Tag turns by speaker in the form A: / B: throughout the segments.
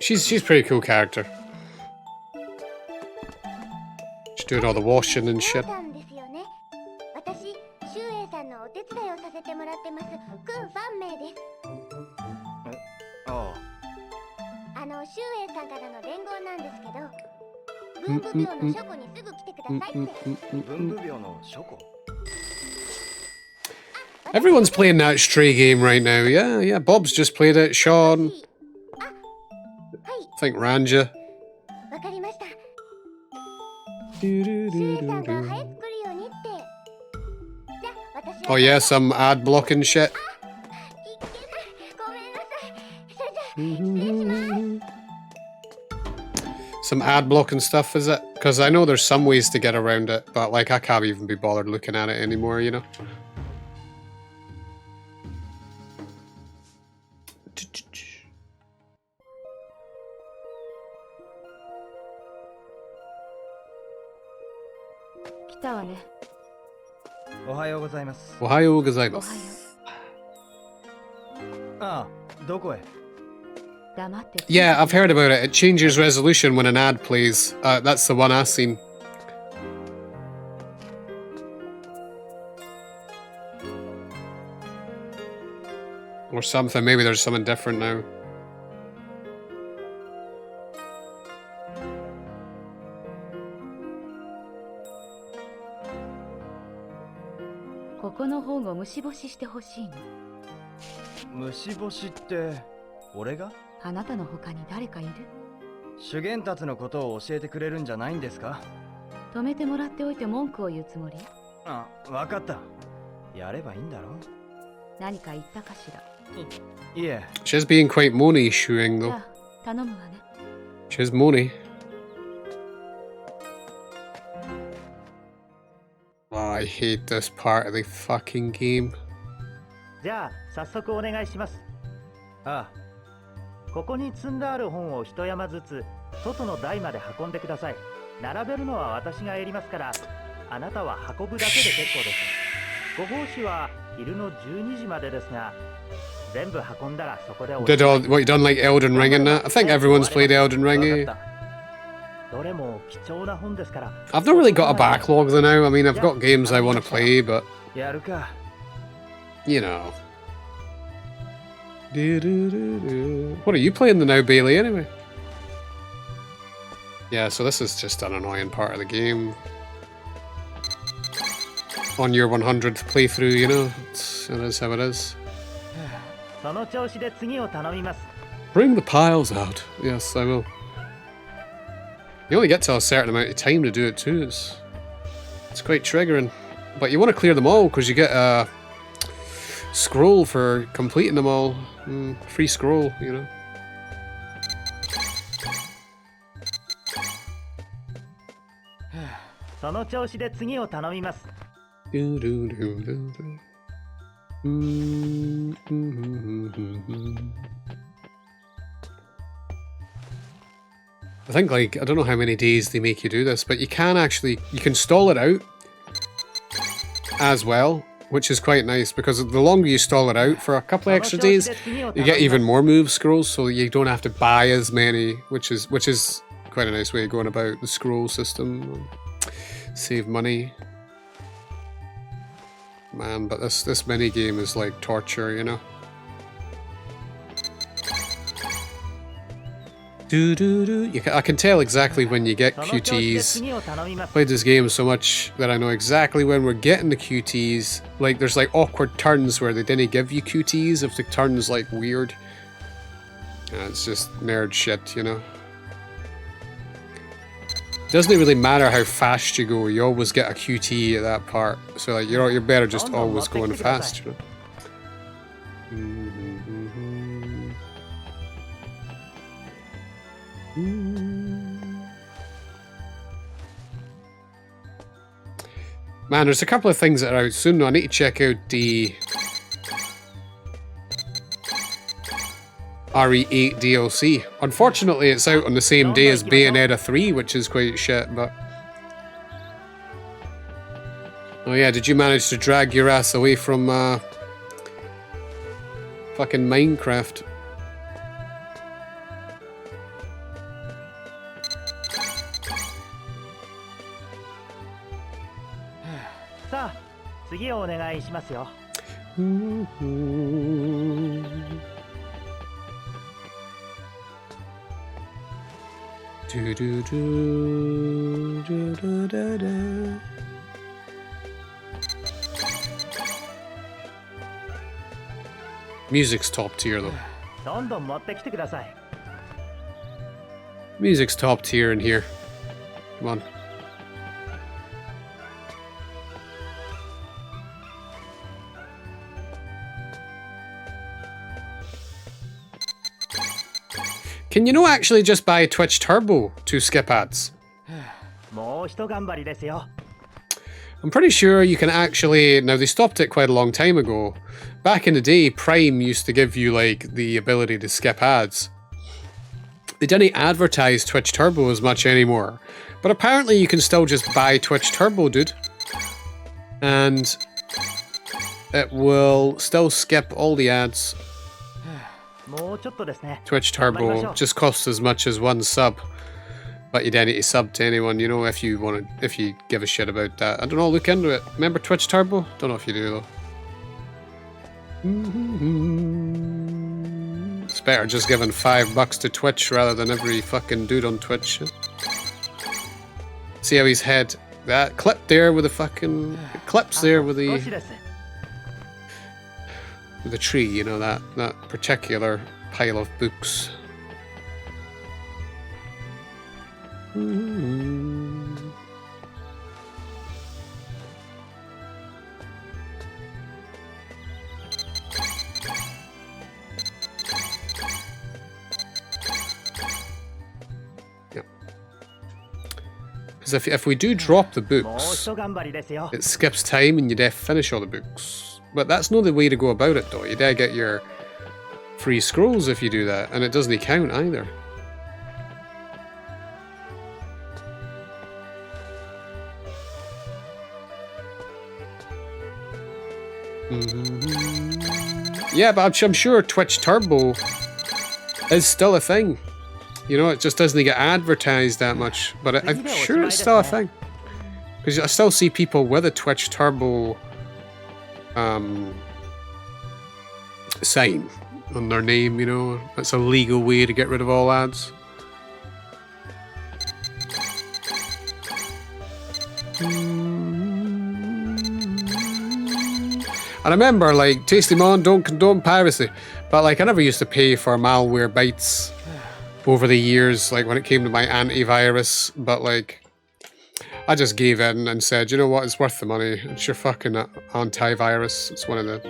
A: She's a pretty cool character. She's doing all the washing and shit. Everyone's playing that Stray game right now. Yeah. Bob's just played it. Sean. I think Ranja. Oh yeah, some ad blocking shit. Some ad blocking stuff, is it? Because I know there's some ways to get around it, but like I can't even be bothered looking at it anymore, you know?
B: Ohayou gozaimasu.
A: Ohayou gozaimasu. Yeah, I've heard about it. It changes resolution when an ad plays. That's the one I've seen. Or something. Maybe there's something different now. She's being quite moany shooing though. She's moany. Oh, I hate this part of the fucking game.
C: じゃあ早速お願いします。ああ、ここに積んである本を一山ずつ外の台まで運んでください。並べるのは私がやりますから、あなたは運ぶだけで結構です。ご奉仕は昼の12時までですが、全部運んだらそこで。
A: Did all what you done like Elden Ring and that? I think everyone's played Elden Ring. I've not really got a backlog though now. I mean, I've got games I want to play, but you know. What are you playing now, Bailey, anyway? Yeah, so this is just an annoying part of the game. On your 100th playthrough, you know, it is how it is. Bring the piles out. Yes, I will. You only get to a certain amount of time to do it too. It's quite triggering. But you want to clear them all because you get a scroll for completing them all. Free scroll, you know. I think, like, I don't know how many days they make you do this, but you can actually, you can stall it out as well, which is quite nice, because the longer you stall it out for a couple of extra days, you get even more move scrolls, so you don't have to buy as many, which is quite a nice way of going about the scroll system. Save money. Man, but this mini game is like torture, you know. I can tell exactly when you get QTs. Played this game so much that I know exactly when we're getting the QTs. Like, there's like awkward turns where they didn't give you QTs if the turn's like weird. It's just nerd shit, you know. Doesn't really matter how fast you go, you always get a QT at that part. So like you're better just always going fast, you know. Man, there's a couple of things that are out soon. I need to check out the RE8 DLC. Unfortunately, it's out on the same day as Bayonetta 3, which is quite shit, but... Oh yeah, did you manage to drag your ass away from, fucking Minecraft? Music's top tier though. Music's top tier in here. Come on. Can you not actually just buy Twitch Turbo to skip ads? I'm pretty sure you can actually... Now, they stopped it quite a long time ago. Back in the day, Prime used to give you, like, the ability to skip ads. They didn't advertise Twitch Turbo as much anymore. But apparently you can still just buy Twitch Turbo, dude. And it will still skip all the ads. Twitch Turbo just costs as much as one sub. But you don't need to sub to anyone, you know, if you give a shit about that. I don't know, look into it. Remember Twitch Turbo? Don't know if you do though. It's better just giving $5 to Twitch rather than every fucking dude on Twitch. See how his head, that clip there with the fucking clips there with the tree, you know, that particular pile of books. Because if we do drop the books, it skips time and you finish all the books. But that's not the way to go about it though. You get your free scrolls if you do that, and it doesn't count either. Yeah, but I'm sure Twitch Turbo is still a thing. You know, it just doesn't get advertised that much, but I'm sure it's still a thing. Because I still see people with a Twitch Turbo sign on their name, you know. It's a legal way to get rid of all ads. I remember, like, Tasty Mon don't condone piracy, but like I never used to pay for malware bytes over the years, like when it came to my antivirus, but like I just gave in and said, you know what, it's worth the money. It's your fucking antivirus. It's one of the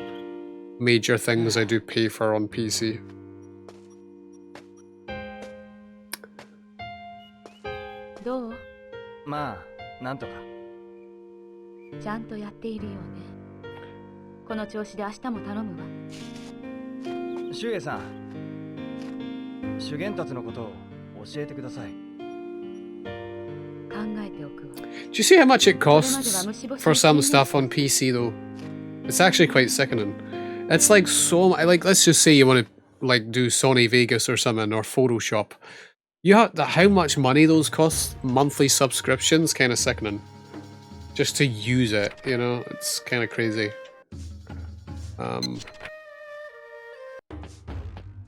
A: major things I do pay for on PC. Do you see how much it costs for some stuff on PC though? It's actually quite sickening. It's like so, like let's just say you want to like do Sony Vegas or something, or Photoshop. You have how much money those cost, monthly subscriptions, kind of sickening. Just to use it, you know, it's kind of crazy.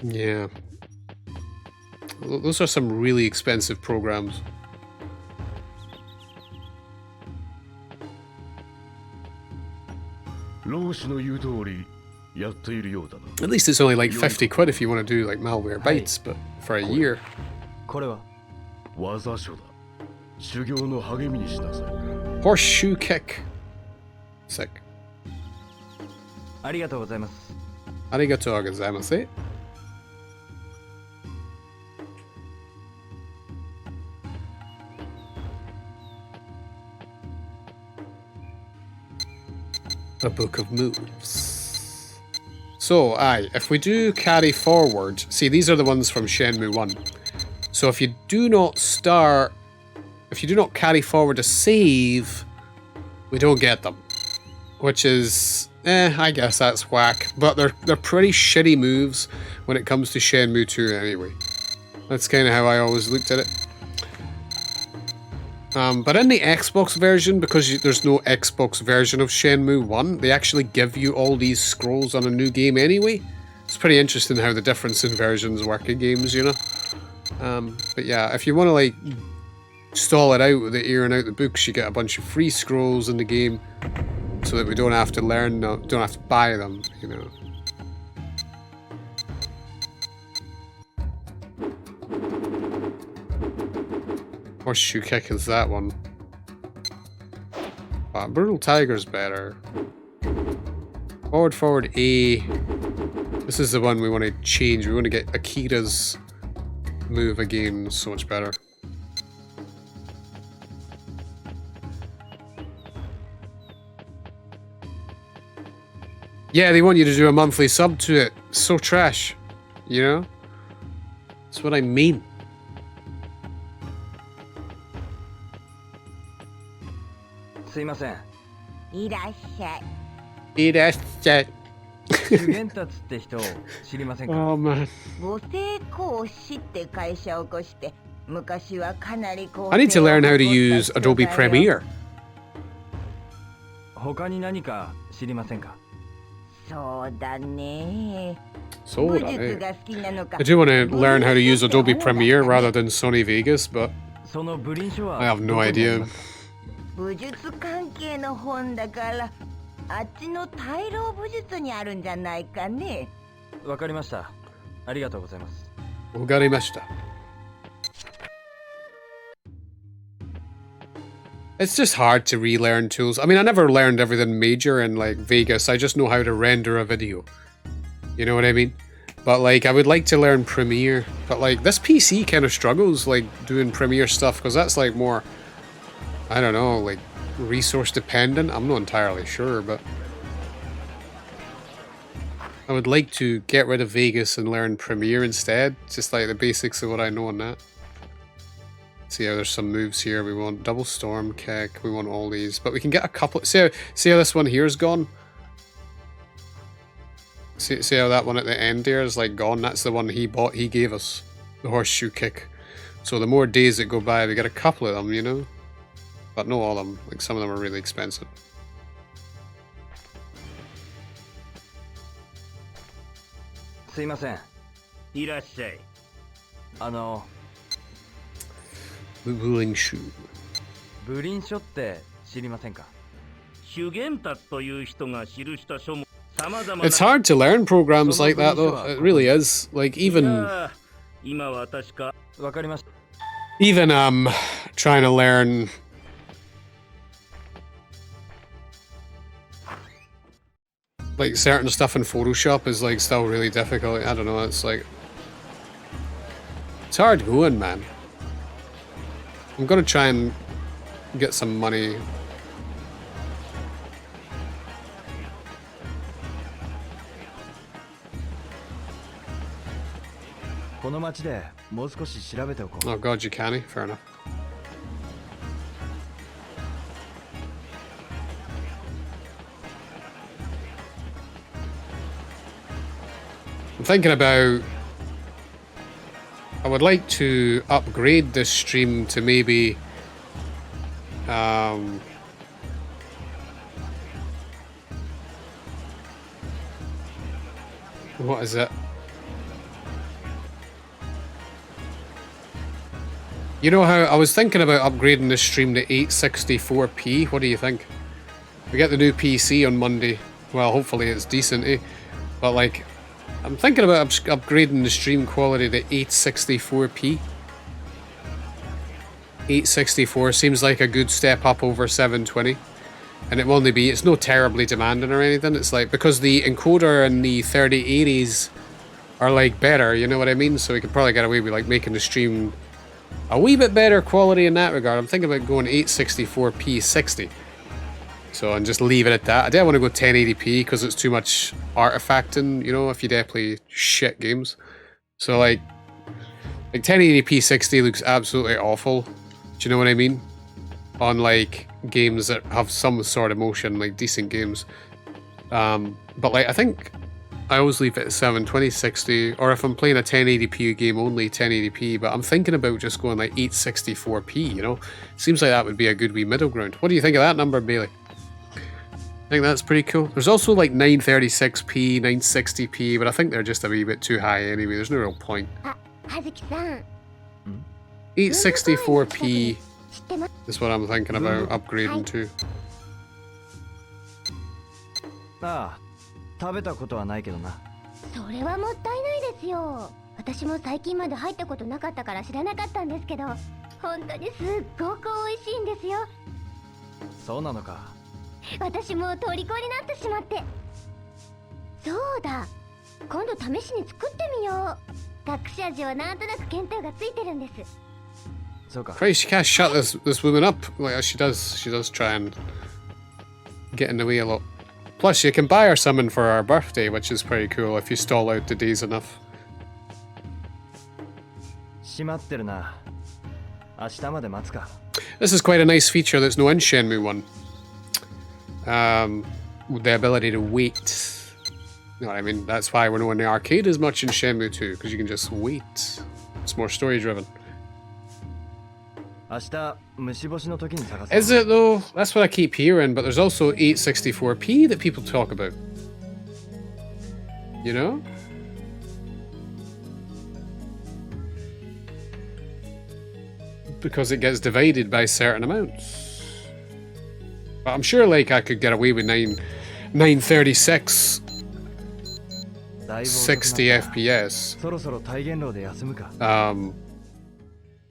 A: Yeah. Those are some really expensive programs. At least it's only like 50 quid if you want to do like malware bytes, but for a year. Horseshoe kick. Sick. Arigatou gozaimasu. A book of moves. So, aye, if we do carry forward, see, these are the ones from Shenmue 1. So if you do not carry forward a save, we don't get them. Which is, I guess that's whack. But they're pretty shitty moves when it comes to Shenmue 2 anyway. That's kind of how I always looked at it. But in the Xbox version, because there's no Xbox version of Shenmue 1, they actually give you all these scrolls on a new game anyway. It's pretty interesting how the difference in versions work in games, you know? But yeah, if you want to like stall it out with the ear and out the books, you get a bunch of free scrolls in the game so that we don't have to don't have to buy them, you know? Horseshoe kick is that one. Brutal Tiger's better. Forward A. This is the one we want to change. We want to get Akira's move again. So much better. Yeah, they want you to do a monthly sub to it. So trash. You know? That's what I mean.
B: Oh man. I need to learn how to use Adobe Premiere. I do want to learn how to use Adobe Premiere rather than Sony Vegas, but I have no idea.
D: 武術関係の本だからあっちの大老武術にあるんじゃないかね。
B: わかりました。ありがとうございます。
A: わかりました。It's just hard to relearn tools. I mean, I never learned everything major in like Vegas. I just know how to render a video. You know what I mean? But like, I would like to learn Premiere. But like, this PC kind of struggles like doing Premiere stuff because that's like more, I don't know, like resource dependent. I'm not entirely sure, but I would like to get rid of Vegas and learn Premiere instead. Just like the basics of what I know on that. See how there's some moves here. We want double storm kick. We want all these, but we can get a couple. See how this one here is gone. See how that one at the end there is like gone. That's the one he bought. He gave us the horseshoe kick. So the more days that go by, we get a couple of them, you know. But not all of them. Like some of them are really expensive. The ruling shoe. It's hard to learn programs like that though. It really is. Like even trying to learn like certain stuff in Photoshop is like still really difficult. I don't know, it's like it's hard going, man. I'm gonna try and get some money. Oh god, you can't. Fair enough. I'm thinking about, I would like to upgrade this stream to maybe what is it? You know how I was thinking about upgrading this stream to 864p. What do you think? We get the new PC on Monday. Well, hopefully it's decent, eh? But like, I'm thinking about upgrading the stream quality to 864p. 864 seems like a good step up over 720. And it will only be, it's not terribly demanding or anything. It's like, because the encoder and the 3080s are like better, you know what I mean? So we could probably get away with like making the stream a wee bit better quality in that regard. I'm thinking about going 864p 60. So, and just leave it at that. I don't want to go 1080p because it's too much artifacting, you know, if you dare play shit games. So, like 1080p 60 looks absolutely awful. Do you know what I mean? On, like, games that have some sort of motion, like decent games. But, like, I think I always leave it at 720, 60, or if I'm playing a 1080p game only, 1080p, but I'm thinking about just going like 864p, you know? Seems like that would be a good wee middle ground. What do you think of that number, Bailey? I think that's pretty cool. There's also like 936p, 960p, but I think they're just a wee bit too high anyway. There's no real point. 864p is what I'm thinking about upgrading to.
C: ああ、食べたことはないけどな。
E: それはもったいないですよ。私も最近まで入ったことなかったから知らなかったんですけど、本当にすっごく美味しいんですよ。
C: そうなのか。
E: 私も虜になってしまって。そうだ、今度試しに作ってみよう。隠し味はなんとなく見当がついてるんです。
C: そうか。
A: Christ, you can't shut this woman up. Like she does try and get in the way a lot. Plus, you can buy her summon for our birthday, which is pretty cool if you stall out the days enough.
C: 閉まってるな。明日まで待つか。
A: This is quite a nice feature that's no in Shenmue 1. With the ability to wait. You know what I mean? That's why we're not in the arcade as much in Shenmue 2, because you can just wait. It's more story driven.
C: 明日虫干しの時に探す。
A: Is it though? That's what I keep hearing, but there's also 864p that people talk about. You know? Because it gets divided by certain amounts. But I'm sure like I could get away with 936 60 FPS.
C: そろそろ体現楼で休むか。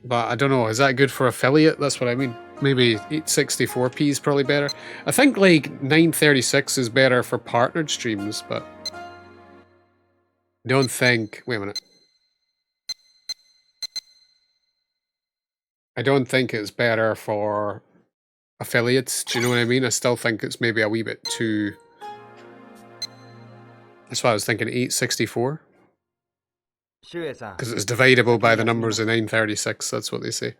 A: But I don't know, is that good for affiliate? That's what I mean. Maybe 864p is probably better. I think like 936 is better for partnered streams, but I don't think... Wait a minute. I don't think it's better for affiliates. Do you know what I mean? I still think it's maybe a wee bit too... That's why I was thinking 864. Because it's dividable by the numbers of 936, that's what they say.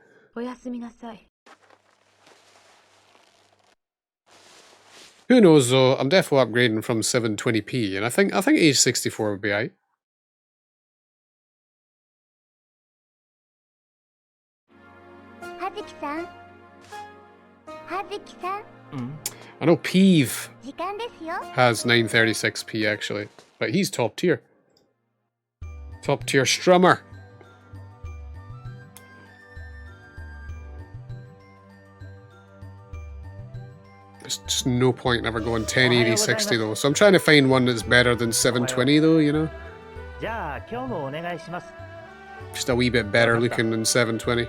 A: Who knows though, I'm definitely upgrading from 720p, and I think 864 would be aight. I know Peeve has 936p actually, but he's top tier. Top tier strummer. There's just no point in ever going 1080 60 though, so I'm trying to find one that's better than 720 though, you know? Just a wee bit better looking than 720.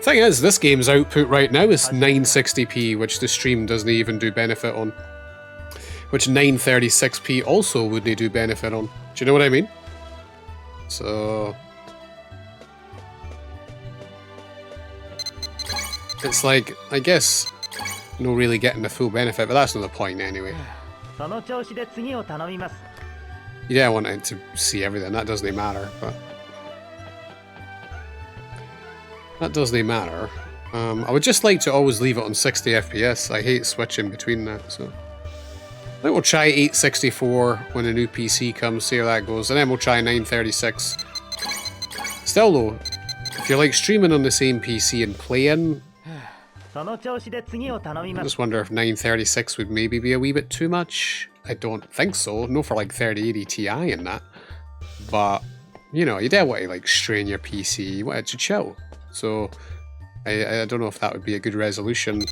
A: Thing is, this game's output right now is 960p, which the stream doesn't even do benefit on. Which 936p also wouldn't do benefit on. Do you know what I mean? So... it's like, I guess, no really getting the full benefit, but that's not the point anyway. Yeah, I wanted to see everything, that doesn't matter, but... that doesn't matter. I would just like to always leave it on 60 FPS. I hate switching between that, so... I think we'll try 864 when a new PC comes, see how that goes, and then we'll try 936. Still though, if you're like streaming on the same PC and playing... I just wonder if 936 would maybe be a wee bit too much. I don't think so, no for like 3080 Ti and that. But, you know, you don't want to like strain your PC, you want it to chill. So, I don't know if that would be a good resolution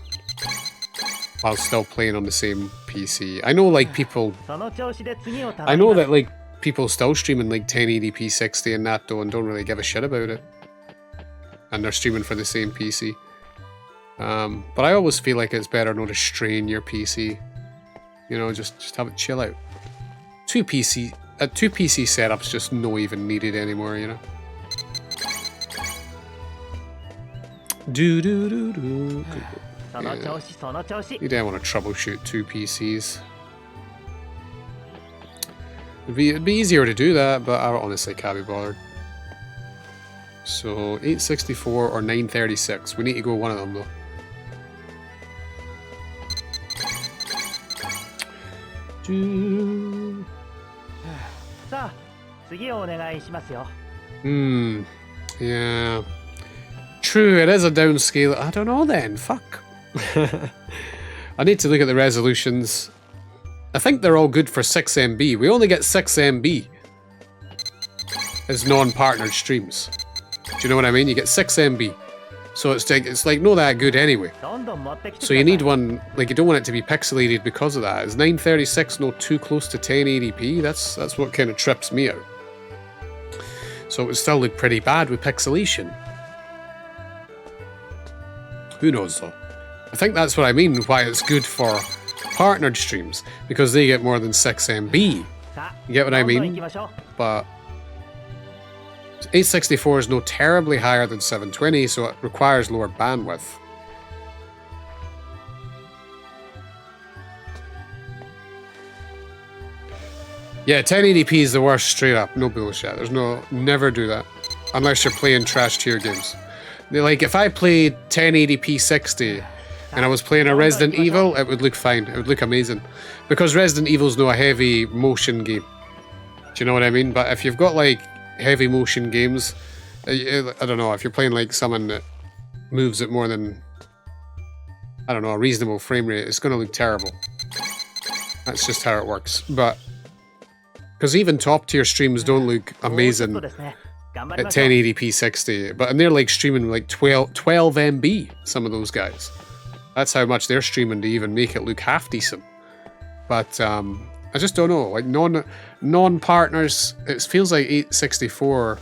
A: while still playing on the same PC. I know like people... I know that like people still streaming like 1080p 60 and that though and don't really give a shit about it. And they're streaming for the same PC. But I always feel like it's better not to strain your PC. You know, just have it chill out. Two PC setups just no even needed anymore, you know. Do do do do.
C: その調子その調子。
A: You don't want to troubleshoot two PCs. It'd be easier to do that, but I honestly can't be bothered. So 864 or 936. We need to go one of them though. Yeah. True, it is a downscale. I don't know then. Fuck. I need to look at the resolutions. I think they're all good for 6 MB. We only get 6 MB as non-partnered streams. Do you know what I mean? You get 6 MB. So it's like not that good anyway. So you need one, like you don't want it to be pixelated because of that. Is 936 not too close to 1080p? That's what kind of trips me out. So it would still look pretty bad with pixelation. Who knows though? I think that's what I mean why it's good for partnered streams, because they get more than 6 MB. You get what I mean? But 864 is no terribly higher than 720, so it requires lower bandwidth. Yeah, 1080p is the worst straight up. No bullshit. There's no... Never do that. Unless you're playing trash tier games. Like, if I played 1080p 60 and I was playing a Resident Evil, it would look fine. It would look amazing. Because Resident Evil's not a heavy motion game. Do you know what I mean? But if you've got, like, heavy motion games, I don't know, if you're playing, like, someone that moves at more than, I don't know, a reasonable frame rate, it's going to look terrible. That's just how it works. But... Because even top-tier streams don't look amazing at 1080p 60, but and they're like streaming like 12 MB, some of those guys. That's how much they're streaming to even make it look half decent. But I just don't know, like non-partners, it feels like 864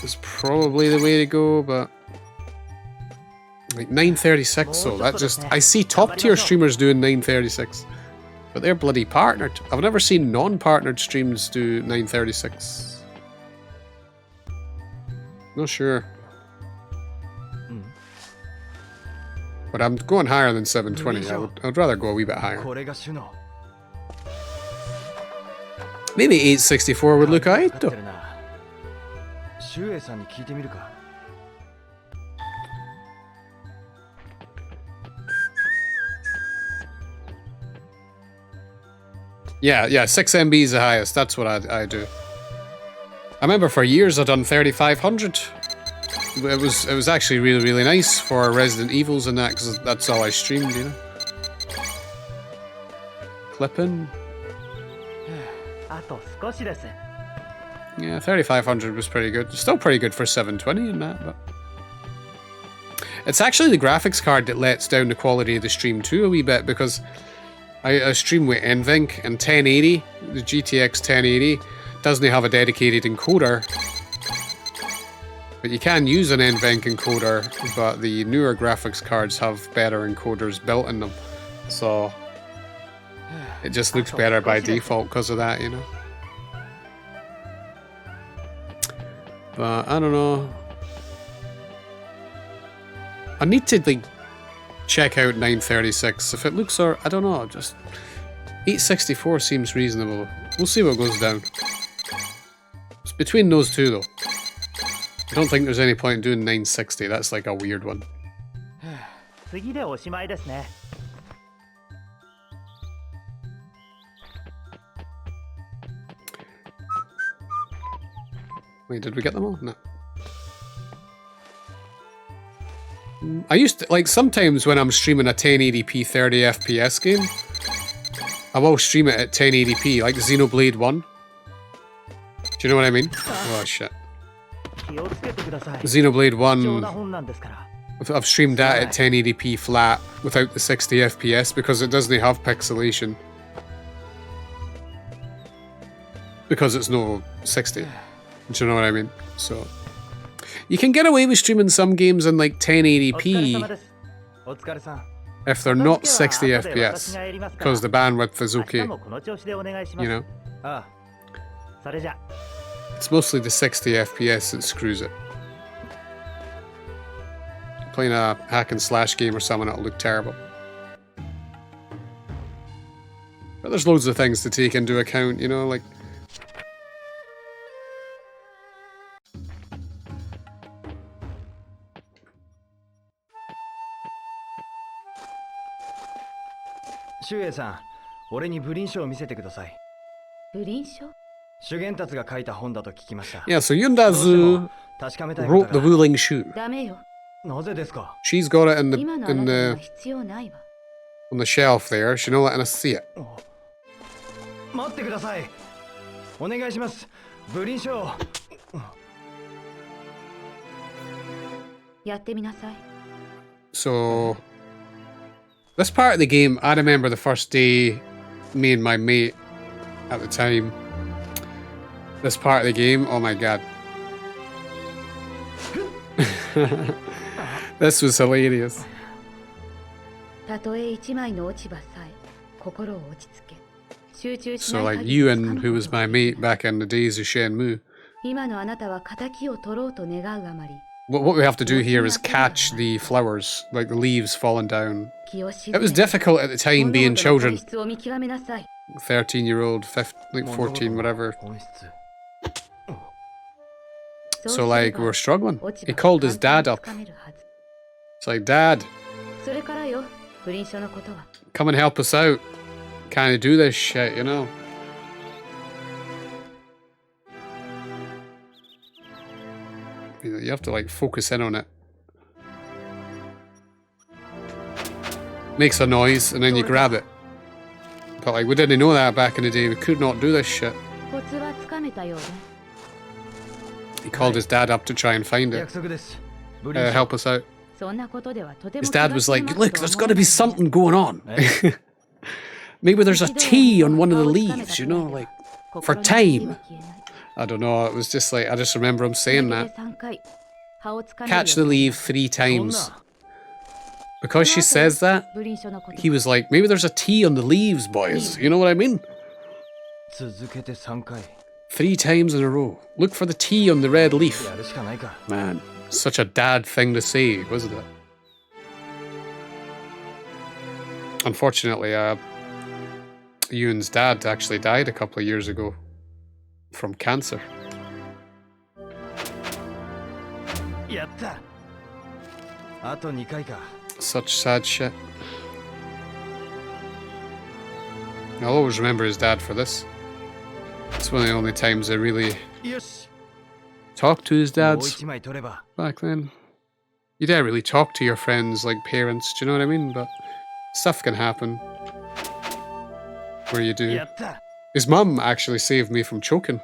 A: is probably the way to go, but like 936, so that just... I see top-tier streamers doing 936, but they're bloody partnered. I've never seen non-partnered streams do 936. Not sure. But I'm going higher than 720. I'd rather go a wee bit higher. Maybe 864 would look alright though. Yeah, 6 MB is the highest. That's what I do. I remember for years I'd done 3500. It was actually really, really nice for Resident Evils and that, because that's all I streamed, you know. Clipping. Yeah, 3500 was pretty good. Still pretty good for 720 and that, but... It's actually the graphics card that lets down the quality of the stream too a wee bit, because I stream with NVENC, and 1080, the GTX 1080, doesn't have a dedicated encoder. But you can use an NVENC encoder, but the newer graphics cards have better encoders built in them. So it just looks better by default because of that, you know. But I don't know. I need to like check out 936. If it looks, or I don't know, just 864 seems reasonable. We'll see what goes down. It's between those two though. I don't think there's any point in doing 960. That's like a weird one. Wait, did we get them all? No. I used to, like, sometimes when I'm streaming a 1080p 30 FPS game, I will stream it at 1080p, like Xenoblade 1. Do you know what I mean? Oh shit. Xenoblade 1, I've streamed that at 1080p flat without the 60 FPS because it doesn't have pixelation. Because it's no 60. Do you know what I mean? So you can get away with streaming some games in like 1080p if they're not 60 FPS because the bandwidth is okay. You know? It's mostly the 60 FPS that screws it. Playing a hack and slash game or something, it'll look terrible. But there's loads of things to take into account, you know, like...
C: Shue-san, 俺にブリン書を見せてください。
E: ブリン書？
C: 修験達が書いた本だと聞きました。
A: Yeah, so Yundazu
C: 確かめたいことが。
A: wrote the ruling shoe.
E: ダメよ。
C: なぜですか？
A: She's got it in
E: 今のあなたには
A: the
E: 必要ないわ。
A: on the shelf there. She's not letting us see it.
C: 待ってください。お願いします。ブリン書を。
E: やってみなさい。
A: So this part of the game, I remember the first day, me and my mate at the time. This part of the game, oh my god. This was hilarious.
E: たとえ一枚の落ち葉さえ心を落ち着け集中しな
A: So
E: い
A: like
E: 限り
A: Ewan, who was my mate back in the days of Shenmue,
E: 今のあなたは仇を取ろうと願うあまり
A: what we have to do here is catch the flowers, like the leaves falling down.
E: 気を静
A: It
E: め
A: was difficult at the time being
E: 物事の本
A: children,
E: 質を見極めなさい
A: 13-year-old, 15, like 14, whatever.
C: 本質。
A: So like we were struggling.
E: 落ち
A: He
E: 葉
A: called his
E: 簡
A: dad
E: 単に
A: up.
E: つかめるはず
A: It's like, Dad,
E: それからよ不倫書のことは
A: come and help us out. Can't do this shit, you know. You have to like focus in on it. Makes a noise and then you grab it. But like we didn't know that back in the day. We could not do this shit.
E: コツはつかめたようね
A: He called his dad up to try and find it.
C: 約束です。ブリン書。
A: Help us out.
E: そんなことではとても
A: His dad was like,
E: 気が
A: look,
E: 済
A: there's
E: ま
A: got to be
E: すとは思
A: something
E: えない
A: going on. Maybe there's a T on one of the leaves, you know, like for
E: 心の
A: time.
E: 内は消えない
A: I don't know. It was just like, I just remember him saying
E: それ
A: that.
E: で3回葉をつかめるよう
A: Catch the
E: に
A: leaf 3 times. Because she
E: その後
A: says that,
E: 不倫書のこと
A: he was like, maybe there's a T on the leaves, boys. You know what I mean?
C: 続けて3回。
A: 3 times in a row. Look for the T on the red leaf.
C: やるしかないか。
A: Man, such a dad thing to say, wasn't it? Unfortunately, Ewan's dad actually died a couple of years ago from cancer.
C: やった。あと2回か。
A: Such sad shit. I'll always remember his dad for this. It's one of the only times I really
C: よし。
A: talked to his
C: もう
A: dads
C: 1枚取れば。
A: back then. You didn't really talk to your friends like parents, do you know what I mean? But stuff can happen where you do.
C: やった。
A: His mum actually saved me from choking.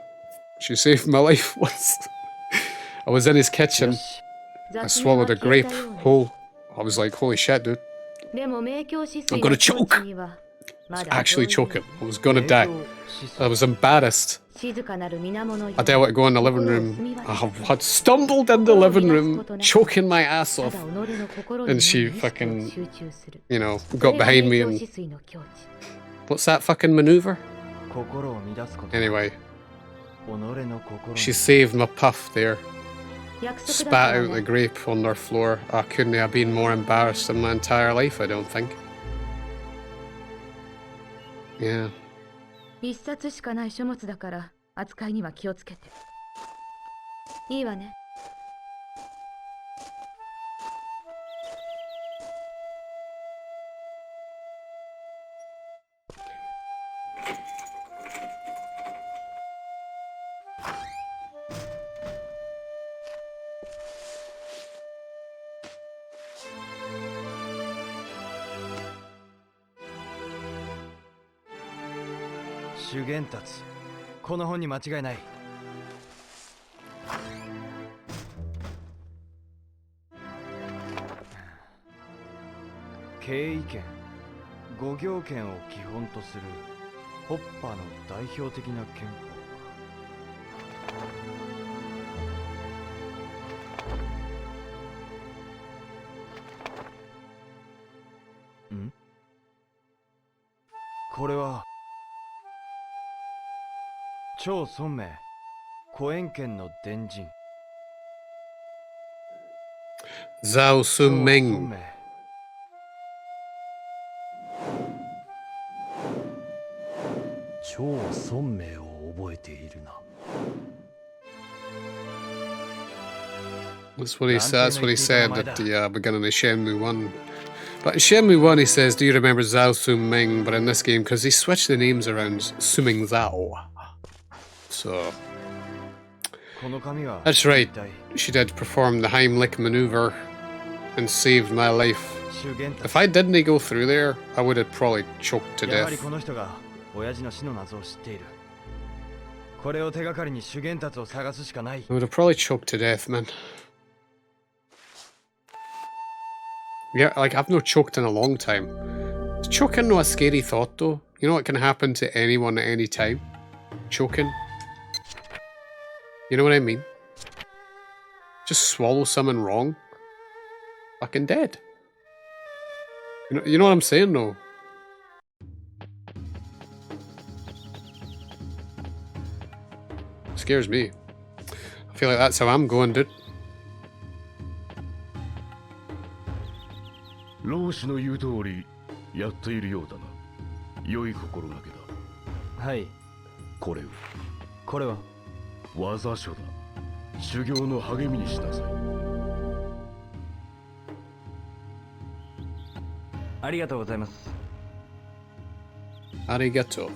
A: She saved my life once. I was in his
C: よ
A: kitchen.
C: し。
A: I swallowed a grape whole. I was like, holy shit, dude.
E: でも明鏡止水
A: I'm gonna
E: の境
A: choke.
E: 地には
A: I
E: ま
A: was
E: だ
A: actually
E: 遠い
A: choking. I was gonna die. I was embarrassed.
E: 静かなる水面のよう
A: I didn't want to go in the living
E: 心を
A: room.
E: 澄み渡
A: I
E: す
A: had stumbled in the living room, choking my ass
E: た
A: off.
E: だ己の心
A: And
E: に
A: she
E: 意識を
A: fucking,
E: 集中する
A: you know,
E: そ
A: got
E: れが
A: behind me
E: 明鏡
A: and
E: 止水の境地
A: what's that fucking maneuver?
C: 心を乱すこと。
A: Anyway,
C: 己の心に。
A: she saved my puff there.
E: 約束
A: Spat
E: だから
A: out the
E: ね
A: grape on their floor. I couldn't have been more embarrassed in my entire life, I don't think. Yeah.
E: 一冊しかない書物だから扱いには気をつけていいわね
C: 修験達。この本に間違いない。経緯権、五行権を基本とするホッパーの代表的な憲法。ん？これは超尊名
A: Zhao Suming.
C: 超尊名を覚えているな。
A: That's what he said. That's what he said at the beginning of Shenmue 1. But in Shenmue 1 he says, do you remember Zhao Suming? But in this game, because he switched the names around, Suming Zhao. So... That's right. She did perform the Heimlich maneuver and saved my life. If I didn't go through there, I would have probably choked to death. I would have probably choked to death, man. Yeah, like, I've not choked in a long time. Is choking not a scary thought, though? You know what can happen to anyone at any time? Choking. You know what I mean? Just swallow something wrong. Fucking dead. You know what I'm saying, though? Scares me. I feel like that's how I'm going, dude.
F: 老師の言う通りやっているようだな。良い心がけだ。はい。これは技書だ。修行の励みにしなさい。ありがとうございます。
A: ありがとう。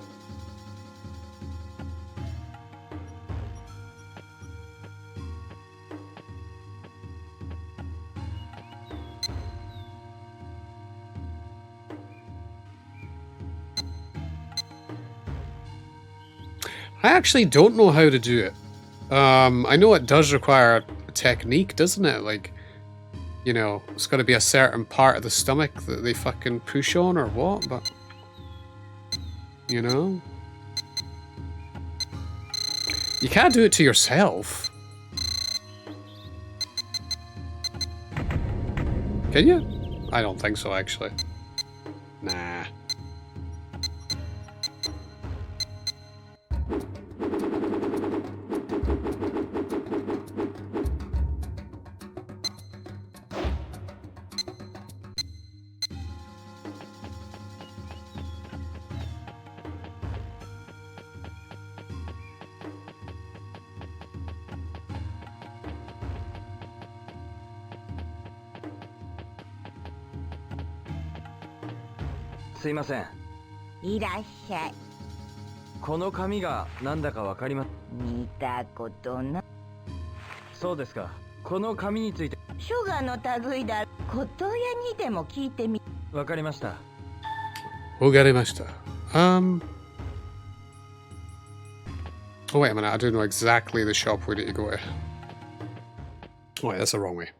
A: I actually don't know how to do it. I know it does require a technique, doesn't it? Like, you know, it's got to be a certain part of the stomach that they fucking push on or what, but... You know? You can't do it to yourself. Can you? I don't think so, actually. Nah.
B: Sumimasen.
D: いらっしゃい。
B: この紙がなんだかわかります。
D: 見たことな。
B: そうですか。この紙について。
D: 書画の類だ。ことやにでも聞いてみ。
B: わかりました。
A: わかりました。Oh wait a minute, I do know exactly the shop we need to go to. Oh wait, that's the wrong way.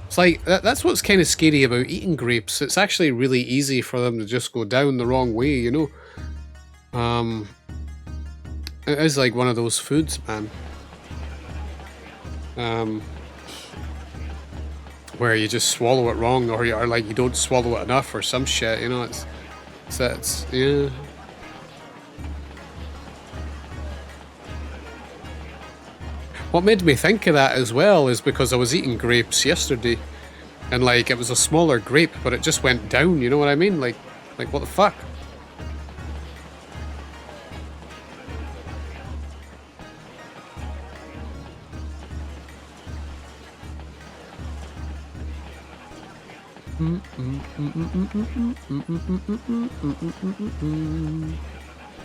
A: It's like, that's what's kind of scary about eating grapes. It's actually really easy for them to just go down the wrong way, you know? It is like one of those foods, man. Where you just swallow it wrong, or like you don't swallow it enough, or some shit, you know? It's yeah. What made me think of that as well is because I was eating grapes yesterday, and like it was a smaller grape, but it just went down. You know what I mean? Like what the fuck?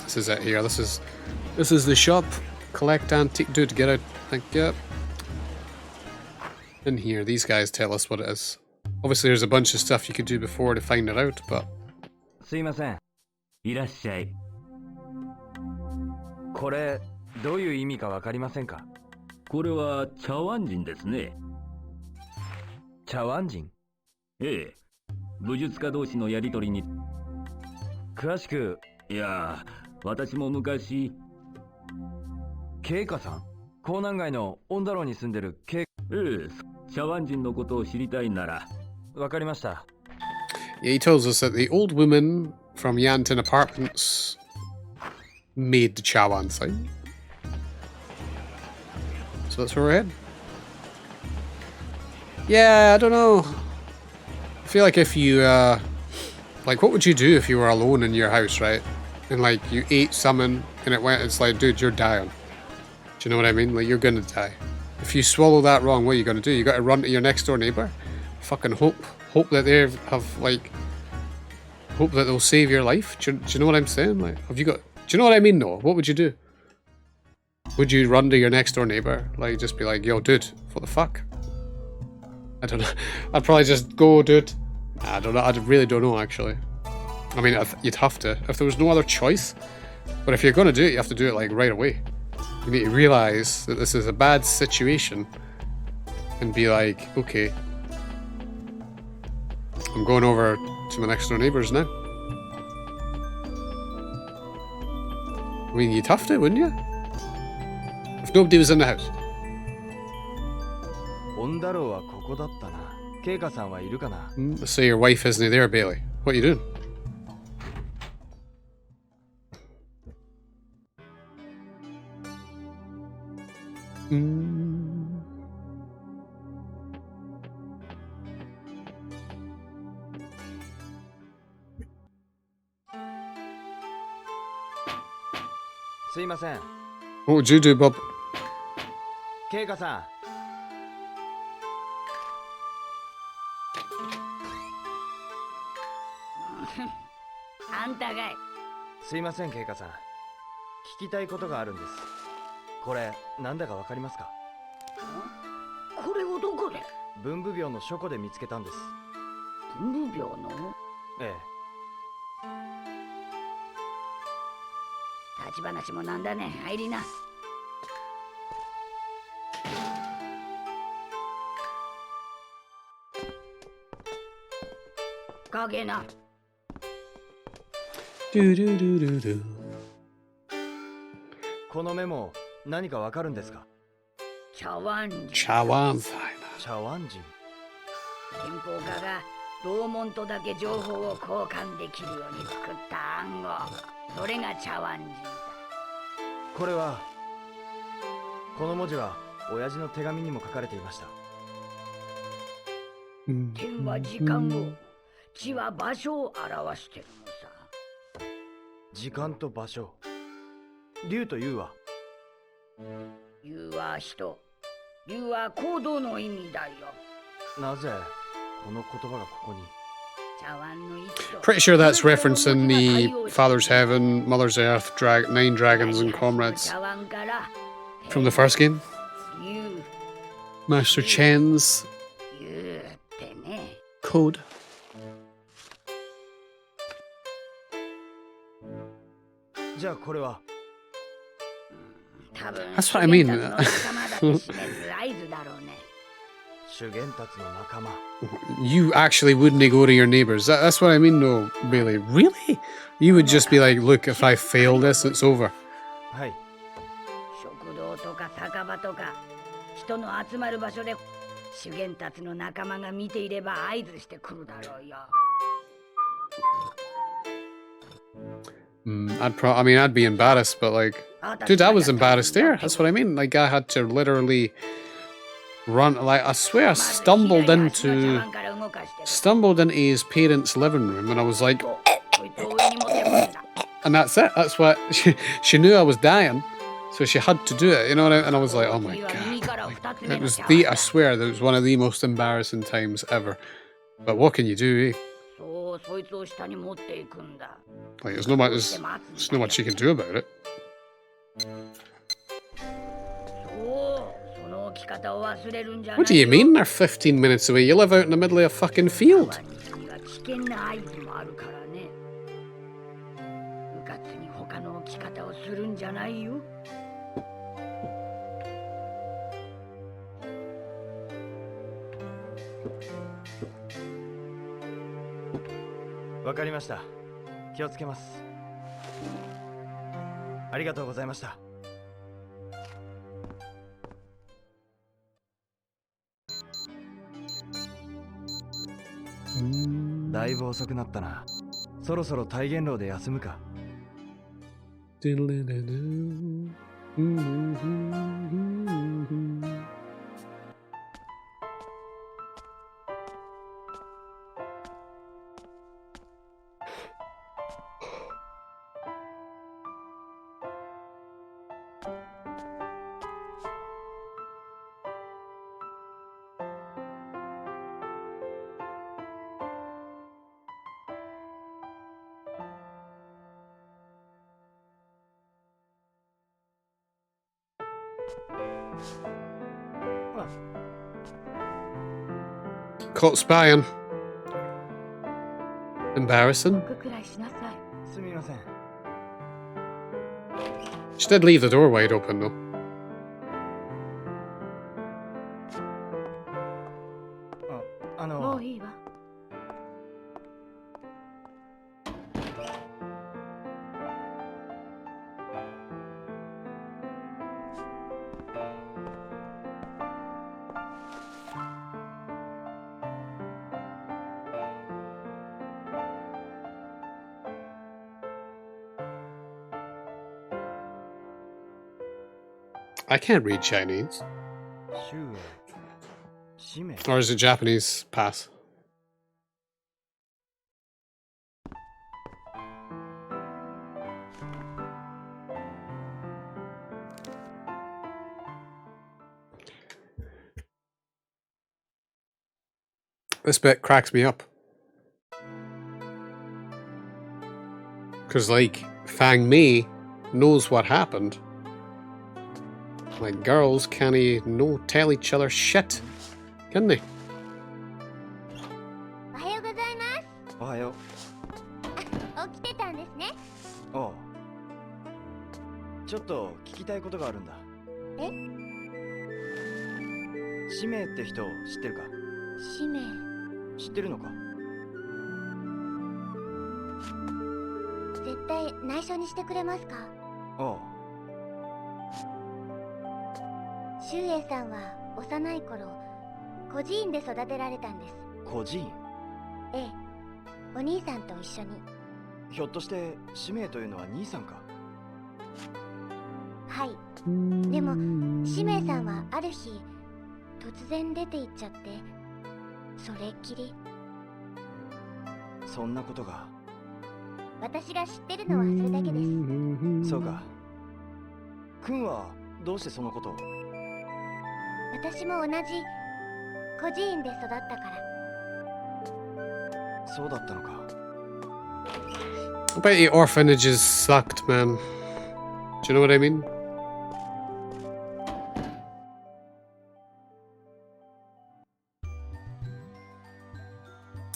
A: This is it here. This is the shop. Collect antique. Dude, get out. Thank you. In here, these guys tell us what it is. Obviously, there's a bunch of stuff you could do before to find it out, but...
B: すいません。いらっしゃい。これ、どういう意味かわかりませんか？
F: これは茶碗人ですね。
B: 茶碗人？
F: ええ。武術家同士のやりとりに。
B: 詳しく。
F: いや、私も昔。
B: ケイカさん？江南街のオンダロに住んでるケイ。
F: ええ、茶碗人のことを知りたいなら。
B: わかりました。
A: Yeah, he tells us that the old woman from Yanton Apartments made the Chawan sign. So that's where we're heading. Yeah, I don't know. I feel like if you, like, what would you do if you were alone in your house, right? And, like, you ate something and it's like, dude, you're dying. Do you know what I mean? Like, you're gonna die. If you swallow that wrong, what are you gonna do? You gotta run to your next door neighbor? Fucking hope that they have, like, hope that they'll save your life? Do you know what I'm saying? Like, do you know what I mean, though? What would you do? Would you run to your next door neighbor? Like, just be like, yo, dude, what the fuck? I don't know. I'd probably just go, dude. I don't know. I really don't know, actually. I mean, you'd have to. If there was no other choice. But if you're going to do it, you have to do it, like, right away. You need to realize that this is a bad situation. And be like, okay. I'm going over to my next door neighbors now. I mean, you'd have to, wouldn't you? If nobody was in the house. Let's say your wife isn't there, Bailey. What are you doing? What would you do, Bob?
C: ケイカさん。
D: あんたがい。
C: すいません、ケイカさん。聞きたいことがあるんです。これ、なんだかわかりますか？
D: これをどこで？
C: 文武病の書庫で見つけたんです。
D: 文武病の？
C: ええ。
D: 立ち話もなんだね。入りな。影な。
C: このメモ、何かわかるんですか？
D: 茶碗人。
A: 茶碗菜な。
C: 茶碗人。
D: 憲法家が同門とだけ情報を交換できるように作った暗号。それが茶碗人さ。
C: これは、この文字は親父の手紙にも書かれていました。
D: 天は時間を、地は場所を表してるのさ。
C: 時間と場所。竜と竜は？
D: 竜は人、竜は行動の意味だよ。
C: なぜこの言葉がここに？
A: Pretty sure that's referencing the Father's Heaven, Mother's Earth, 9 Dragons and Comrades from the first game. Master Chen's code. That's what I mean. You actually wouldn't go to your neighbours. That's what I mean, though, Bailey. Really? You would just be like, look, if I fail this, it's over. I'd be embarrassed, but like, dude, I was embarrassed there. That's what I mean. Like, I had to literally run. Like, I swear, I stumbled into his parents' living room, and I was like, and that's it. That's what she knew I was dying, so she had to do it. You know what I mean? And I was like, oh my god! Like, it was I swear, that was one of the most embarrassing times ever. But what can you do, eh? Like, there's not much you can do about it. What do you mean they're 15 minutes away? You live out in the middle of a fucking field.
C: だいぶ遅くなったな。そろそろ体現楼で休むか。
A: Caught spying. Embarrassing.
D: くらいしなさい。
C: すみません。
A: She did leave the door wide open though.
D: もういいわ。
A: I can't read Chinese.
C: シュウエイ。使命。
A: Or is it Japanese? Pass. This bit cracks me up. Because, like, Fang Mei knows what happened. Like, girls can't no tell each other shit, can they?
E: おはようございます。
C: おはよ
E: 起きてたんですね。
C: う。おう。ちょっと聞きたいことがあるんだ。
E: え？
C: 使命って人知ってるか？
E: 使命。
C: 知ってるのか？
E: 絶対内緒にしてくれますか？
C: おう。
E: シュウエイさんは幼い頃孤児院で育てられたんです。
C: 孤児院？
E: ええ、お兄さんと一緒に。
C: ひょっとして使命というのは兄さんか？
E: はい。でも使命さんはある日突然出て行っちゃって、それっきり。
C: そんなことが。
E: 私が知ってるのはそれだけです。
C: そうか。くんはどうしてそのことを？
E: 私も同じ孤児院で育ったから。
C: そうだったのか。
A: I bet the orphanages sucked, man. Do you know what I mean?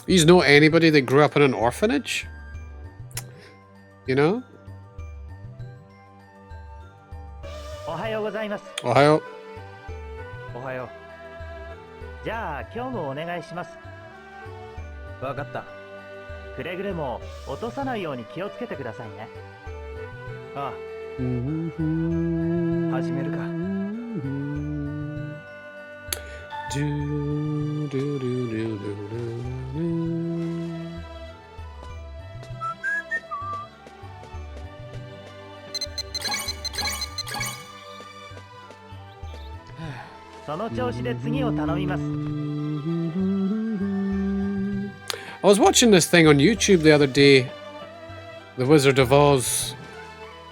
A: You know anybody that grew up in an orphanage? You know?
C: おはようございます。
A: Ohio.
C: おはよう。じゃあ今日もお願いします。わかった。くれぐれも落とさないように気をつけてくださいね。ああ。始めるか。その調子で次を頼みます。
A: I was watching this thing on YouTube the other day. The Wizard of Oz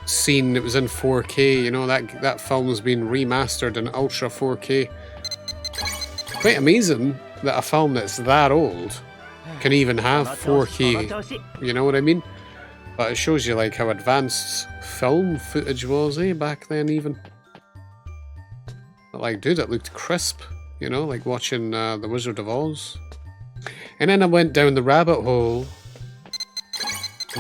A: scene. It was in 4K. You know, that film's been remastered in Ultra 4K. Quite amazing that a film that's that old can even have 4K. You know what I mean? But it shows you like how advanced film footage was, back then even. But like, dude, it looked crisp. You know, like watching The Wizard of Oz. And then I went down the rabbit hole.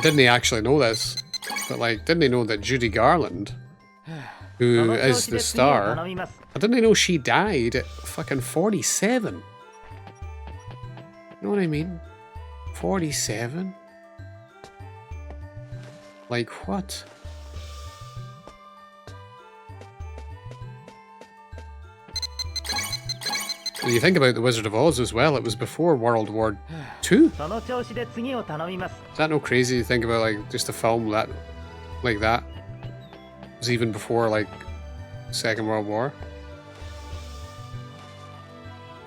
A: Didn't he actually know this? But like, didn't he know that Judy Garland, who is the star, I didn't know she died at fucking 47. You know what I mean? 47? Like what? When you think about the Wizard of Oz as well, it was before World War II.
C: その調子で次を頼みます
A: Is that no crazy to think about, like, just a film that like that? It was even before, like, Second World War.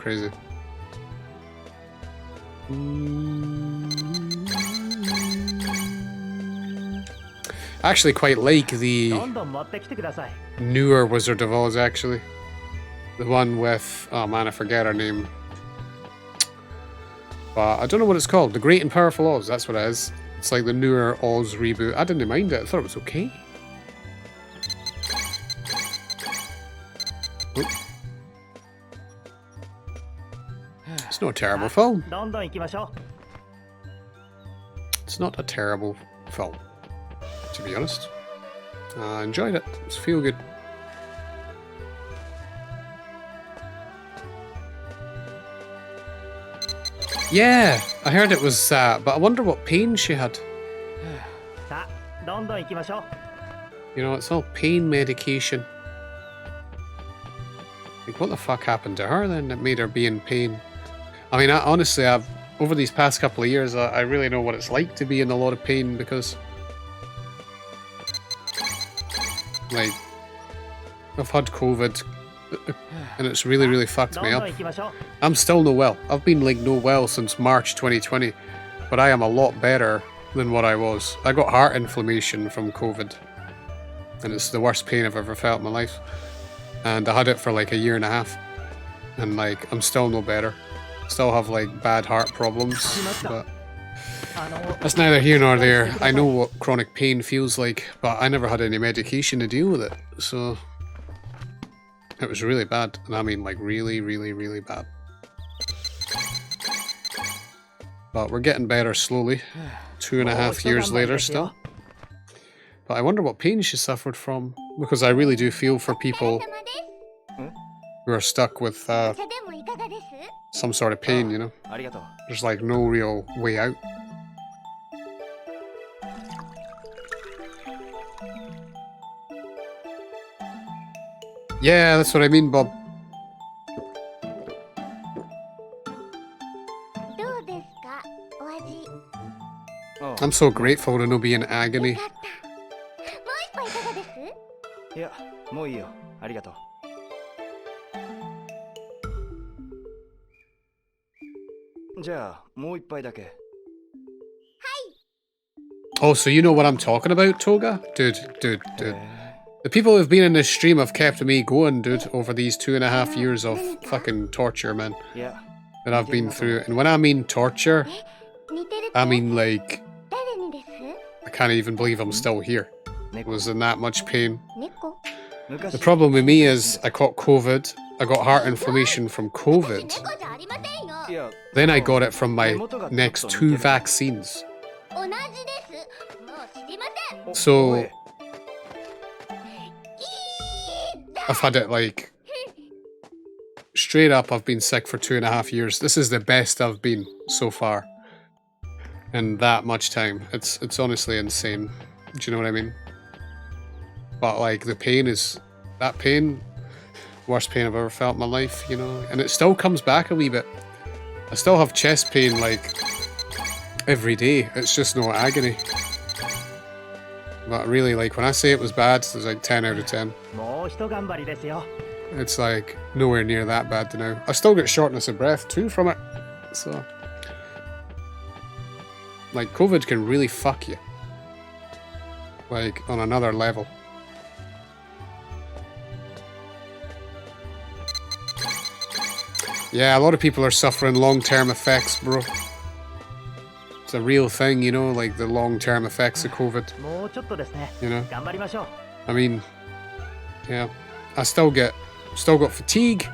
A: Crazy. I actually quite like the
C: どんどん持ってきてください
A: newer Wizard of Oz, actually. The one with, oh man, I forget her name. But I don't know what it's called. The Great and Powerful Oz, that's what it is. It's like the newer Oz reboot. I didn't mind it, I thought it was okay. Oh. It's not a terrible film.
C: どんどん行きましょ
A: It's not a terrible film, to be honest. I enjoyed it. It's feel good. Yeah, I heard it was but I wonder what pain she had.
C: うさあどんどん行きましょう
A: You know, it's all pain medication. Like, what the fuck happened to her then that made her be in pain? I mean, honestly, over these past couple of years, I really know what it's like to be in a lot of pain because, like, I've had COVID and it's really, really fucked
C: ど
A: me
C: んど
A: up.
C: ん行きましょう
A: I'm still no well. I've been like no well since March 2020, but I am a lot better than what I was. I got heart inflammation from COVID, and it's the worst pain I've ever felt in my life. And I had it for like a year and a half, and like I'm still no better. Still have like bad heart problems, but
C: あの
A: that's neither here nor there. I know what chronic pain feels like, but I never had any medication to deal with it, so it was really bad, and I mean like really, really, really bad. But we're getting better slowly. 2.5 years later still. But I wonder what pain she suffered from, because I really do feel for people
E: 様です
A: who are stuck with
E: お茶でもいかがです
A: some sort of pain, you know?
C: ありがとう
A: There's like no real way out. Yeah, that's what I mean, Bob.
E: どうですかお味
A: I'm so grateful to not be in agony.
E: よかったもう一杯いかがです
C: いやもういいよありがとうじゃあもう一杯だけ
A: Oh, so you know what I'm talking about, Toga? Dude. The people who've been in this stream have kept me going, dude, over these 2.5 years of fucking torture, man,
C: いや
A: that I've been through. And when I mean torture,
E: 似てるって
A: I mean like,
E: 誰にです
A: I can't even believe I'm still here. I was in that much pain.
E: 猫
C: 昔
A: The problem with me is I caught COVID, I got heart inflammation from
E: 猫
A: COVID,
E: じゃありませんよ
C: いや
A: then I got it from my next 2 vaccines.
E: 同じですもう知りません
A: So I've had it like straight up. I've been sick for 2.5 years. This is the best I've been so far in that much time. It's honestly insane. Do you know what I mean? But like the pain is that pain, worst pain I've ever felt in my life, you know, and it still comes back a wee bit. I still have chest pain like every day. It's just no agony. But really, like when I say it was bad, it's like 10 out of 10.
C: もう一頑張りですよ
A: It's like nowhere near that bad now. I still get shortness of breath too from it. So, like, COVID can really fuck you. Like, on another level. Yeah, a lot of people are suffering long-term effects, bro. It's a real thing, you know, like the long-term effects of COVID,
C: もうちょっとですね
A: you know?
C: 頑張りましょう
A: I mean, yeah, I still got fatigue,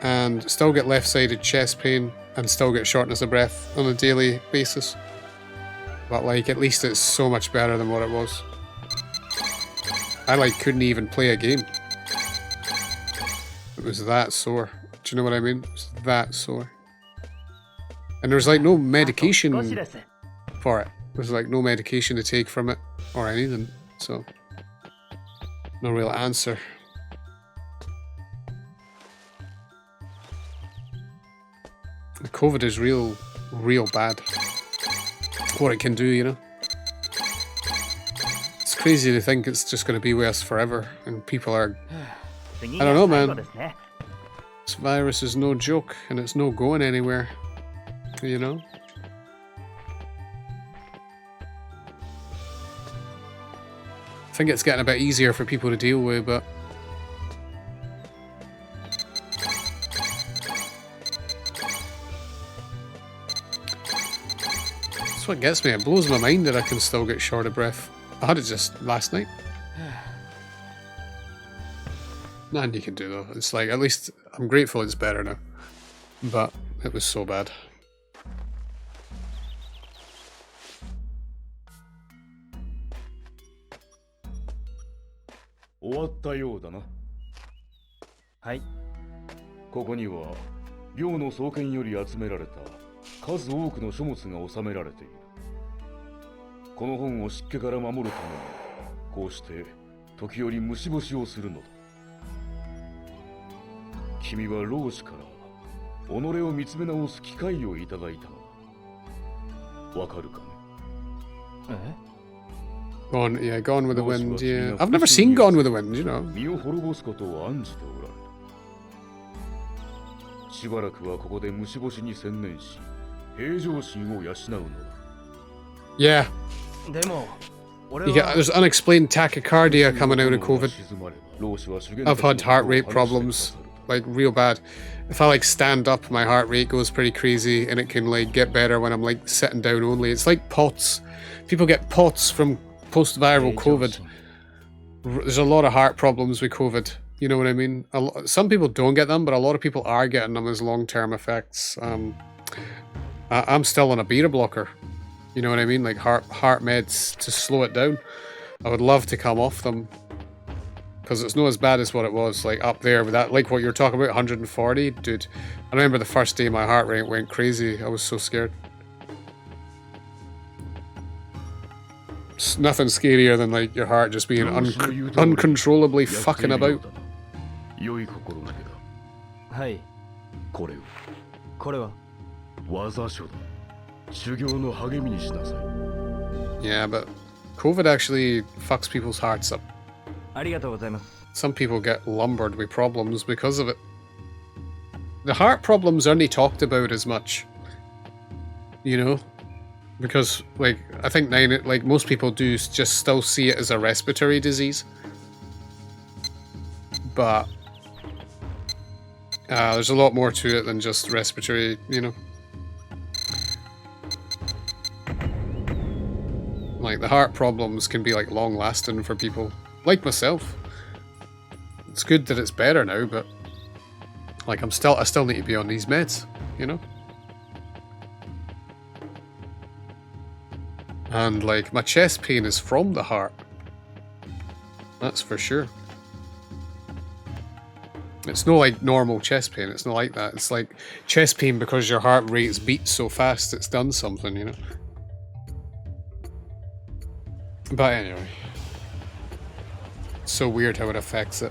A: and still get left-sided chest pain, and still get shortness of breath on a daily basis. But like, at least it's so much better than what it was. I like couldn't even play a game. It was that sore. Do you know what I mean? It was that sore. And there was like no
C: 少し
A: medication
C: です
A: for it. There's like no medication to take from it or anything. So no real answer. COVID is real bad. What it can do, you know. It's crazy to think it's just going to be with us forever, and people are... I don't know, man. This virus is no joke, and it's no going anywhere, you know. I think it's getting a bit easier for people to deal with, but... That's what gets me. It blows my mind that I can still get short of breath. I had it just last night. And you can do though. It's like, at least I'm grateful it's better now. But it was so bad.
C: Hi.
F: ここには寮の総研より集められた数多くの書物が収められている。この本を湿気から守るためにこうして時折虫干しをするのだ。君は老子から己を見つめ直す機会をいただいたのだ。わかるかね？Gone
A: with the Wind, yeah. I've never seen Gone with the Wind, you know.
F: 身を滅ぼすことを案じておられる。しばらくはここで虫干しに専念し、平常心を養うのだ。
A: Yeah. You get, there's unexplained tachycardia coming out of COVID. I've had heart rate problems, like real bad. If I like stand up, my heart rate goes pretty crazy, and it can like get better when I'm like sitting down only. It's like POTS. People get POTS from post-viral COVID. There's a lot of heart problems with COVID. You know what I mean? Some people don't get them, but a lot of people are getting them as long-term effects. I'm still on a beta blocker. You know what I mean? Like heart meds to slow it down. I would love to come off them because it's not as bad as what it was. Like up there with that, like what you're talking about, 140, dude. I remember the first day my heart rate went crazy. I was so scared. It's nothing scarier than like your heart just being uncontrollably fucking about.
F: 良い心がけだ。
C: はい。
F: これ
C: は
F: 技書だ。修行の励みにしなさい。
A: Yeah, but COVID actually fucks people's hearts up.
C: ありがとうございます。
A: Some people get lumbered with problems because of it. The heart problems aren't talked about as much. You know? Because, like, I think like most people do just still see it as a respiratory disease. But there's a lot more to it than just respiratory, you know. Like, the heart problems can be, like, long-lasting for people. Like myself. It's good that it's better now, but... Like, I still need to be on these meds, you know? And, like, my chest pain is from the heart. That's for sure. It's not like normal chest pain, it's not like that. It's like chest pain because your heart rate's beat so fast it's done something, you know? But anyway. It's so weird how it affects it.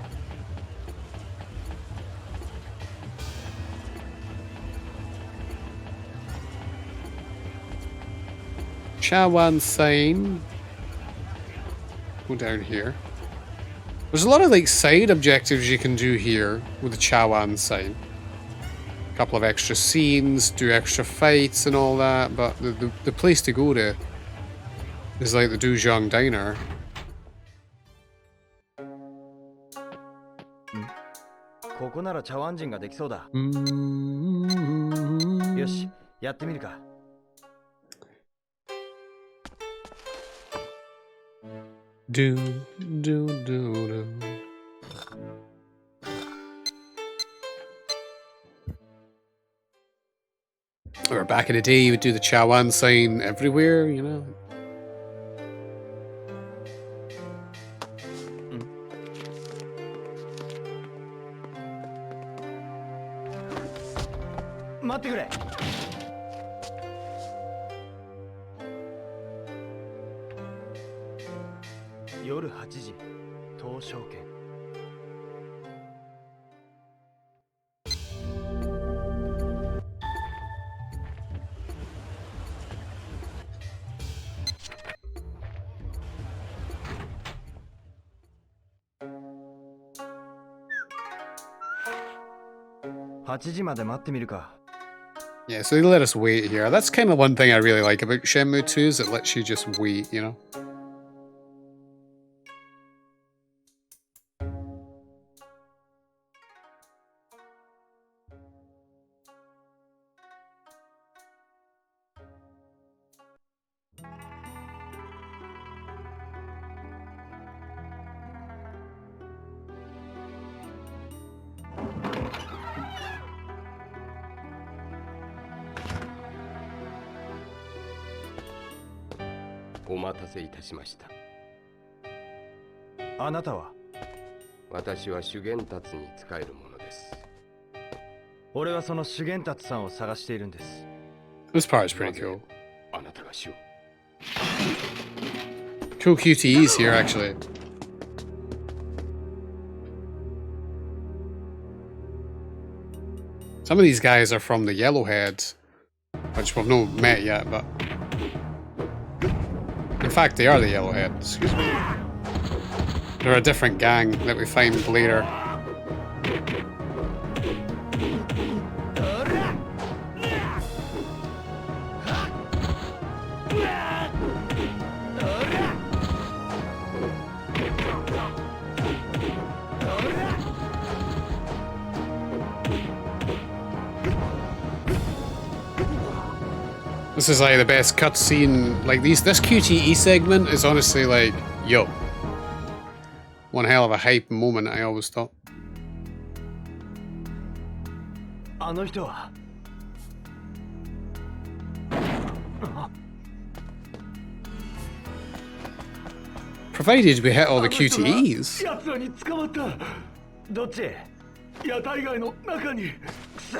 A: Chawan sign. Go down here. There's a lot of like side objectives you can do here with the Chawan sign. A couple of extra scenes, do extra fights and all that, but the place to go to is like the Duzhong Diner.
C: ここなら茶碗人ができそうだ。よし、やってみるか。
A: Do, do, do, do. Or back in the day, you would do the Chawan sign everywhere, you know?
C: Yoru 8時、東証券。8時まで待ってみるか。
A: Yeah, so they let us wait here. That's kind of one thing I really like about Shenmue 2 is it lets you just wait, you know?
G: お待たせいたしました。
C: あなたは？
G: 私は修験達に仕える者です。
C: 俺はその修験達さんを探しているんです。
A: This part is pretty cool.
G: あなたがしよう。
A: Cool QTEs here, actually. Some of these guys are from the Yellowheads, which we've not met yet, but... In fact, they are the Yellowheads, excuse me. They're a different gang that we find later. This is like the best cutscene. Like this QTE segment is honestly like, yo, one hell of a hype moment. I always thought.
C: あの人は。
A: Provided we hit all the QTEs.
C: 奴らに捕まった。どっち？屋台街の中に。くそ。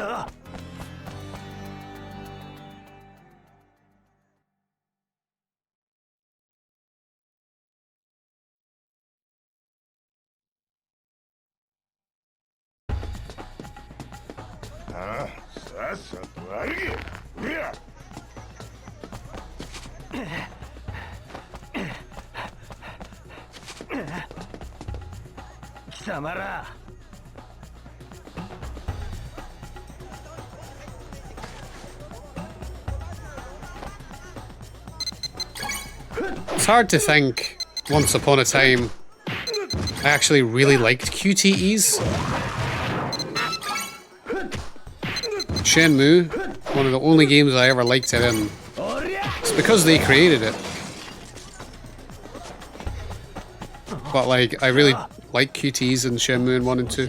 F: さっさと歩け。うや。
C: 貴様ら。
A: It's hard to think. Once upon a time, I actually really liked QTEs. Shenmue, one of the only games I ever liked it in. It's because they created it. But like, I really like QTEs in Shenmue in 1 and 2.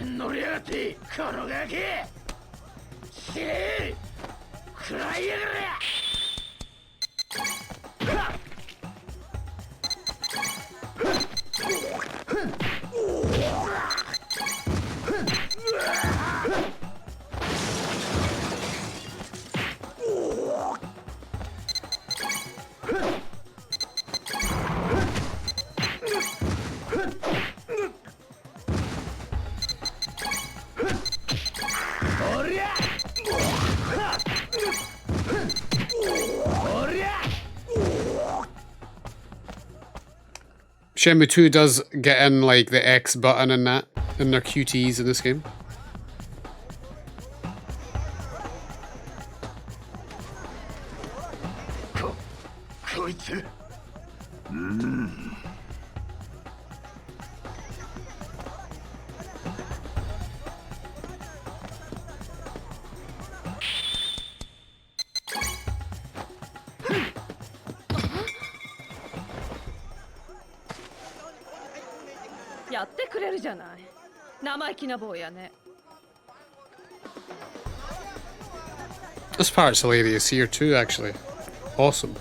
A: Shenmue 2 does get in like the X button and that in their QTEs in this game. This part's hilarious here too, actually. Awesome.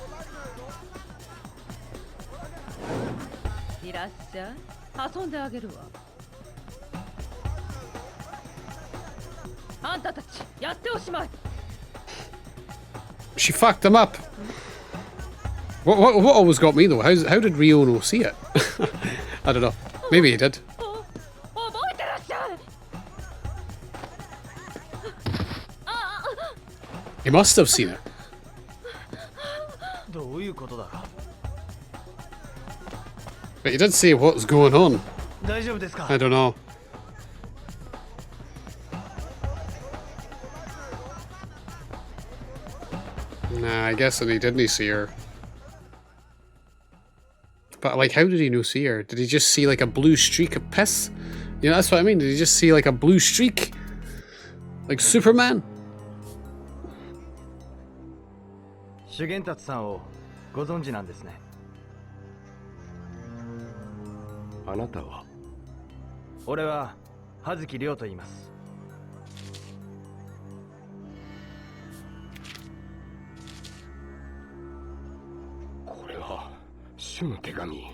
A: She fucked him up. What always got me though? How did Riono see it? I don't know. Maybe he did. He must have seen it. But he did say what's going on. I don't know. Nah, I guess that he didn't see her. But, like, how did he no see her? Did he just see, like, a blue streak of piss? You know, that's what I mean. Did he just see, like, a blue streak? Like Superman?
C: 修験達さんをご存知なんですね。
G: あなたは？
C: 俺は葉月亮と言います。
G: これは主の手紙。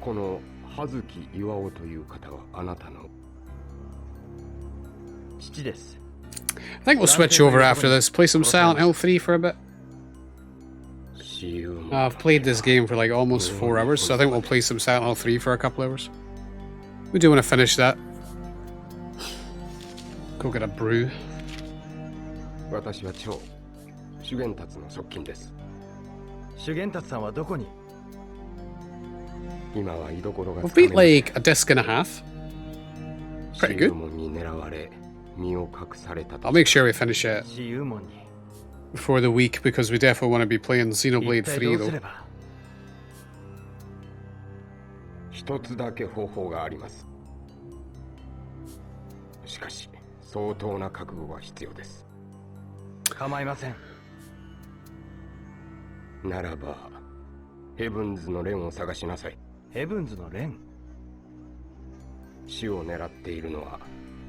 G: この葉月巌という方はあなたの？
C: 父です。
A: I think we'll switch over after this. Play some Silent Hill 3 for a bit. I've played this game for like almost 4 hours, so I think we'll play some Silent Hill 3 for a couple hours. We do want to finish that. Go get a brew.
G: 私は長修験達の側近です。
C: 修験達さんはどこに？
G: 今は居所が
A: We've beat like a disc and a half. Pretty good.
G: に狙われ身を隠された。
A: I'll make sure we finish it
C: 自由門に。
A: before the week because we definitely want to be playing Xenoblade 3 though.
G: 一つだけ方法があります。しかし相当な覚悟が必要です。
C: 構いません。
G: ならばヘブンズの蓮を探しなさい。
C: ヘブンズの蓮？
G: 死を狙っているのは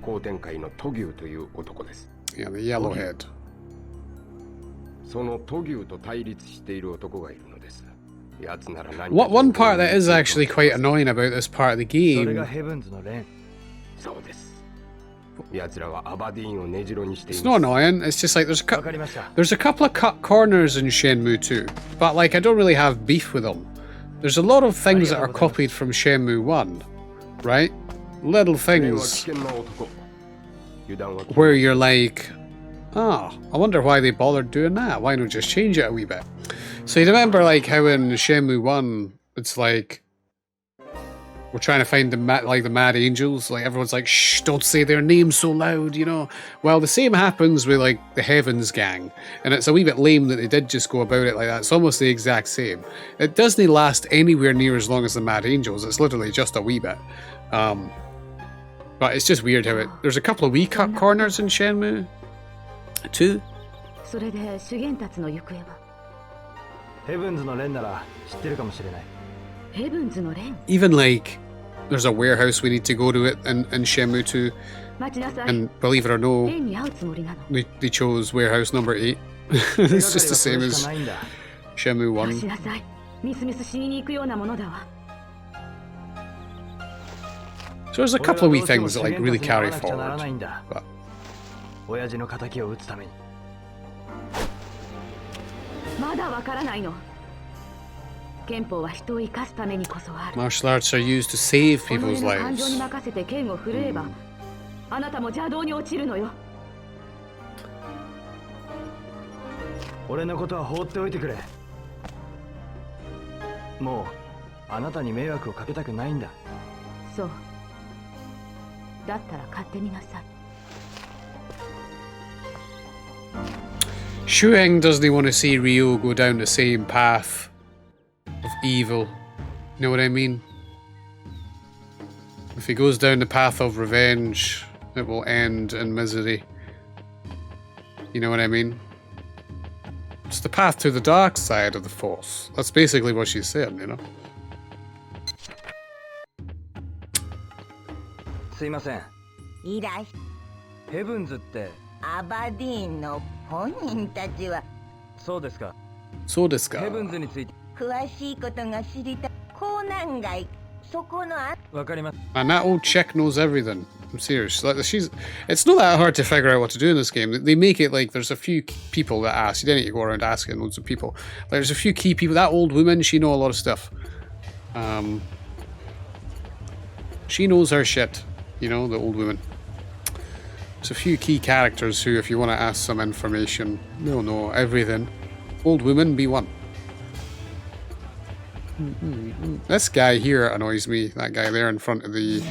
G: 後天界のトギュウという男です。
A: Yeah, the yellowhead.
G: そのトギュウと対立している男がいるのです。やつなら何？
A: One part that is actually quite annoying about this part of the
C: それが
A: game.
C: ヘブンズの蓮。
G: そうです。やつらはアバディーンを根城にしてい
A: It's
G: ます。
A: not annoying. It's just like
C: わかりました。
A: there's a couple of cut corners in Shenmue 2, but like I don't really have beef with them. There's a lot of things that are copied from Shenmue 1, right? Little
G: 蓮は
A: things
G: 危険な男。油断は
A: where you're like, ah, I wonder why they bothered doing that. Why not just change it a wee bit? So you remember like how in Shenmue 1, it's like we're trying to find the mad angels. Like everyone's like, shh, don't say their names so loud, you know. Well, the same happens with like the Heavens gang, and it's a wee bit lame that they did just go about it like that. It's almost the exact same. It doesn't last anywhere near as long as the mad angels. It's literally just a wee bit. But it's just weird how there's a couple of wee cut corners in Shenmue 2.
H: それで修験達の行方は？
C: ヘブンズの蓮なら知ってるかもしれない。
H: ヘブンズの蓮？
A: Even like there's a warehouse we need to go to it in Shenmue 2.
H: 待ちなさい。
A: And believe it or no,
H: 蓮に会うつもりなの。
A: they chose warehouse number 8. It's just the same as
C: 手がかりはそれしかないんだ。
A: Shenmue
H: 待ち
A: 1.
H: なさい。ミスミス死にに行くようなものだわ。
A: So there's a couple of wee things that like really carry forward. But
C: 親父の仇を討つために。
H: まだわからないの。憲法は人を生かすためにこそある。
A: martial arts are used to save
H: この
A: people's
H: 世の感情
A: lives.
H: に任せて剣を振るえば、あなたも邪道に落ちるのよ。
C: 俺のことは放っておいてくれ。もうあなたに迷惑をかけたくないんだ。
H: そう。だったら勝手になさい。
A: Shueng doesn't want to see Ryo go down the same path of evil. You know what I mean? If he goes down the path of revenge, it will end in misery. You know what I mean? It's the path to the dark side of the Force. That's basically what she's saying, you know?
C: すいません。
I: いらっし
C: ヘブンズって
I: アバディーンの本人たちは
C: そうですか。
A: So this
C: ヘブン
A: guy.
C: ズについて
I: 詳しいことが知りたい。港南街そこの
C: わかります。
A: And that old chick knows everything. I'm serious. Like it's not that hard to figure out what to do in this game. They make it like there's a few people that ask. You don't need to go around asking loads of people. Like there's a few key people. That old woman, she know a lot of stuff. She knows her shit. You know, the old woman. There's a few key characters who, if you want to ask some information, they'll know everything. Old woman, be one. This guy here annoys me. That guy there in front of the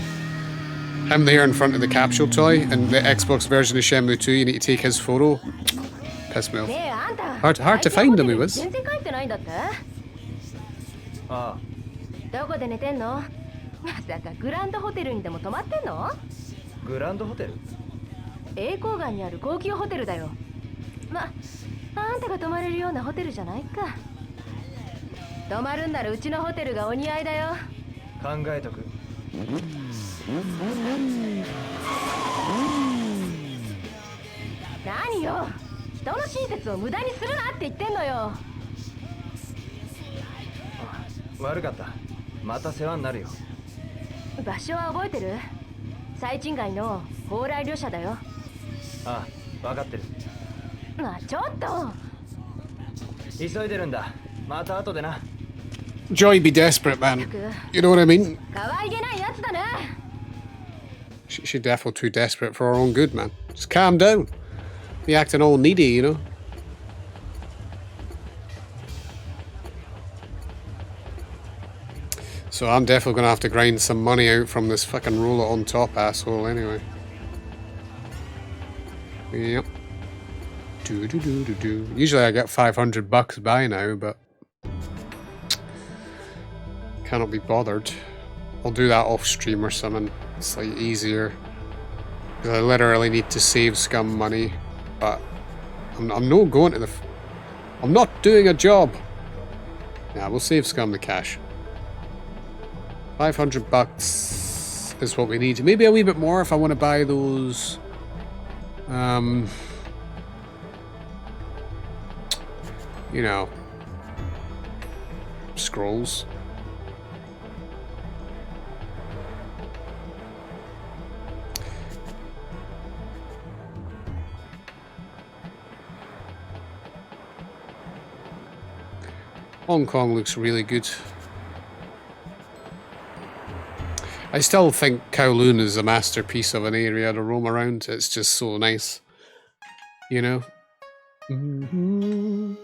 A: Him there in front of the capsule toy and the Xbox version of Shenmue 2, you need to take his photo. Pissed me off. Hard to find him, he was.
C: ああ、
H: どこで寝てんの？まさかグランドホテルにでも泊まってんの？
C: グランドホテル？
H: 栄光岩にある高級ホテルだよ。ま、あんたが泊まれるようなホテルじゃないか。泊まるんならうちのホテルがお似合いだよ。
C: 考えとく。
H: 何よ、人の親切を無駄にするなって言ってんのよ。
C: 悪かった。また世話になるよ。
H: 場所は覚えてる？最賃街の蓬莱旅社だよ。
C: ああ、分かってる。
H: まあちょっと。
C: 急いでるんだ。また後でな。
A: Joy be desperate, man. You know what I mean?
H: 可愛げないやつだね。
A: She's definitely too desperate for her own good, man. Just calm down. Be acting all needy, you know? So I'm definitely going to have to grind some money out from this fucking roller on top asshole anyway. Yep. Usually I get $500 by now, but cannot be bothered. I'll do that off stream or something. It's like easier. Because I literally need to save scum money. But I'm not going to the... I'm not doing a job. Yeah, we'll save scum the cash. $500 is what we need. Maybe a wee bit more if I want to buy those... you know... scrolls. Hong Kong looks really good. I still think Kowloon is a masterpiece of an area to roam around. It's just so nice. You know? Mm-hmm.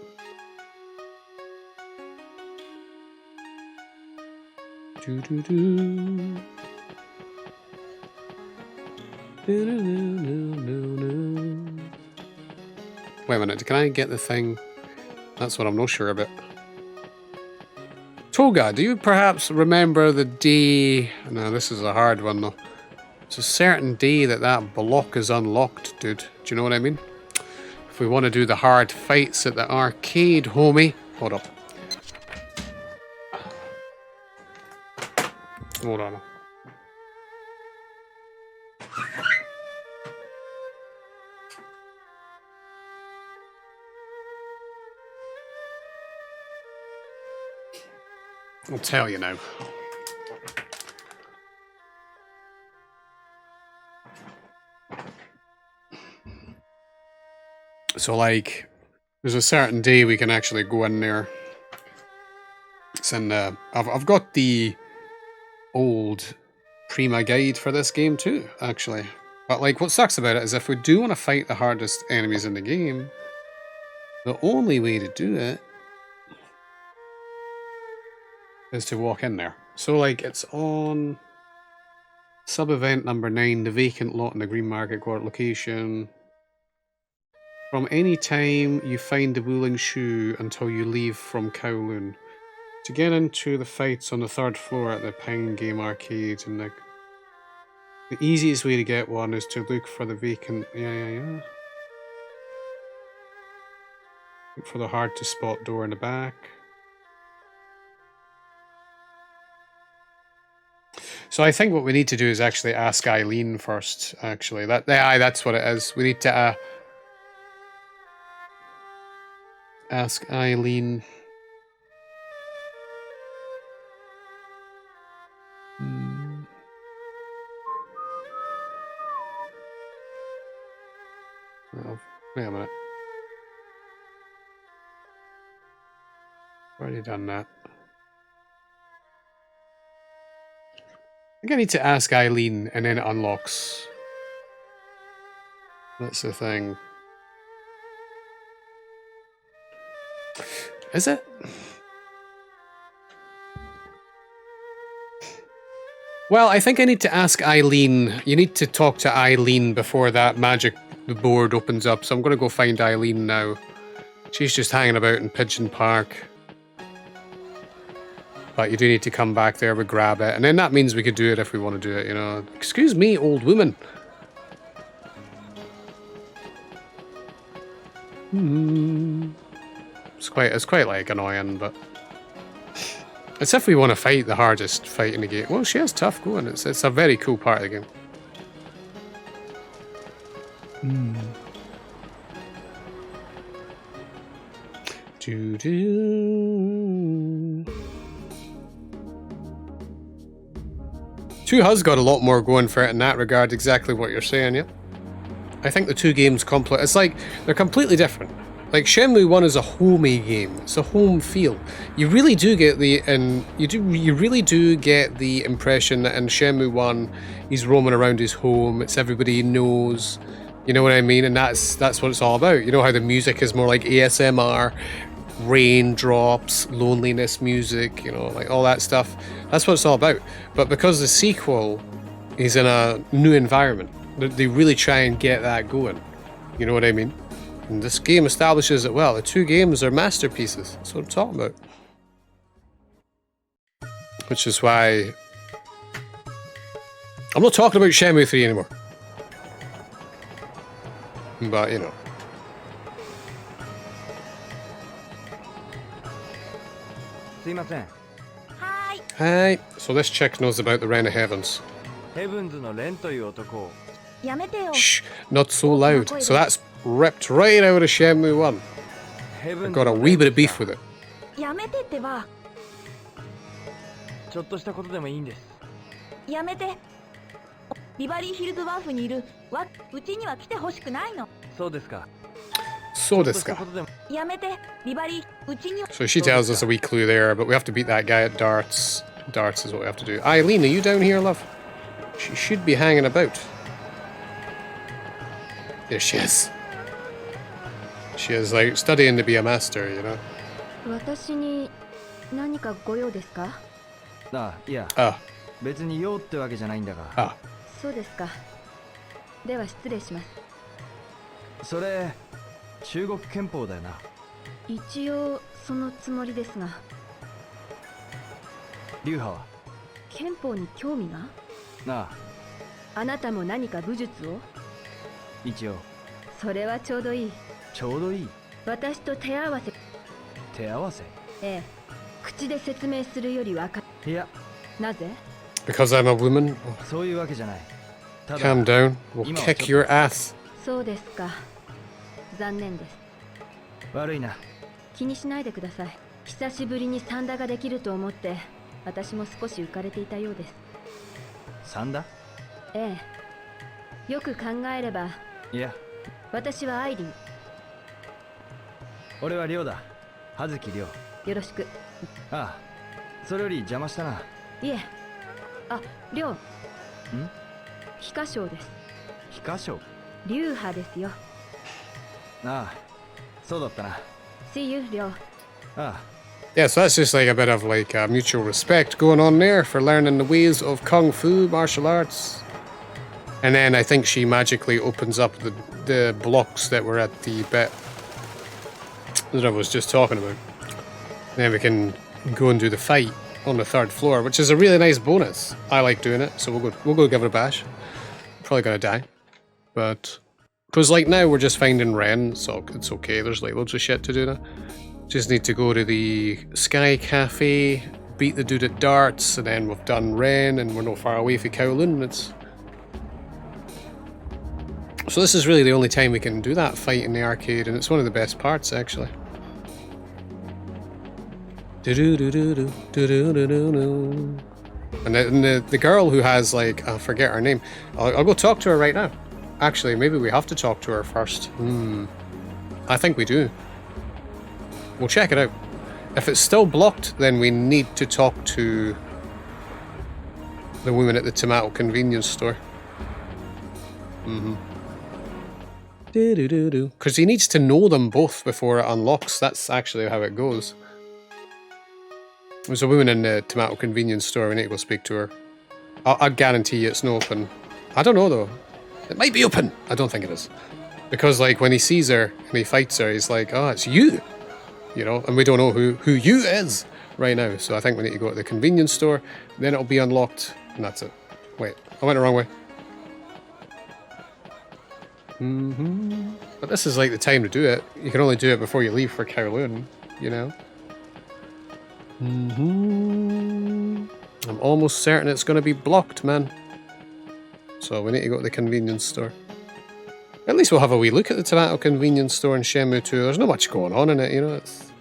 A: Wait a minute, can I get the thing? That's what I'm not sure about. Toga, do you perhaps remember the day... No, this is a hard one though. It's a certain day that block is unlocked, dude. Do you know what I mean? If we want to do the hard fights at the arcade, homie. Hold up. Hold on. I'll tell you now. So, like, there's a certain day we can actually go in there. It's in, I've got the old Prima guide for this game too, actually. But, like, what sucks about it is if we do want to fight the hardest enemies in the game, the only way to do it is to walk in there. So, like, it's on sub-event number 9, the vacant lot in the Green Market Court location. From any time you find the Wuling Shoe until you leave from Kowloon. To get into the fights on the 3rd floor at the Pine Game Arcade, and the easiest way to get one is to look for the vacant... Yeah. Look for the hard-to-spot door in the back. So I think what we need to do is actually ask Eileen first, actually. That's what it is. We need to ask Eileen. Oh, wait a minute. I've already done that. I think I need to ask Eileen and then it unlocks. That's the thing. Is it? Well, I think I need to ask Eileen. You need to talk to Eileen before that magic board opens up, so I'm going to go find Eileen now. She's just hanging about in Pigeon Park. But you do need to come back there, we grab it, and then that means we could do it if we want to do it, you know. Excuse me, old woman. It's quite like annoying, but it's if we want to fight the hardest fight in the game. Well, she is tough going. It's a very cool part of the game. Doo-doo. 2 has got a lot more going for it in that regard, exactly what you're saying, yeah. I think the 2 games it's like, they're completely different. Like, Shenmue 1 is a homey game. It's a home feel. You really do get you really do get the impression that in Shenmue 1, he's roaming around his home, it's everybody he knows, you know what I mean? And that's what it's all about. You know how the music is more like ASMR, raindrops, loneliness music, you know, like all that stuff. That's what it's all about. But because the sequel is in a new environment, they really try and get that going. You know what I mean? And this game establishes it well. The 2 games are masterpieces. That's what I'm talking about. Which is why I'm not talking about Shenmue 3 anymore. But, you know. Hi. So this chick knows about the Reign of Heavens. Shh, not so loud. So that's ripped right out of Shenmue 1. I've got a wee bit of beef with it.
I: やめてってば。
C: ちょっとしたことでもいいんです。
I: やめて。ビバリーヒルズワーフにいるうちには来てほしくないの。
C: そうですか。
A: そうですか。
I: やめて。ビバリーうちには。
A: So she tells us a wee clue there, but we have to beat that guy at darts. Darts is what we have to do. Eileen, are you down here, love? She should be hanging about. There she is. She is like studying to be a master, you know.
H: 私に何かご用ですか？
C: いや。別に用ってわけじゃないんだが。
H: そうですか。では失礼します。
C: それ中国憲法だよな。
H: 一応そのつもりですが。
C: 流派は
H: 憲法に興味が？あなたも何か武術を？
C: 一応。
H: それはちょうどいい。
C: ちょうどいい。
H: 私と手合わせ。
C: 手合わせ？
H: ええ。口で説明するよりわかる。
C: いや。
H: なぜ？
A: Because I'm a woman.
C: そういうわけじゃない。
A: Calm down. We'll kick your ass.
H: そうですか。残念です。
C: 悪いな。
H: 気にしないでください。久しぶりにサンダができると思って、私も少し浮かれていたようです。
C: サンダ？
H: ええ。よく考えれば。
C: いや。
H: 私はアイリン。
C: 俺はリョウだ。葉月リョウ。
H: よろしく。
C: ああ。それより邪魔したな。
H: いえ。あ、リョウ。非歌唱です。
C: 非歌唱？
H: 流派ですよ。
C: ああ。そうだったな。
H: See you, リョウ。
C: ああ。
A: Yeah, so that's just like a bit of like mutual respect going on there for learning the ways of kung fu martial arts. And then I think she magically opens up the blocks that were at the bit that I was just talking about. Then we can go and do the fight on the 3rd floor, which is a really nice bonus. I like doing it, so we'll go give it a bash. Probably gonna die, but because like now we're just finding Ren, so it's okay. There's like loads of shit to do now. Just need to go to the Sky Cafe, beat the dude at darts, and then we've done Ren, and we're not far away from Kowloon. So this is really the only time we can do that fight in the arcade, and it's one of the best parts, actually. And the girl who has, like, I forget her name. I'll go talk to her right now. Actually, maybe we have to talk to her first. I think we do. We'll check it out. If it's still blocked, then we need to talk to the woman at the tomato convenience store. Because he needs to know them both before it unlocks. That's actually how it goes. There's a woman in the tomato convenience store. We need to go speak to her. I guarantee you it's not open. I don't know though. It might be open. I don't think it is. Because like when he sees her and he fights her, he's like, oh, it's you. You know, and we don't know who you is right now. So I think we need to go to the convenience store, then it'll be unlocked, and that's it. Wait, I went the wrong way. But this is like the time to do it. You can only do it before you leave for Kowloon, you know. I'm almost certain it's going to be blocked, man. So we need to go to the convenience store. At least we'll have a wee look at the tomato convenience store in Shenmue 2. There's not much going on in it, you know. It's...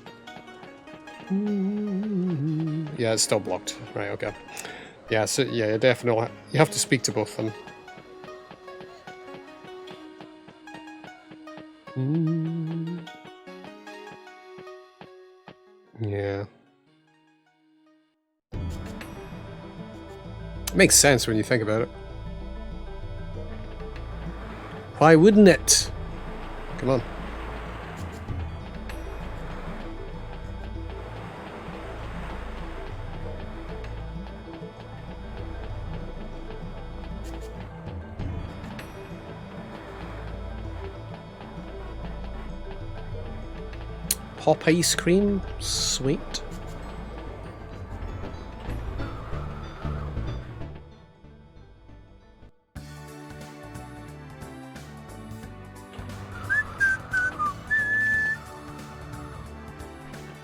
A: Yeah, it's still blocked. Right, okay. Yeah, so yeah, you definitely you have to speak to both of them. Yeah. It makes sense when you think about it. Why wouldn't it? Come on. Pop ice cream? Sweet.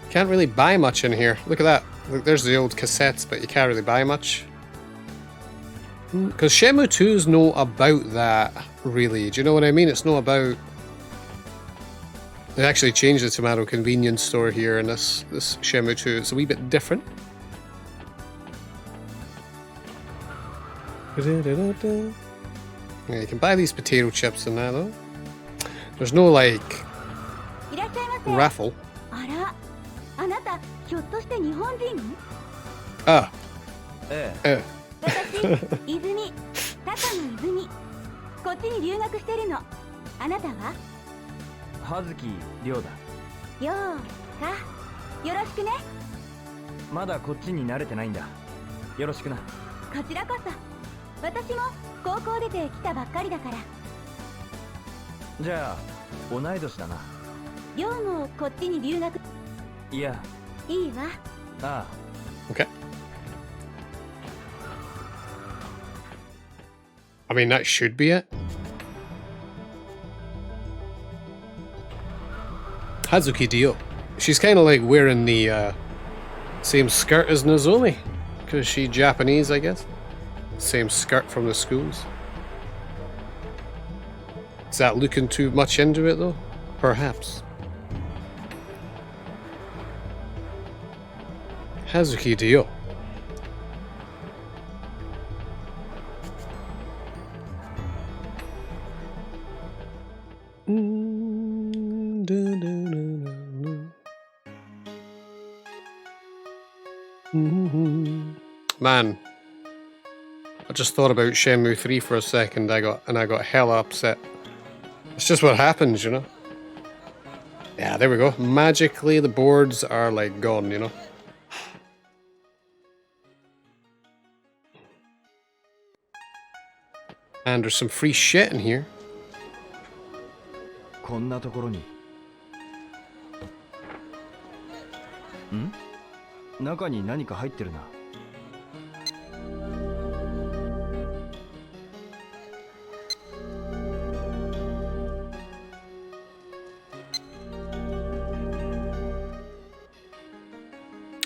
A: Can't really buy much in here. Look at that. Look, there's the old cassettes, but you can't really buy much. Because Shenmue 2 is not about that, really. Do you know what I mean? It's not about... They actually changed the tomato convenience store here in this Shenmue 2. It's a wee bit different. Yeah, you can buy these potato chips in there, though. There's no, like, raffle. Ah. Okay. I mean, that should be it. Hazuki Dio. She's kind of like wearing the same skirt as Nozomi. Because she's Japanese, I guess. Same skirt from the schools. Is that looking too much into it, though? Perhaps. Hazuki Dio. Man, I just thought about Shenmue 3 for a second. I got hella upset. It's just what happens, you know. Yeah, there we go. Magically, the boards are like gone, you know. And there's some free shit in here.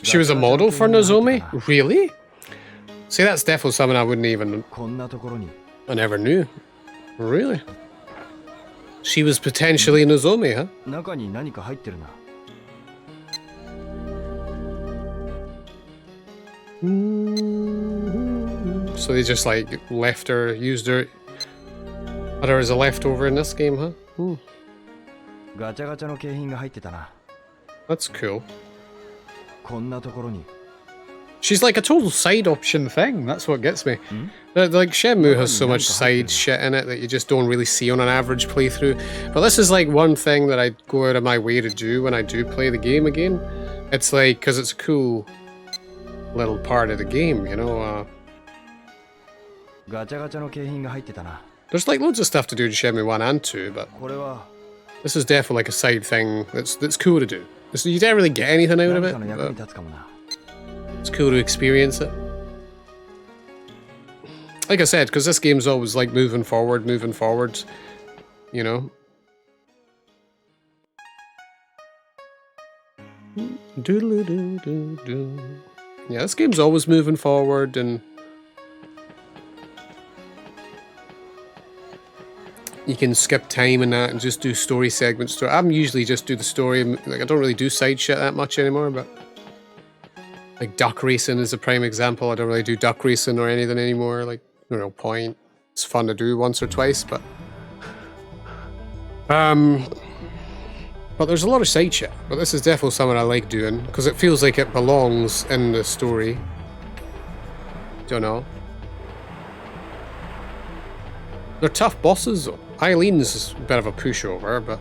A: She was a model for Nozomi? Really? See, that's definitely something I wouldn't even... I never knew. Really? She was potentially Nozomi, huh? So they just like left her, used her, had her as a leftover in this game, huh? That's cool. She's like a total side option thing. That's what gets me. Like Shenmue has so much side shit in it that you just don't really see on an average playthrough. But this is like one thing that I go out of my way to do when I do play the game again. It's like, because it's a cool little part of the game, you know. There's like loads of stuff to do in Shenmue 1 and 2, but this is definitely like a side thing that's cool to do. You don't really get anything out of it, but it's cool to experience it. Like I said, because this game's always like moving forward, you know. Yeah, this game's always moving forward, and you can skip time and that and just do story segments. So I'm usually just do the story. Like, I don't really do side shit that much anymore, but like duck racing is a prime example. I don't really do duck racing or anything anymore. Like, no real point. It's fun to do once or twice, but there's a lot of side shit. But this is definitely something I like doing because it feels like it belongs in the story. Don't know. They're tough bosses though. Eileen's a bit of a pushover, but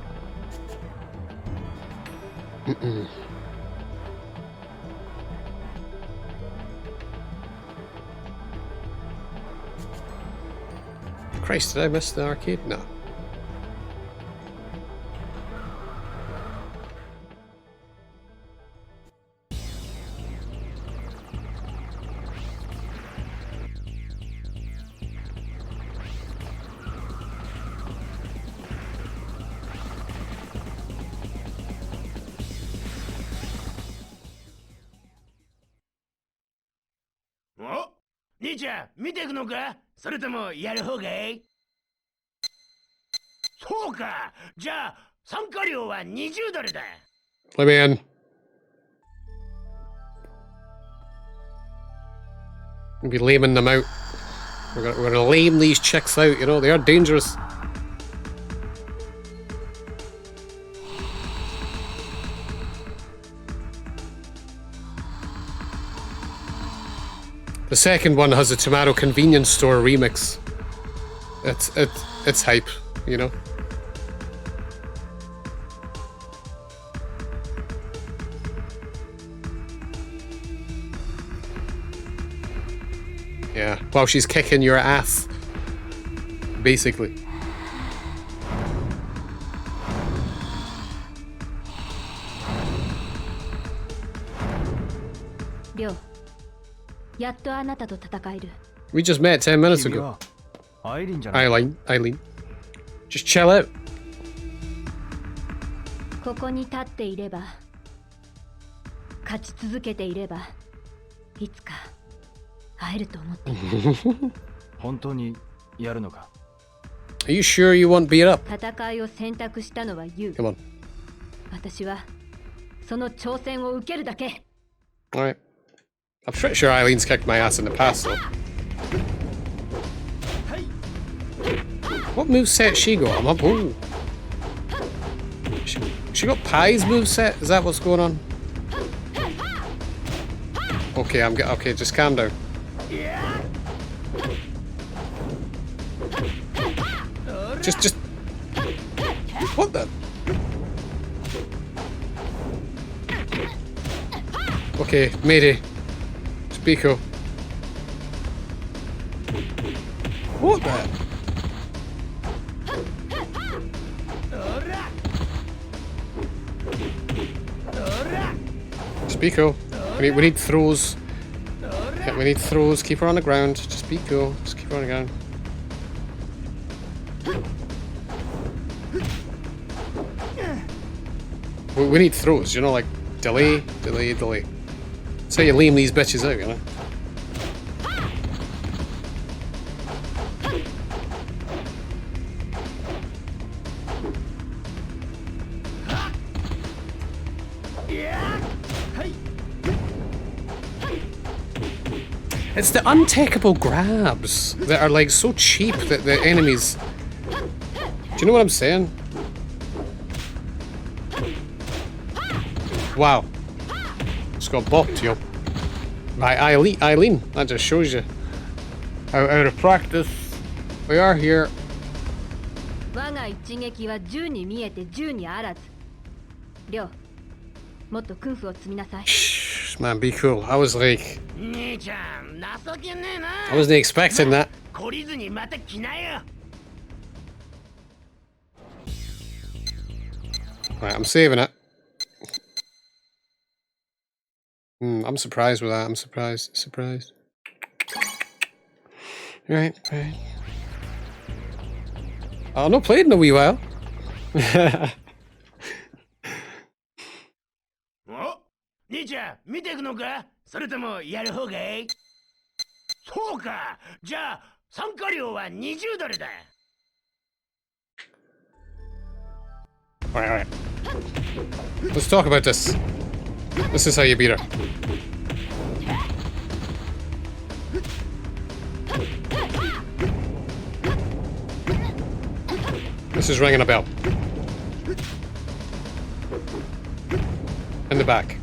A: Christ, did I miss the arcade? No. Let me in. We'll be laming them out. We're gonna lame these chicks out, you know, they are dangerous. The second one has a tomato convenience store remix. It's hype, you know. Yeah, while she's kicking your ass, basically. We just met 10 minutes ago. Eileen. Just chill out. Are you sure you won't beat up? Come on. Alright. I'm pretty sure Eileen's kicked my ass in the past though. What moveset she got? I'm up. Ooh. She got Pie's moveset? Is that what's going on? Okay, okay, just calm down. Just what the? Okay, Mayday. Speako. What the? Speako. We need throws. Yeah, we need throws. Keep her on the ground. Just be cool. Just keep her on the ground. We need throws, you know, like delay. That's how you lame these bitches out, you know. It's the untakeable grabs that are like so cheap that the enemies... Do you know what I'm saying? Wow. Just got bopped, yo. By Eileen. That just shows you how out of practice we are here. Shh, man, be cool. I was like... I wasn't expecting that.
C: 懲りずにまた来なよ。
A: Right, I'm saving it. I'm surprised with that. I'm surprised. Right. I've not played in a wee while.
C: お、兄ちゃん見ていくのか、それともやる方がいい？そうか、じゃあ参加料は20ドルだ。
A: Alright. Let's talk about this. This is how you beat her. This is ringing a bell. In the back.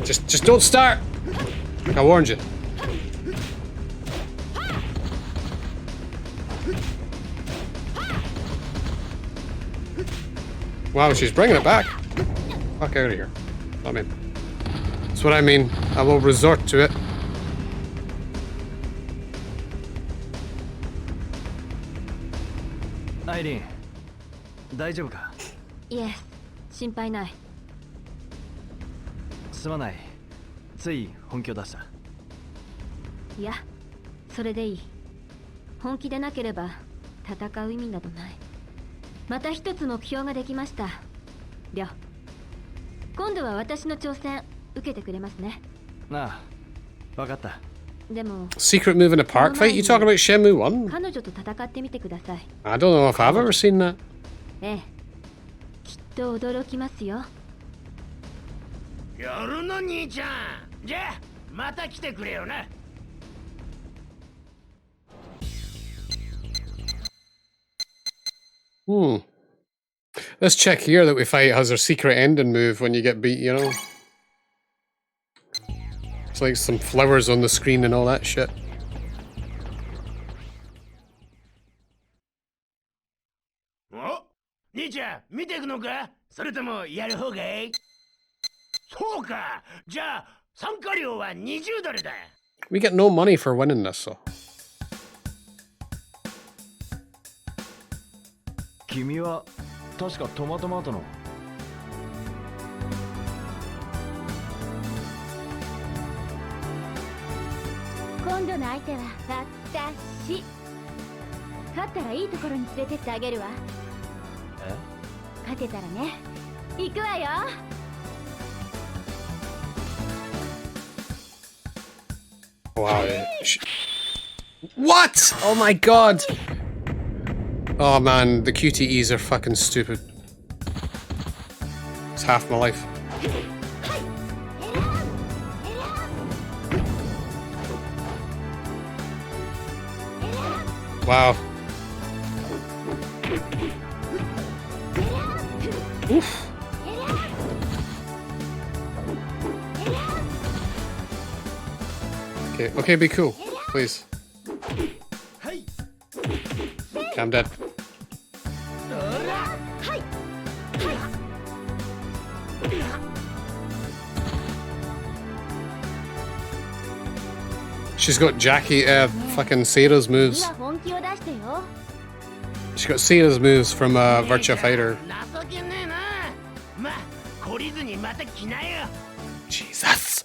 A: Just don't start! I warned you. Wow, she's bringing it back. Fuck out of here. I mean, that's what I mean. I will resort to it.
C: Aileen, 大丈夫か？
H: いえ、心配ない。
C: すまない。つい本気を出した。
H: いや、それでいい。本気でなければ戦う意味などない。また一つ目標ができました。りょ。今度は私の挑戦受けてくれますね。
C: なあ、わかった。
H: でも、
A: Secret move in a park fight? You talking about Shenmue 1?
H: 彼女と戦ってみてください。
A: I don't know if I've ever seen that.
H: ええ、きっと驚きますよ。
C: やるの兄ちゃん。じゃあまた来てくれよな。
A: This chick here that we fight has her secret ending move when you get beat, you know? It's like some flowers on the screen and all that shit.
C: お、兄ちゃん見ていくのか、それともやる方がいい？そうか、じゃあ参加料は20ドルだ。
A: We get no money for winning this, so.
C: 君は確かトマトマートの。
E: 今度の相手は私。勝ったらいいところに連れてってあげるわ。
C: え？
E: 勝てたらね、行くわよ。
A: Wow. What? Oh my god! Oh man, the QTEs are fucking stupid. It's half my life. Wow. Oof. Okay, okay, be cool, please. Okay, I'm dead. She's got Jackie, fucking Sarah's moves. She's got Sarah's moves from Virtua Fighter. Jesus.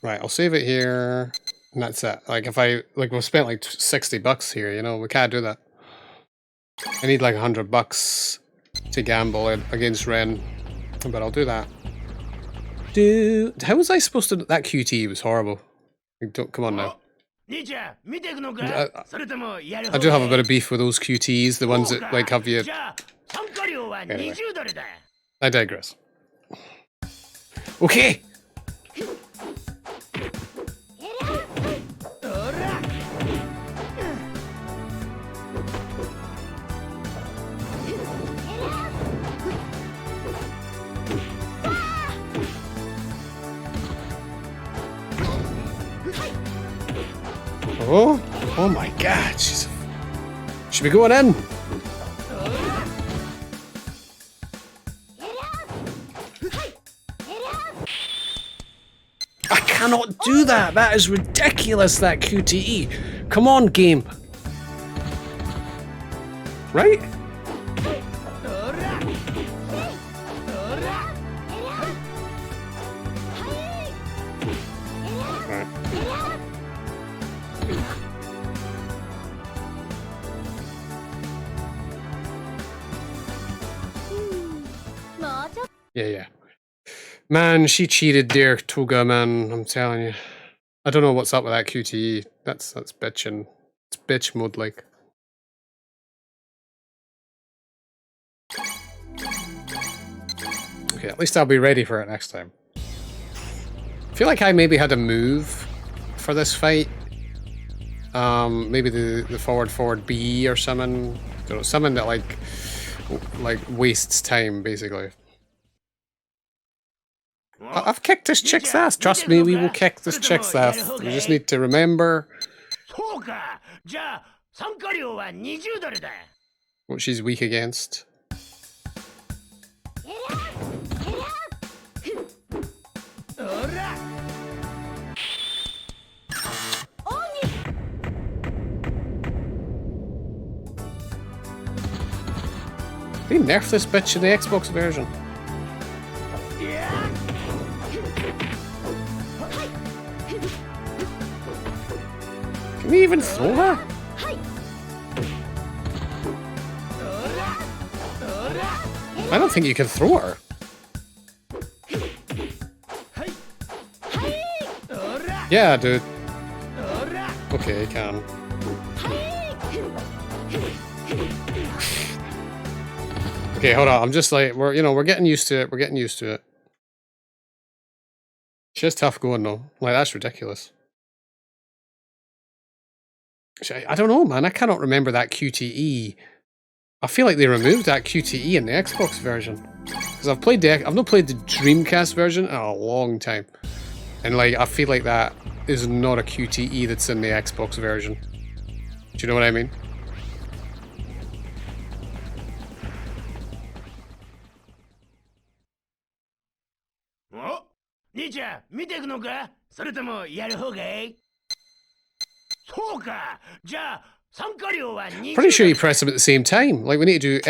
A: Right, I'll save it here. And that's it. Like, if I, like, we've spent like 60 bucks here, you know, we can't do that. I need like 100 bucks to gamble against Ren, but I'll do that. Dude, how was I supposed to? That QT was horrible. Like, don't, come on now. I do have a bit of beef with those QTs, the ones that like have you. Anyway, I digress. Okay. Oh my god, she's... Should be going in. do that? That is ridiculous, that QTE. Come on, game. Right? Yeah. Man, she cheated there, Toga, man. I'm telling you. I don't know what's up with that QTE. That's bitching. It's bitch mode, like. Okay, at least I'll be ready for it next time. I feel like I maybe had a move for this fight. Maybe the forward B or something. I don't know, something that like wastes time, basically. I've kicked this chick's ass. Trust me, we will kick this chick's ass. We just need to remember what she's weak against. They nerfed this bitch in the Xbox version. Can we even throw her? I don't think you can throw her. Yeah, dude. Okay, you can. Okay, hold on. I'm just like, we're getting used to it. We're getting used to it. She's tough going though. Like, that's ridiculous. I don't know, man. I cannot remember that QTE. I feel like they removed that QTE in the Xbox version. Because I've not played the Dreamcast version in a long time. And like, I feel like that is not a QTE that's in the Xbox version. Do you know what I mean? Pretty sure you press them at the same time. Like, we need to do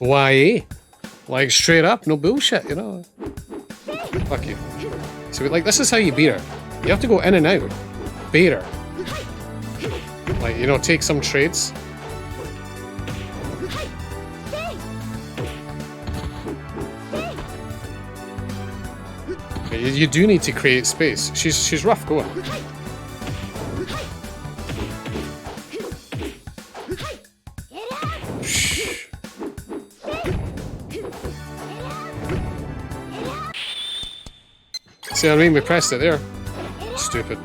A: XBYA. Like, straight up, no bullshit, you know. Fuck you. So, like, this is how you beat her. You have to go in and out. Beat her. Like, take some trades. You do need to create space. She's rough going. See what I mean? We pressed it there. Stupid.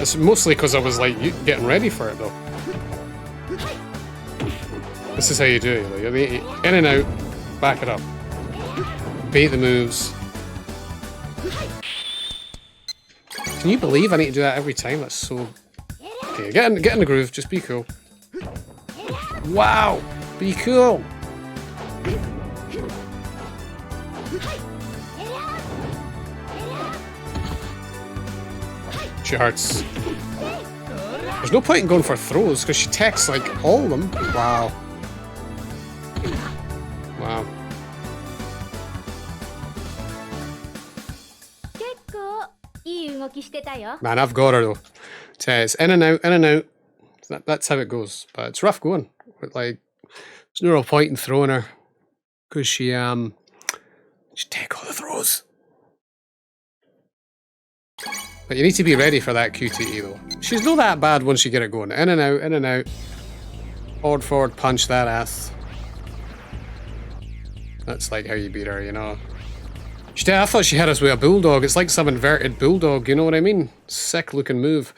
A: It's mostly because I was like getting ready for it though. This is how you do it. Like, in and out, back it up. Bait the moves. Can you believe I need to do that every time? That's so... Okay, get in the groove. Just be cool. Wow! Be cool! She hurts. There's no point in going for throws because she techs like all of them. Wow. Wow. Man, I've got her though. It's in and out, in and out. That's how it goes. But it's rough going. But like, there's no real point in throwing her because she take all the throws. But you need to be ready for that QTE though. She's not that bad once you get it going. In and out, in and out. Forward, punch that ass. That's like how you beat her, you know. I thought she had us with a bulldog. It's like some inverted bulldog, you know what I mean? Sick looking move.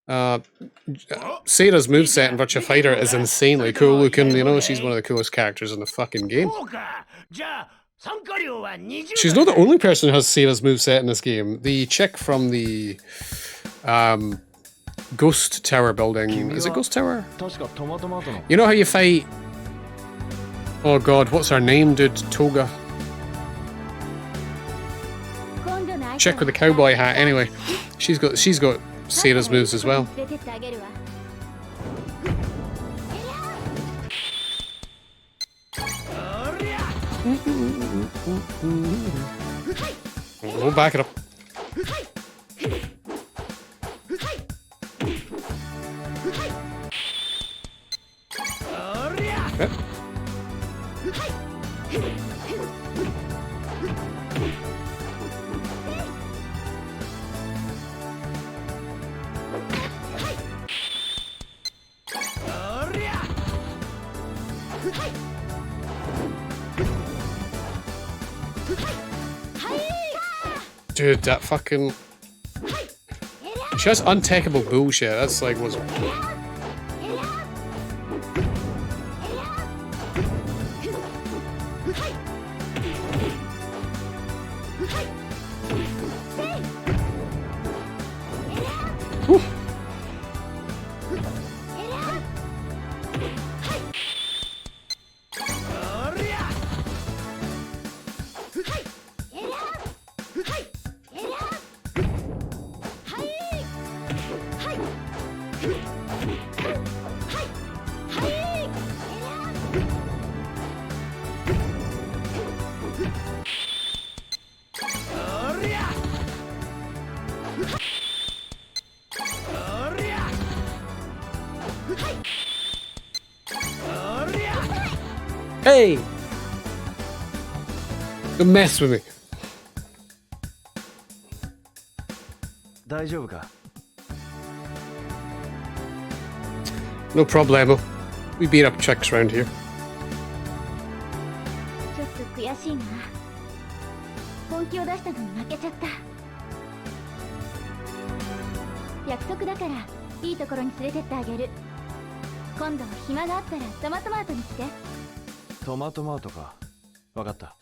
A: Seira's moveset in Virtua Fighter is insanely cool looking, you know. She's one of the coolest characters in the fucking game. She's not the only person who has Seira's moveset in this game. The chick from the Ghost Tower building. Is it Ghost Tower? You know how you fight... Oh god, what's her name, dude? Toga. chick with the cowboy hat anyway. She's got Sarah's moves as well. Oh, back it up. Yep. Dude, that fucking... She has untakeable bullshit. That's like what's... Hey! Don't mess with me.
C: 大丈夫か
A: No problemo. We beat up chicks around here.
E: ちょっと悔しいな。本気を出したのに負けちゃった。約束だからいいところに連れてってあげる。今度暇があったらトマトマートに来て。
C: トマトマートか。わかった。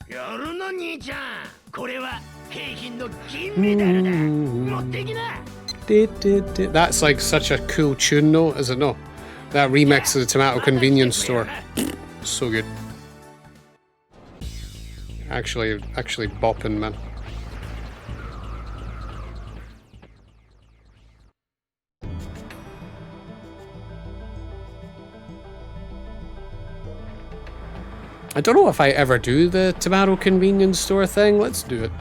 J: やるな兄ちゃん。これは景品の銀メダルだ。持ってきな。
A: That's like such a cool tune though, is it not? That remix of the Tomato Convenience Store. So good. Actually bopping, man. I don't know if I ever do the Tomato Convenience Store thing. Let's do it.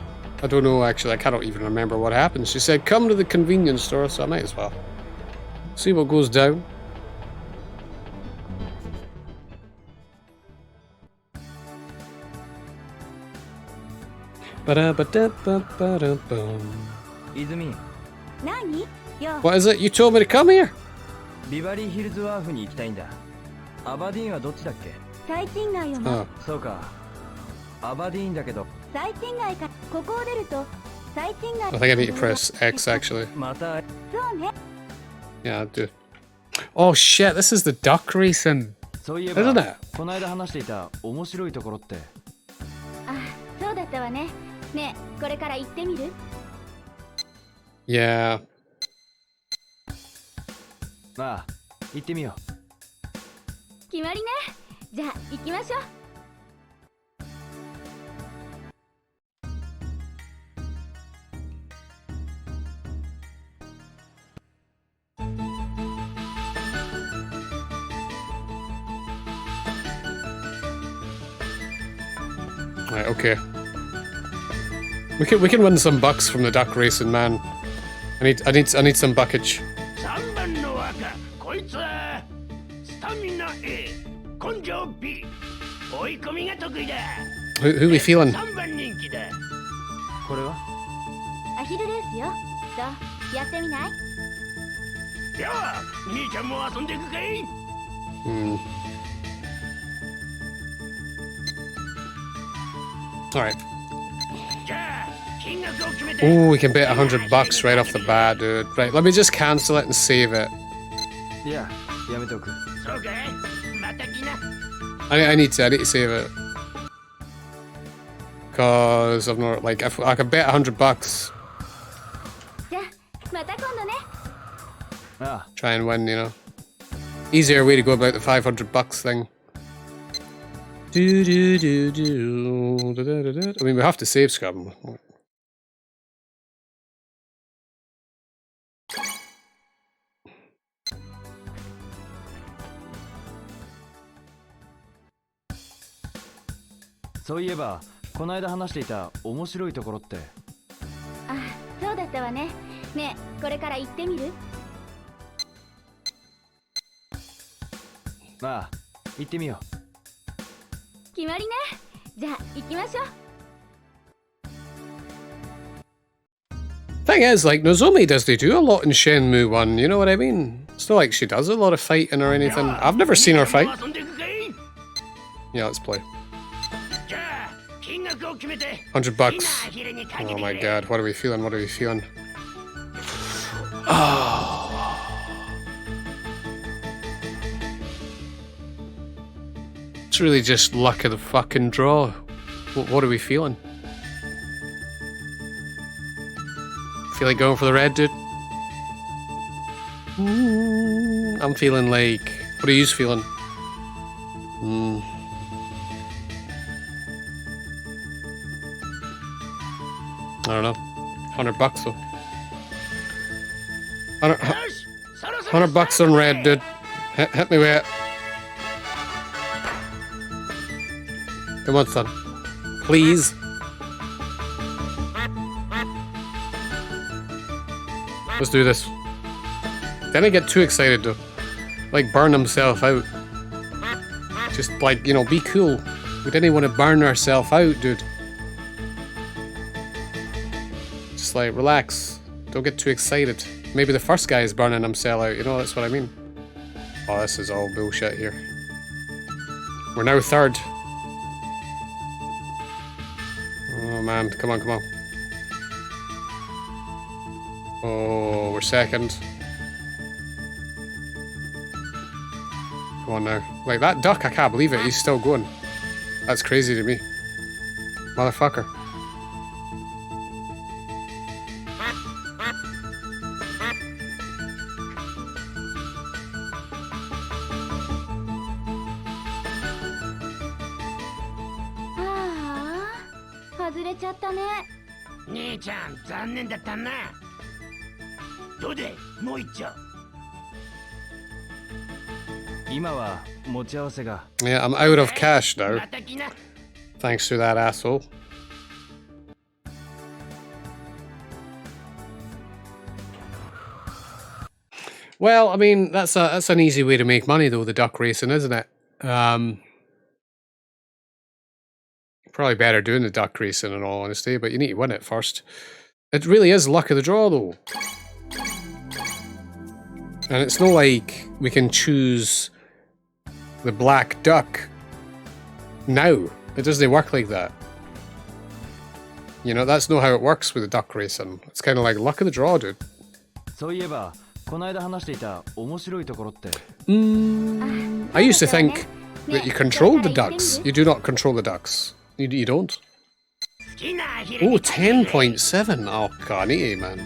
A: I don't know, actually. I cannot even remember what happens. She said, come to the convenience store, so I might as well. See what goes down.
C: Izumi.
A: What is it? You told me to come here.
C: ビバリーヒルズワーフに行きたいんだ。アバディーンはどっちだっけ？
E: 最賃街よな。
C: そうか。アバディーンだけど。
E: 最賃街か。ここを出ると最賃街。
A: I think I need to press X actually.
C: また。
E: そうね。
A: Yeah, I do. Oh shit! This is the duck racing,
C: そういえば
A: isn't it?
C: この間話していた面白いところって。
E: あ、そうだったわね。ねえ、これから行ってみる？
A: Yeah.
C: まあ、行ってみよ
E: 決まりね。じゃあ行きましょう。
A: Right, okay. We can win some bucks from the duck racing, man. I need some buckage.
J: 3番の赤、こいつはスタミナ A、根性 B、追い込みが得意だ。
A: Who we feeling?
J: 3番人気だ。
C: これは？
E: アヒルレースよ。どう？やってみない？
J: やあ、兄ちゃんも遊んでいくかい？
A: Alright.
J: じゃあ、金額を決めて。
A: Oh, we can bet $100 right off the bat, dude. Right, let me just cancel it and save it.
C: いや、やめておく。
J: そうかい？また来な。
A: I need to save it. Cause I'm not like if I could bet $100.
E: じゃあまた今度ね。
C: ああ。
A: Try and win, you know. Easier way to go about the $500 thing. I mean, we have to save scum.
C: そういえばこの間話していた面白いところって。
H: あ、そうだったわね。ねえ、これから行ってみる？
C: ああ、行ってみよ
H: う。決まりね。じゃあ行きましょう。
A: Thing is, like, Nozomi does they do a lot in Shenmue 1, you know what I mean? It's not like she does a lot of fighting or anything. I've never seen her fight. Yeah, let's play. $100. Oh my god, what are we feeling? What are we feeling? Oh. It's really just luck of the fucking draw. What are we feeling? Feel like going for the red, dude? I'm feeling like... What are you feeling? I don't know. $100 though. $100 on red, dude. Hit me with it. Come on, son. Please. Let's do this. Then I get too excited to, like, burn himself out. Just, like, you know, be cool. We didn't want to burn ourselves out, dude. Just, like, relax. Don't get too excited. Maybe the first guy is burning himself out, you know, that's what I mean. Oh, this is all bullshit here. We're now third. Oh, man. Come on, come on. Oh, we're second. Come on now. Like, that duck, I can't believe it. He's still going. That's crazy to me. Motherfucker. Yeah, I'm out of cash now. Thanks to that asshole. Well, I mean, that's an easy way to make money though, the duck racing, isn't it? Probably better doing the duck racing in all honesty, but you need to win it first. It really is luck of the draw though. And it's not like we can choose the black duck now. It doesn't work like that. You know, that's not how it works with the duck racing. It's kind of like luck of the draw, dude. I used to think that you controlled the ducks. You do not control the ducks. You don't? Oh, 10.7. Oh, God, man.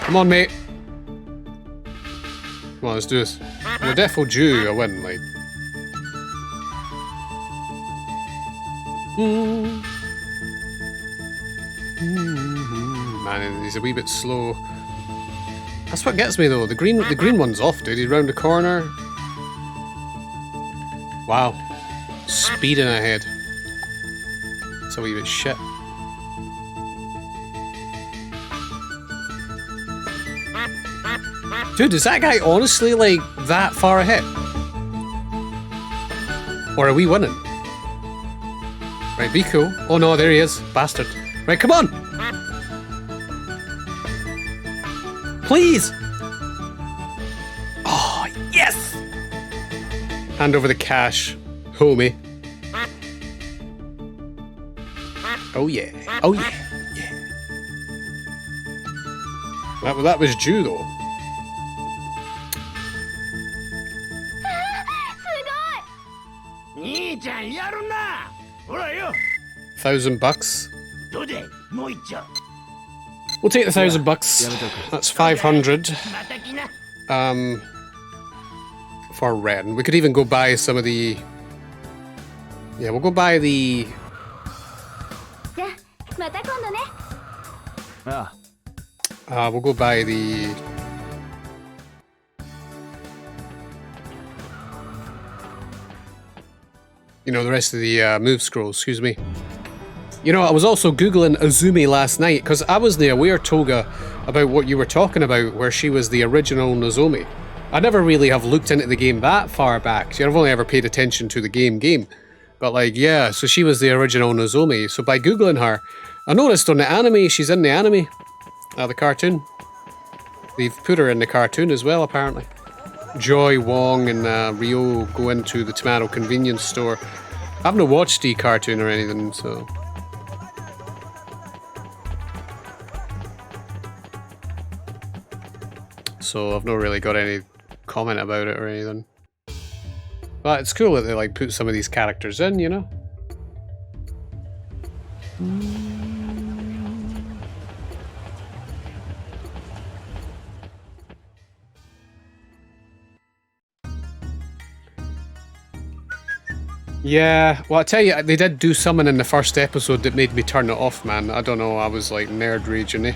A: Come on, mate. Come on, let's do this. We're definitely due a win, like. Man, he's a wee bit slow. That's what gets me though. The green one's off, dude. He's round the corner. Wow. Speeding ahead. It's a wee bit shit. Dude, is that guy honestly like that far ahead? Or are we winning? Right, be cool. Oh no, there he is. Bastard. Right, come on! Please! Oh, yes! Hand over the cash, homie. Oh yeah. Oh yeah. Yeah. That was due though. $1,000. We'll take the $1,000. That's 500. For Ren. We could even go buy some of the. Yeah, we'll go buy the. We'll go buy the You know, the rest of the move scrolls, excuse me. You know, I was also Googling Azumi last night, because I wasn't aware, Toga, about what you were talking about, where she was the original Nozomi. I never really have looked into the game that far back. I've only ever paid attention to the game. But like, yeah, so she was the original Nozomi. So by Googling her, I noticed on the anime, she's in the anime. The cartoon. They've put her in the cartoon as well, apparently. Joy, Wong, and Ryo go into the tomato convenience store. I haven't watched the cartoon or anything, so... So I've not really got any comment about it or anything. But it's cool that they like put some of these characters in, you know? Yeah, well, I tell you, they did do something in the first episode that made me turn it off, man. I don't know, I was like nerd raging, eh?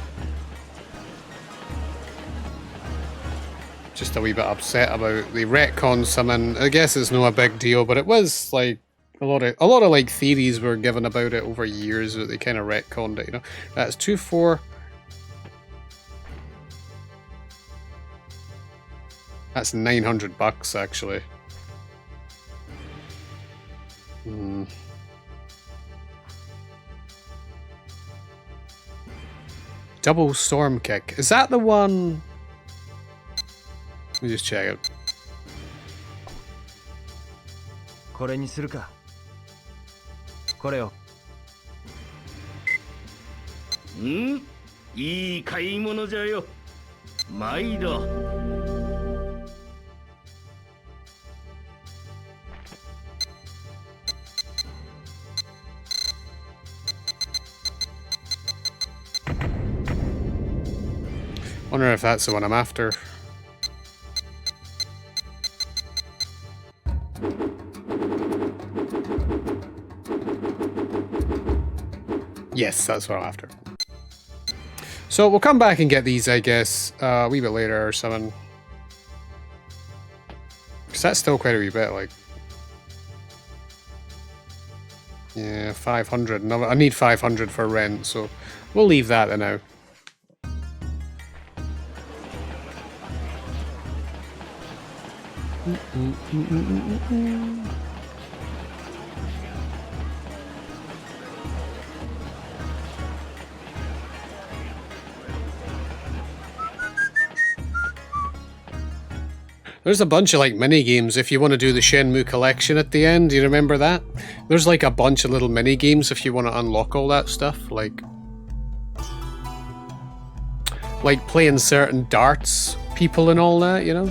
A: Just a wee bit upset about the retcon something. I guess it's no a big deal, but it was like a lot of like theories were given about it over years that they kind of retconned it, you know. That's 2-4. That's $900 actually. Double storm kick. Is that the one? Let me just check it.
C: これにするか。これを。
J: いい買い物じゃよ。毎度。
A: Wonder if that's the one I'm after. Yes, that's what I'm after. So we'll come back and get these, I guess, a wee bit later or something. Because that's still quite a wee bit, like... Yeah, 500. No, I need 500 for rent, so we'll leave that then now. There's a bunch of like mini games if you want to do the Shenmue collection at the end. Do you remember that? There's like a bunch of little mini games if you want to unlock all that stuff, like playing certain darts people and all that, you know?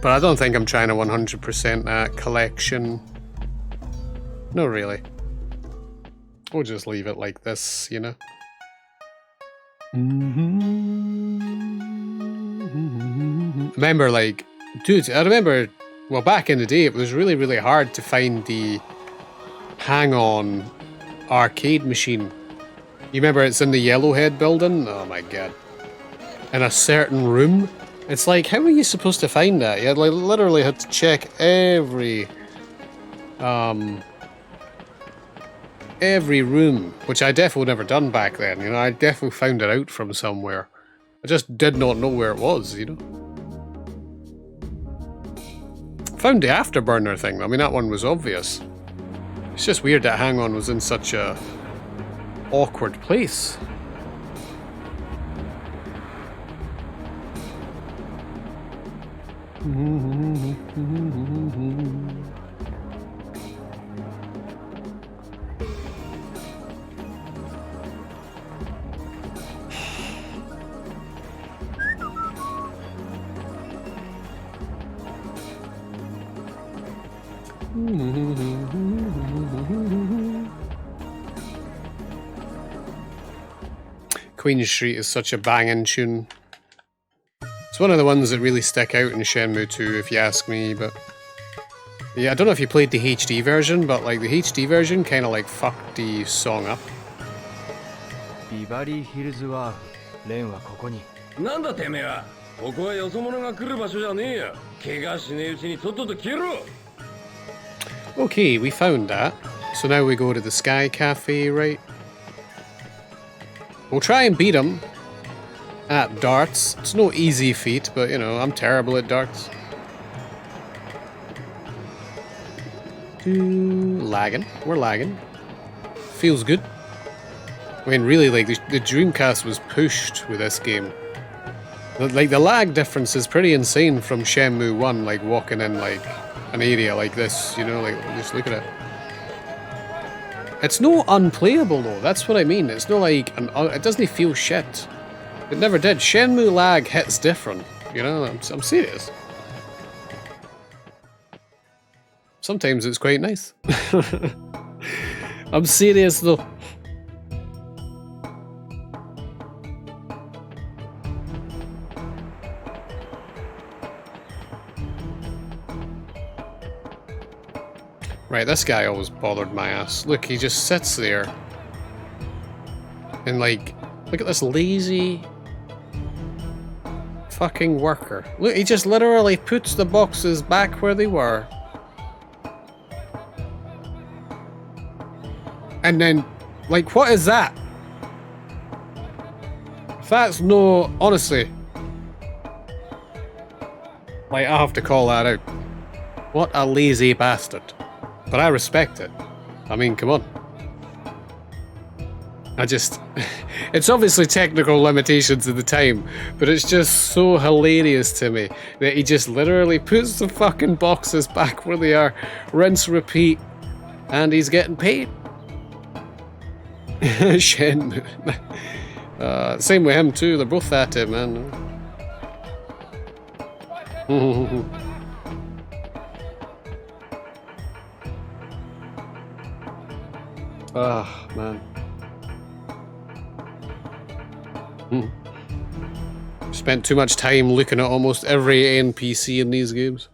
A: But I don't think I'm trying to 100% that collection. No, really. We'll just leave it like this, you know? Remember, like... Dude, I remember... Well, back in the day, it was really, really hard to find the Hang-On arcade machine. You remember it's in the Yellowhead building? Oh my god. In a certain room? It's like, how are you supposed to find that? You had, like, literally had to check every room, which I definitely never done back then, you know, I definitely found it out from somewhere. I just did not know where it was, you know. Found the Afterburner thing, I mean, that one was obvious. It's just weird that Hang-On was in such a awkward place. Queen Street is such a banging tune. It's one of the ones that really stick out in Shenmue 2, if you ask me, but... Yeah, I don't know if you played the HD version, but like the HD version kind of like fucked the song up.
C: ビバリーヒルズワーフ、レンはここに。
F: なんだてめえは。ここはよそ者が来る場所じゃねえや。怪我しねえうちにとっとと消えろ。
A: Okay, we found that. So now we go to the Sky Cafe, right? We'll try and beat him at darts. It's no easy feat, but you know, I'm terrible at darts. Lagging. We're lagging. Feels good. I mean, really, like, the Dreamcast was pushed with this game. Like, the lag difference is pretty insane from Shenmue 1, like, walking in, like, an area like this, you know, like, just look at it. It's no unplayable, though, that's what I mean. It's no like, it doesn't feel shit. It never did. Shenmue lag hits different, you know, I'm serious. Sometimes it's quite nice. I'm serious, though. Right, this guy always bothered my ass. Look, he just sits there. And like, look at this lazy fucking worker. Look, he just literally puts the boxes back where they were. And then, like, what is that? That's no, honestly. Like, I have to call that out. What a lazy bastard. But I respect it. I mean, come on. It's obviously technical limitations at the time, but it's just so hilarious to me that he just literally puts the fucking boxes back where they are, rinse, repeat, and he's getting paid. Shenmue. Same with him too, they're both at it, man. Ah, man. Spent too much time looking at almost every NPC in these games.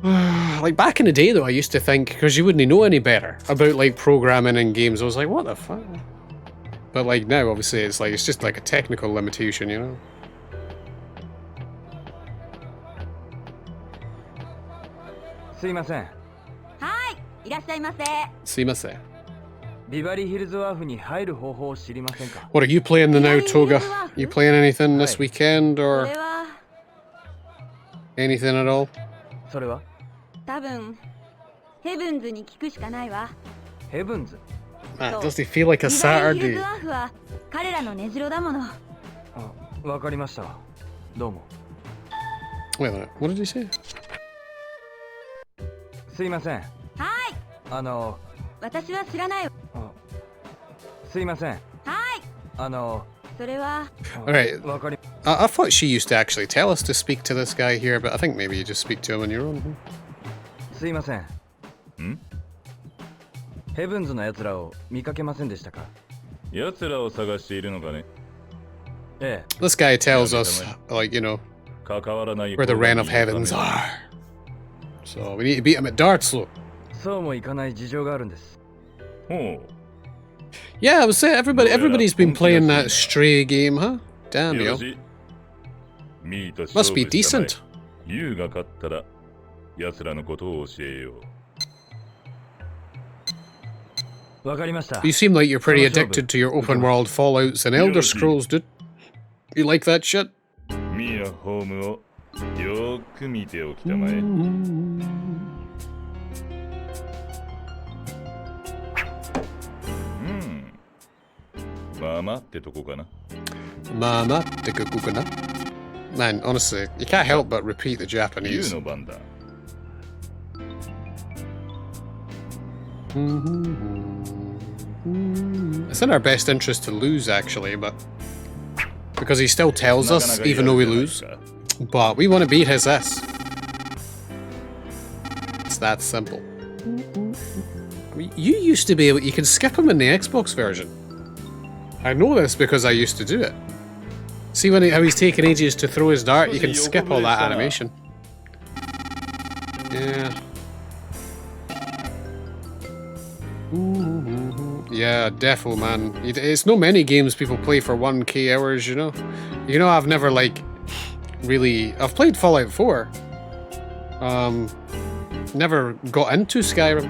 A: Like, back in the day, though, I used to think, because you wouldn't know any better about, like, programming in games, I was like, what the fuck? But, like, now, obviously, it's like, it's just like a technical limitation, you know?
I: いらっしゃいませ。
A: すいません。
C: ビバリーヒルズワーフに入る方法を知りませんか?
A: What are you playing the now, Toga? You playing anything this weekend or anything at all?
C: それは?
I: 多分ヘブンズに聞くしかないわ。
C: ヘブンズ?
A: Man, does it feel like a Saturday?
I: ビバリーヒルズワーフは彼らの根城だもの。
C: わかりました。どうも。
A: Wait a minute, what did he say?
C: すいません。
I: 私は知らない。
C: すいません。
I: それは。
A: Alright, I thought she used to actually tell us to speak to this guy here, but I think maybe you just speak to him on your own.
C: すいません。ヘブンズの奴らを見かけませんでしたか?
F: 奴らを探しているのかね?
C: ええ。
A: This guy tells us, like, you know, where the Wren of Heavens are. So we need to beat him at darts, look.
C: そうもいかない事情があるんです。
A: Yeah, I was saying everybody's been playing that Stray game, huh? Damn, yo. Must be decent. You seem like you're pretty addicted to your open world Fallouts and Elder Scrolls, dude. You like that shit?
F: Mamaってとこかな?
A: Mamaってとこかな? Man, honestly, you can't help but repeat the Japanese. It's in our best interest to lose, actually, but because he still tells us, even though we lose. But we want to beat his ass. It's that simple. You used to be able, you can skip him in the Xbox version. I know this because I used to do it. See how he's taking ages to throw his dart? You can skip all that animation. Yeah. Yeah, defo, man. It's no many games people play for 1k hours, you know? You know, I've never, like, really... I've played Fallout 4. Never got into Skyrim.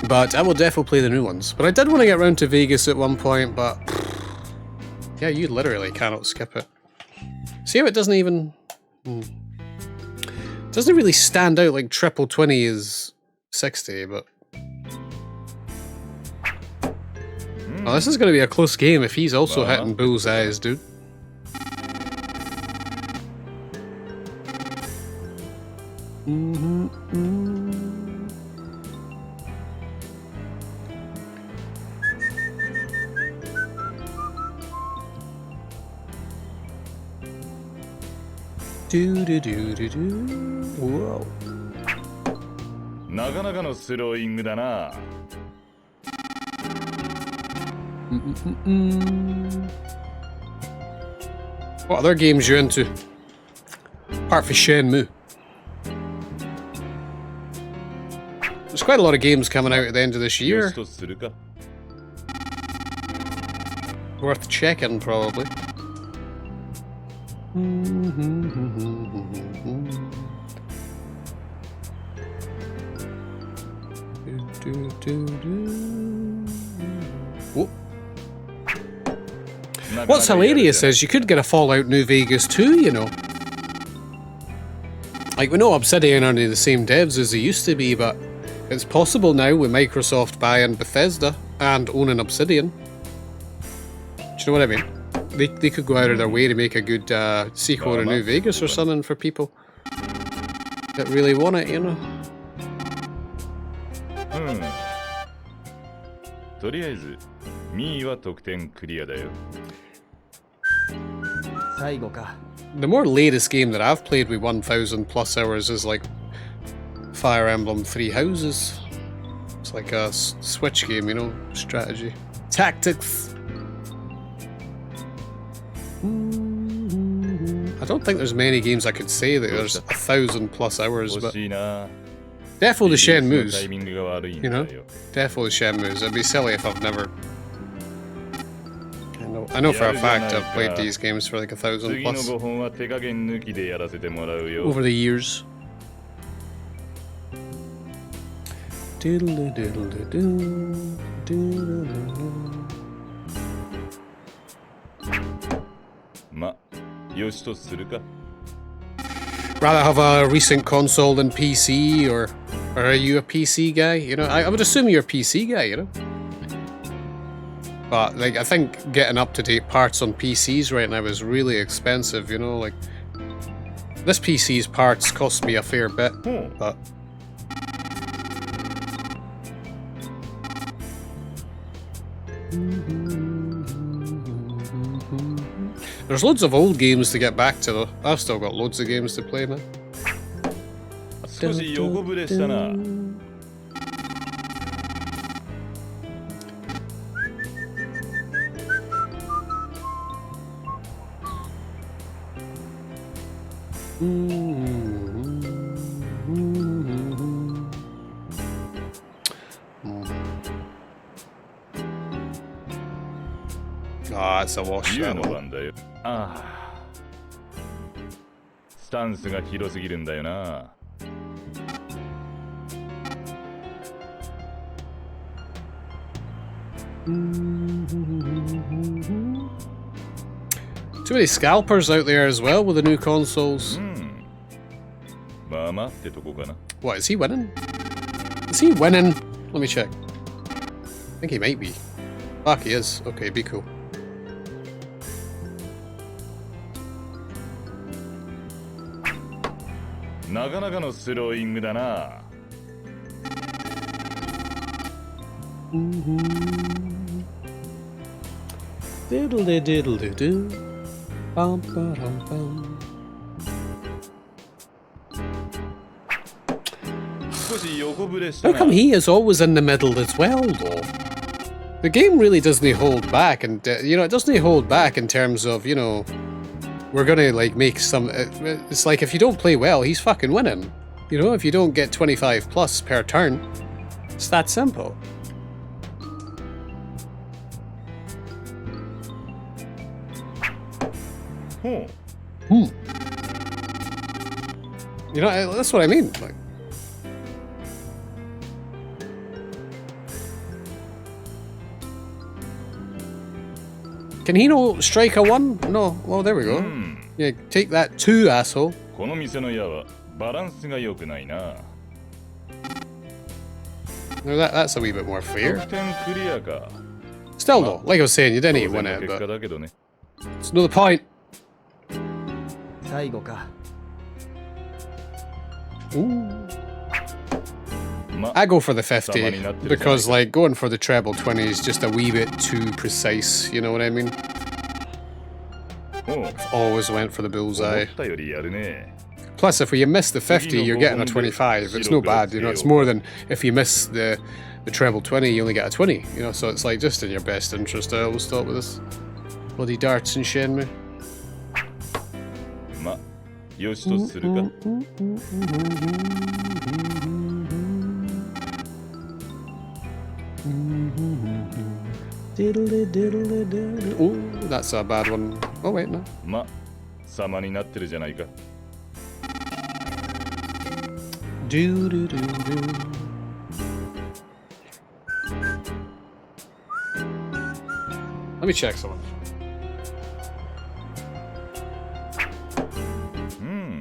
A: But I will definitely play the new ones. But I did want to get around to Vegas at one point, but... Yeah, you literally cannot skip it. See how it doesn't even... Doesn't really stand out like triple 20 is 60, but... Oh, this is going to be a close game if he's also hitting bullseyes, dude. Do do do do do. Whoa.
F: なかなかのスローイングだな。
A: What other games you into? Apart from Shenmue. There's quite a lot of games coming out at the end of this year. Worth checking, probably. Oh. What's hilarious is you could get a Fallout New Vegas 2, you know. Like, we know Obsidian aren't the same devs as they used to be, but it's possible now with Microsoft buying Bethesda and owning Obsidian. Do you know what I mean? They could go out of their way to make a good sequel to New Vegas or something for people that really want it, you know?
F: とりあえず、ミーは得点クリアだよ。
C: 最後か。
A: The more latest game that I've played with 1,000 plus hours is like Fire Emblem Three Houses. It's like a Switch game, you know, strategy. Tactics! I don't think there's many games I could say that there's 1,000 plus hours, but definitely the Shenmues, you know, definitely Shenmues. It'd be silly if I've never. I know for a fact I've played these games for like 1,000 plus over the years. Rather have a recent console than PC, or are you a PC guy? You know, I would assume you're a PC guy, you know? But, like, I think getting up-to-date parts on PCs right now is really expensive, you know? Like, this PC's parts cost me a fair bit, but... There's loads of old games to get back to, though. I've still got loads of games to play, man.
F: 少し横ぶれしたな。
A: Ah, it's a wash.
F: の番だよ。ああ。スタンスが広すぎるんだよな。
A: Too many scalpers out there as well with the new consoles. What, is he winning? Is he winning? Let me check. I think he might be. Fuck, he is. Okay, be cool. Diddle diddle do. Bum ba dum bum. How come he is always in the middle as well, though? The game really doesn't hold back, and it doesn't hold back in terms of, we're gonna like make some. It's like if you don't play well, he's fucking winning. If you don't get 25 plus per turn, it's that simple. That's what I mean. Like, can he no strike a 1? No. Well, there we go. Yeah, take that 2, asshole. No, that's a wee bit more fair. Still though, like I was saying, you didn't even win it, but it's another point. Ooh. I go for the 50 because, like, going for the treble 20 is just a wee bit too precise. You know what I mean? I've always went for the bullseye. Plus, if you miss the 50, you're getting a 25. It's no bad, It's more than if you miss the treble 20, you only get a 20. So it's like just in your best interest. I always thought with this bloody darts and Shenmue. Oh, that's a bad one. Oh wait, no. Let me check someone.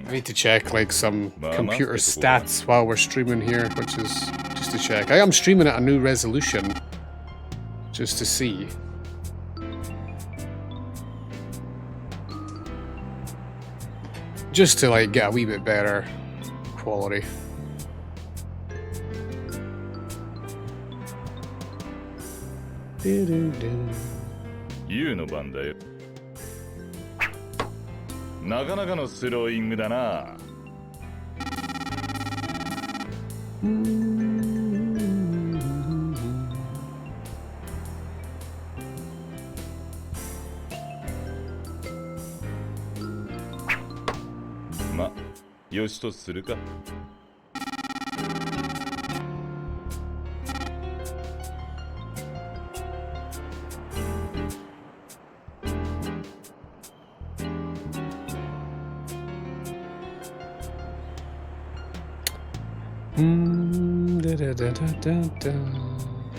A: I need to check like some computer stats while we're streaming here, which is just to check. I am streaming at a new resolution, just to see. Just to like get a wee bit better quality.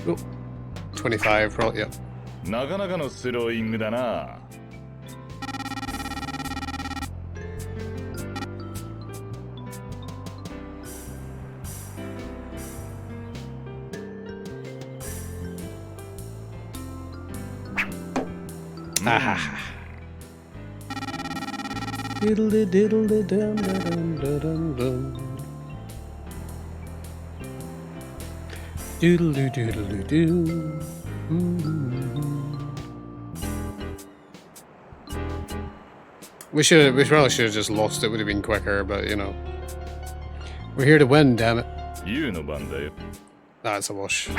A: Oh, 25, probably, yeah. Doodle doo doodle doo. We probably should have just lost it. Would have been quicker, but we're here to win. Damn it! That's a wash. Is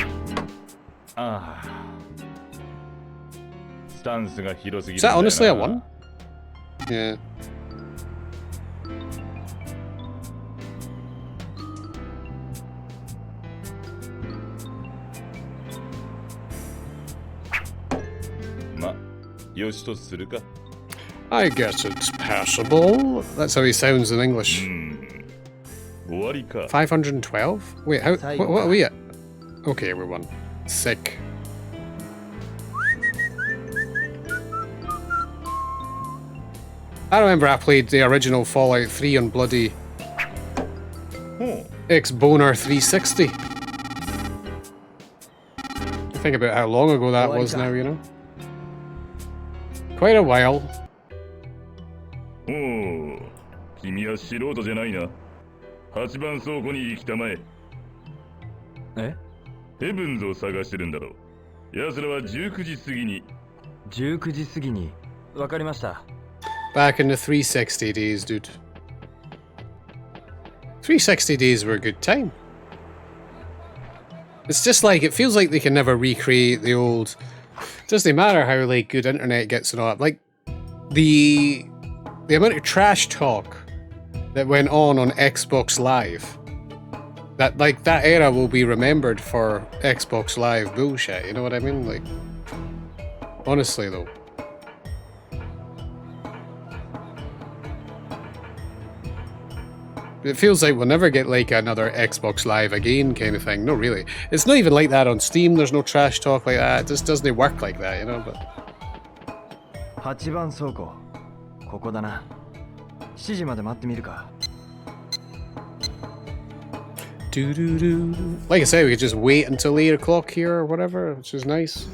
A: that honestly a 1? Yeah. I guess it's passable. That's how he sounds in English. 512? Wait, what are we at? Okay, we won. Sick. I remember I played the original Fallout 3 on bloody X-Boner 360. Think about how long ago that was now, Quite a while.
F: Oh, 君は素人じゃないな。8番倉庫に行きたまえ。え？ヘブンズを探してるんだろう。奴らは19時過ぎに。
C: 19時過ぎに。わかりました。
A: Back in the 360 days, dude. 360 days were a good time. It's just like, it feels like they can never recreate the old... It doesn't matter how like good internet gets and all that. Like, the amount of trash talk that went on Xbox Live, that era will be remembered for Xbox Live bullshit, you know what I mean? Like, honestly though. It feels like we'll never get like another Xbox Live again kind of thing. No, really. It's not even like that on Steam. There's no trash talk like that. It just doesn't work like that, you know? But
C: 8番倉庫ここだな。7時まで待ってみるか。
A: Like I said, we could just wait until 8 o'clock here or whatever, which is nice.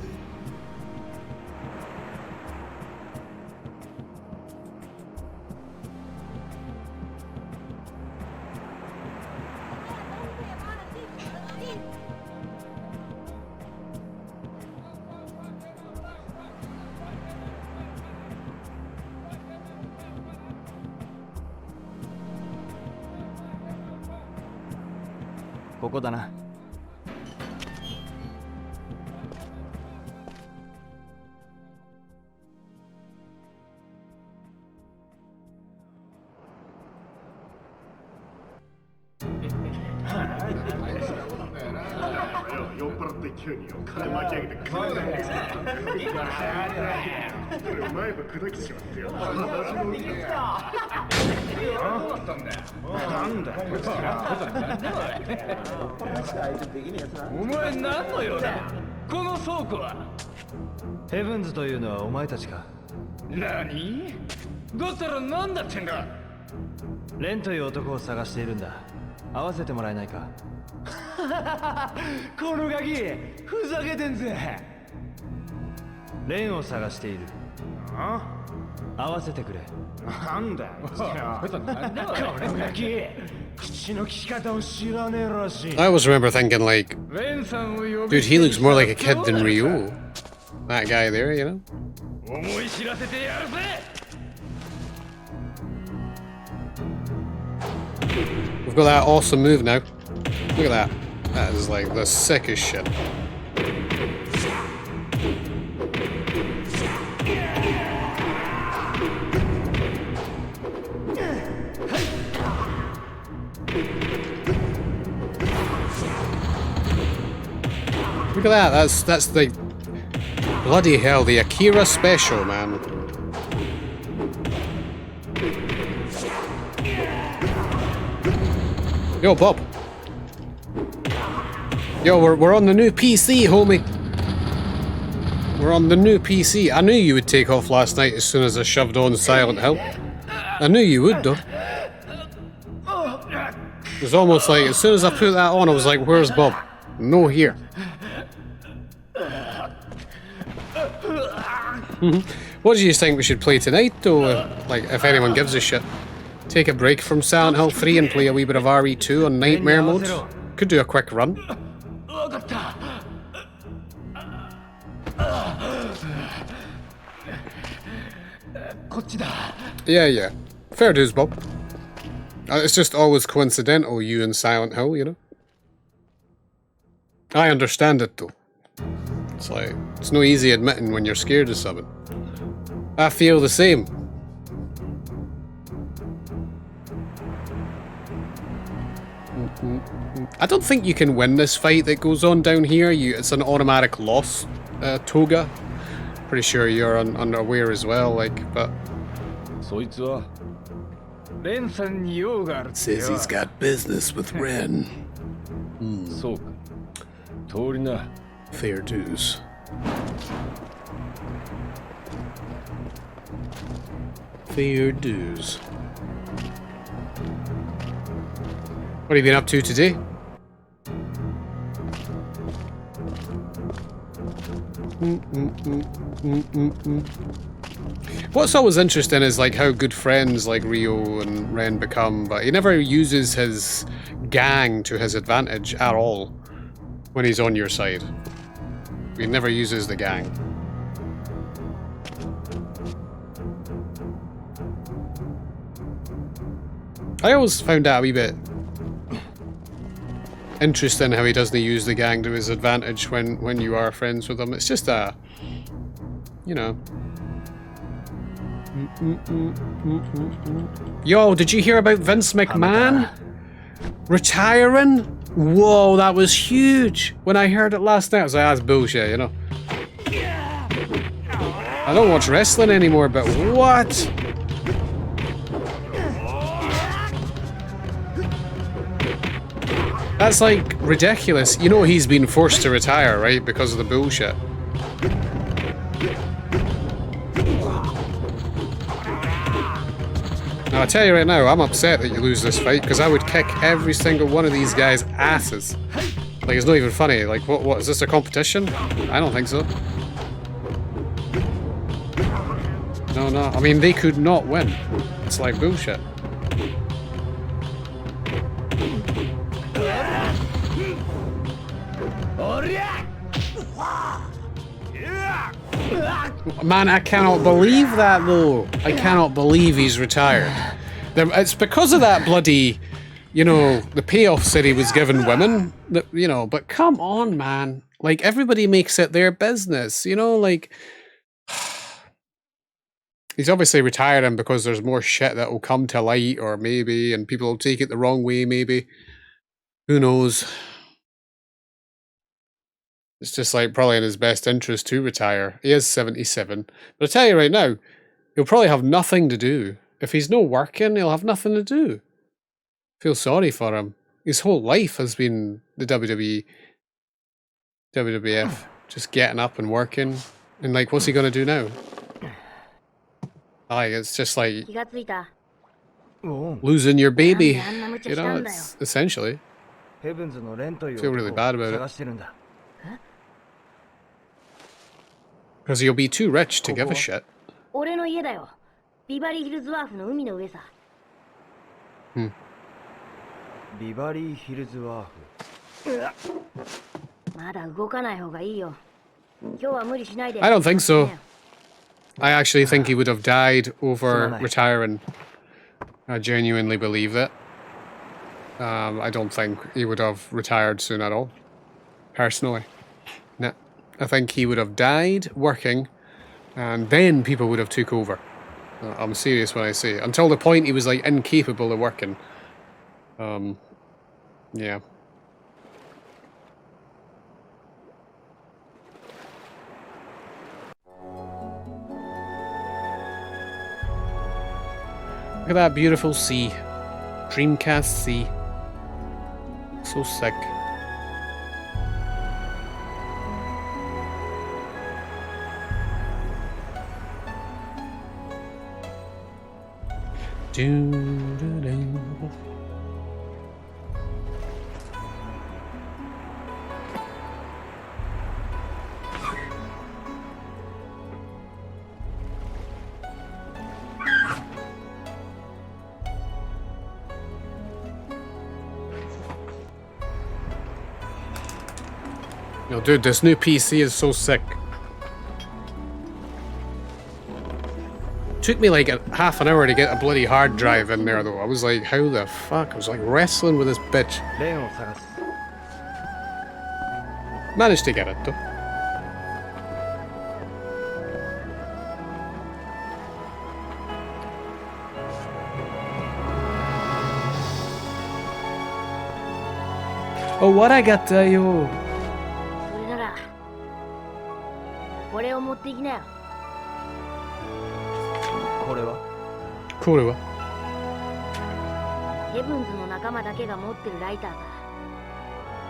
C: ヘブンズというのはお前たちか。
J: 何？だったら何だってんだ。
C: レンという男を探しているんだ。会わせてもらえないか。このガキふざけてんぜ。レンを探している。会わせてくれ。なんだよ。このガキ口の利き方を知らねえらしい。
A: I always remember thinking like, dude, he looks more like a kid than Ryo. That guy there, you know?
J: 思い知らせてやるぜ。
A: We've got that awesome move now. Look at that. That is like the sickest shit. Look at that. That's the bloody hell, the Akira special, man. Yo, Bob. Yo, we're on the new PC, homie. We're on the new PC. I knew you would take off last night as soon as I shoved on Silent Hill. I knew you would, though. It was almost like, as soon as I put that on, I was like, where's Bob? No, here. What do you think we should play tonight, though? Like, if anyone gives a shit. Take a break from Silent Hill 3 and play a wee bit of RE2 on Nightmare mode. Could do a quick run. Yeah. Fair dues, Bob. It's just always coincidental, you and Silent Hill, you know? I understand it, though. It's like, it's no easy admitting when you're scared of something. I feel the same. I don't think you can win this fight that goes on down here. It's an automatic loss, Toga. Pretty sure you're unaware as well, like, but... Says he's got business with Ren. Fair dues. Fair dues. What have you been up to today? What's always interesting is like how good friends like Ryo and Ren become, but he never uses his gang to his advantage at all when he's on your side. He never uses the gang. I always found that a wee bit interesting how he doesn't use the gang to his advantage when you are friends with him. It's just you know. Yo, did you hear about Vince McMahon retiring? Whoa, that was huge. When I heard it last night, I was like, that's bullshit, you know. I don't watch wrestling anymore, but what? That's like ridiculous. You know he's been forced to retire, right? Because of the bullshit. Now, I tell you right now, I'm upset that you lose this fight, because I would kick every single one of these guys' asses. Like, it's not even funny. Like, what is this a competition? I don't think so. No, I mean, they could not win. It's like bullshit. Man, I cannot believe that, though. I cannot believe he's retired. It's because of that bloody, you know, the payoff said he was giving women, that, you know, but come on, man. Like, everybody makes it their business, you know, like... He's obviously retiring because there's more shit that will come to light, or maybe, and people will take it the wrong way, maybe. Who knows? It's just like probably in his best interest to retire. He is 77. But I tell you right now, he'll probably have nothing to do. If he's not working, he'll have nothing to do. Feel sorry for him. His whole life has been the WWE, WWF, just getting up and working. And like, what's he going to do now? Like, it's just like losing your baby. You know, it's essentially. I feel really bad about it. Because you'll be too rich to give a shit. I don't think so. I actually think he would have died over retiring. I genuinely believe that. I don't think he would have retired soon at all. Personally. Nah. I think he would have died working, and then people would have took over. I'm serious when I say. Until the point he was like incapable of working. Yeah. Look at that beautiful sea. Dreamcast sea. So sick. Yo, dude, this new PC is so sick. Took me like half an hour to get a bloody hard drive in there, though. I was like, how the fuck? I was like wrestling with this bitch. Managed to get it, though. Oh, what I got, yo?
E: これを持っていきなよ。
C: これは
E: ヘブンズの仲間だけが持ってるライターだ。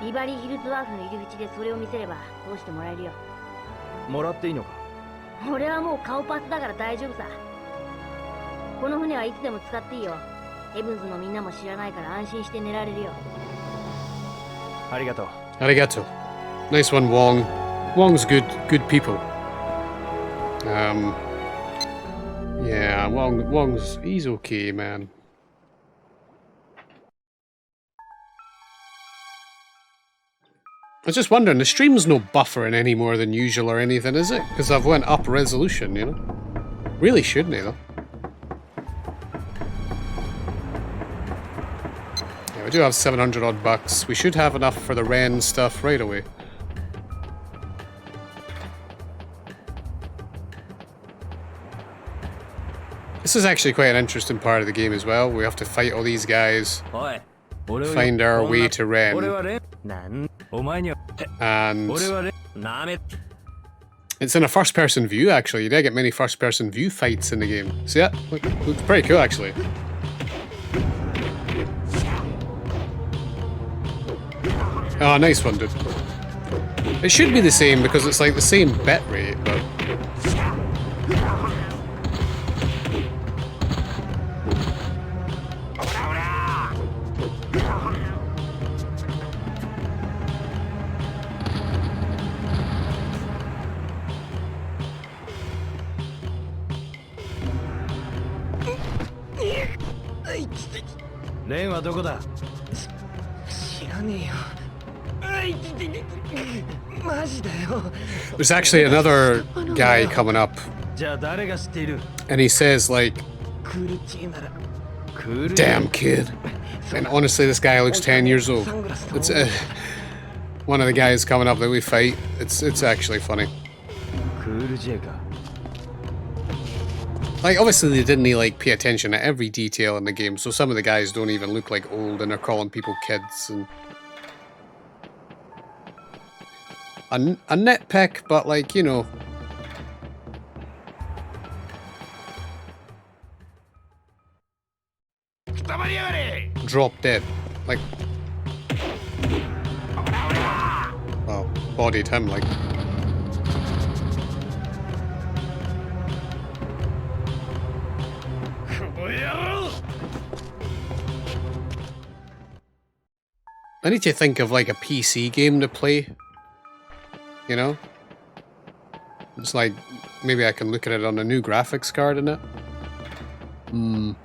E: ビバリーヒルズワーフの入り口でそれを見せれば通してもらえるよ。
C: もらっていいのか？
E: 俺はもう顔パスだから大丈夫さ。この船はいつでも使っていいよ。ヘブンズのみんなも知らないから安心して寝られるよ。
C: ありがとう。
A: Arigato. Nice one, Wong. Wong's good people. Yeah, Wong's he's okay, man. I was just wondering, the stream's no buffering any more than usual or anything, is it? Because I've went up resolution, you know? Really shouldn't it, though? Yeah, we do have 700 odd bucks. We should have enough for the Ren stuff right away. This is actually quite an interesting part of the game as well. We have to fight all these guys, find our way to Ren, and it's in a first-person view, actually. You don't get many first-person view fights in the game. See that? Looks pretty cool, actually. Oh, nice one, dude. It should be the same because it's like the same bit rate, but...
C: Ren はどこだ？
J: 知らねえよ。マジだよ。
A: There's actually another guy coming up,
C: じゃあ誰が知っている？
A: and he says like,
J: クールチーなら。
A: "Damn kid," and honestly, this guy looks 10 years old. It's one of the guys coming up that we fight. It's actually funny.
C: クール J か。
A: Like, obviously they didn't like pay attention to every detail in the game, so some of the guys don't even look like old, and they're calling people kids. And a nitpick, but like, you know. Drop dead. Like. Well, bodied him, like. I need to think of like a PC game to play. You know? It's like, maybe I can look at it on a new graphics card in it. Hmm.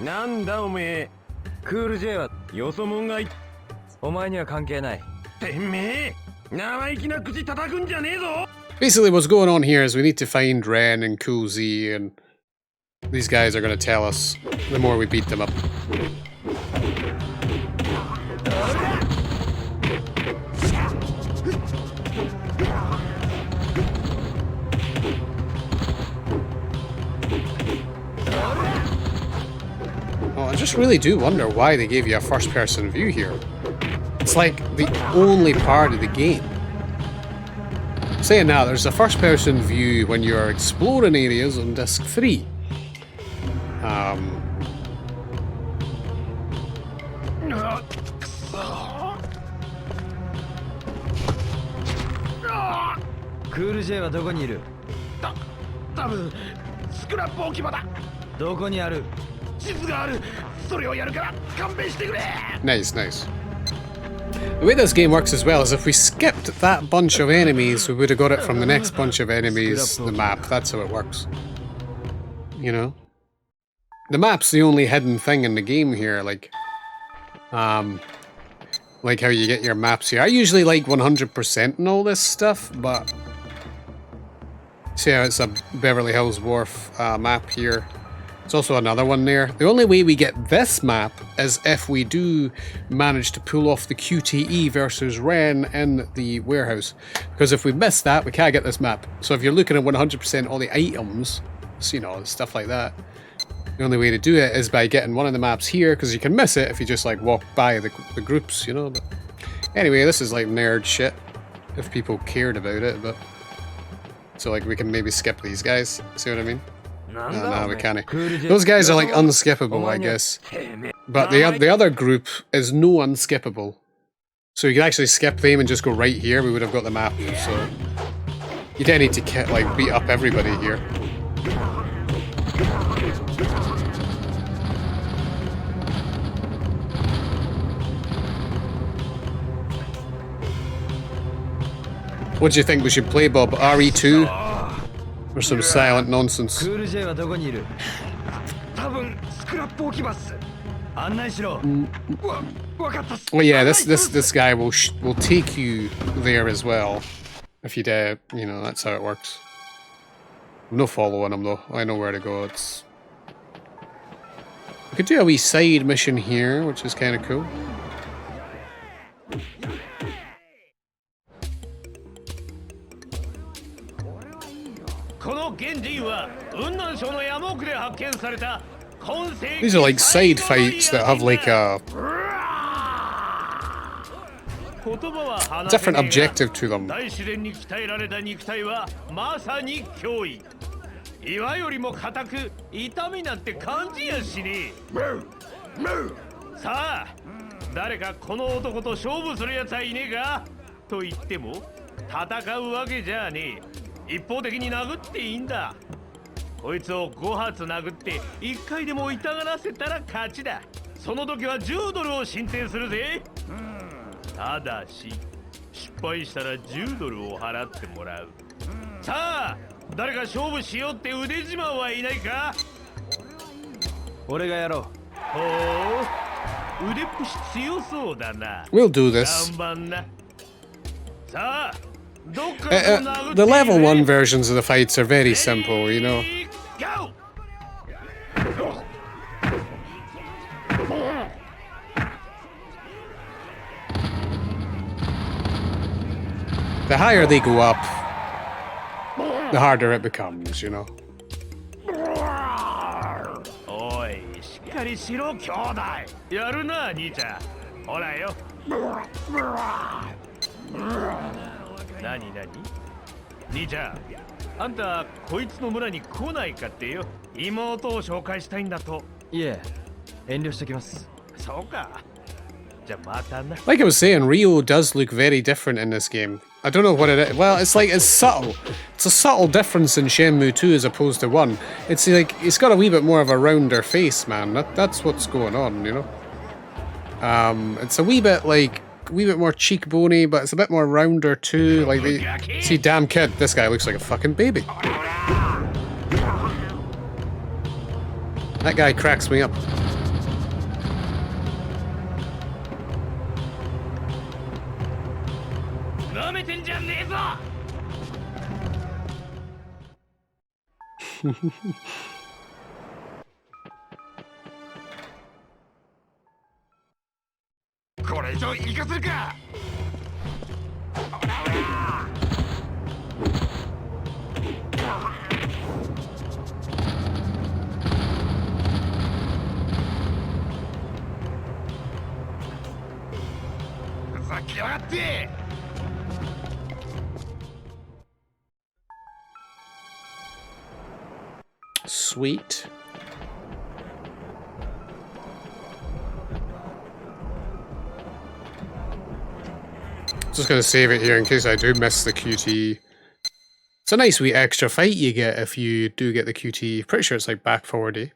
C: なんだおめえ。クール J はよそもんがい。お前には関係ない。てめえ、生意気な口叩くんじゃねえぞ。
A: Basically, what's going on here is we need to find Ren and Cool Z, and these guys are going to tell us the more we beat them up. Oh, I just really do wonder why they gave you a first-person view here. It's like the only part of the game. Saying that, there's a first-person view when you're exploring areas on disc 3.
C: Cool J はどこにいる？
J: 多分スクラップ置き場だ。
C: どこにある？
J: 地図がある。それをやるから勘弁してくれ。
A: Nice, nice. The way this game works as well is if we skipped that bunch of enemies, we would have got it from the next bunch of enemies, the map. That's how it works. You know? The map's the only hidden thing in the game here, like how you get your maps here. I usually like 100% and all this stuff, but see how it's a Beverly Hills Wharf map here. There's also another one there. The only way we get this map is if we do manage to pull off the QTE versus Ren in the warehouse. Because if we miss that, we can't get this map. So if you're looking at 100% all the items, so, you know, stuff like that, the only way to do it is by getting one of the maps here, because you can miss it if you just like walk by the groups, you know. But anyway, this is like nerd shit, if people cared about it, but... So like we can maybe skip these guys, see what I mean? No, we can't. Those guys are like unskippable, I guess. But the other group is no unskippable. So you can actually skip them and just go right here, we would have got the map, so... You don't need to like beat up everybody here. What do you think we should play, Bob? RE2? Or some silent nonsense?
C: クール J はどこにいる？
J: 多分スクラップ置き場っす。
C: 案内しろ。
J: わかったっす。
A: Well, yeah, this guy will take you there as well. If you dare, you know, that's how it works. No following him though. I know where to go. It's could do a wee side mission here, which is kind of cool. These are like side fights that have like a different objective to them.
J: 岩よりも硬く痛みなんて感じやしねえ。さあ誰かこの男と勝負するやつはいねえかと言っても戦うわけじゃねえ。一方的に殴っていいんだ。こいつを5発殴って1回でも痛がらせたら勝ちだ。その時は10ドルを進呈するぜ。ただし失敗したら10ドルを払ってもらう。さあ誰か勝負しようって腕自慢はいないか。俺がやろう。ほう、腕っぷし強そうだな。
A: We'll do this.
J: 頑張んな。さあ、どっか殴って
A: the level 1 versions of the fights are very simple, you know.
J: Go!
A: The higher they go up, the harder it becomes, you know.
J: おい、しっかりしろ兄弟。やるな兄ちゃん。ほらよ。何兄ちゃん、あんたこいつの村に来ないかってよ。妹を紹介したいんだと。いえ、遠慮してきます。そうか。じゃあまたな。
A: Like I was saying, Rio does look very different in this game. I don't know what it is. Well, it's like, it's subtle. It's a subtle difference in Shenmue 2 as opposed to 1. It's like, it's got a wee bit more of a rounder face, man. That's what's going on, you know? It's a wee bit like, a wee bit more cheekbony, but it's a bit more rounder too. Like, see, damn kid, this guy looks like a fucking baby. That guy cracks me up. Sweet. Just gonna save it here in case I do miss the QT. It's a nice wee extra fight you get if you do get the QT. Pretty sure it's like back forward,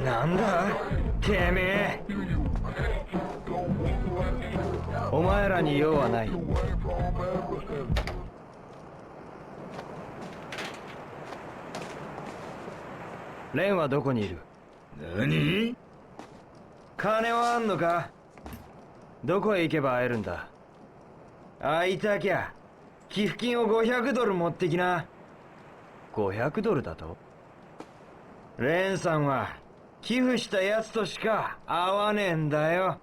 C: なんだてめえ。お前らに用はない。レンはどこにいる？何？金はあんのか？どこへ行けば会えるんだ？会いたきゃ寄付金を500ドル持ってきな。500ドルだと？レンさんは寄付したやつとしか会わねえんだよ。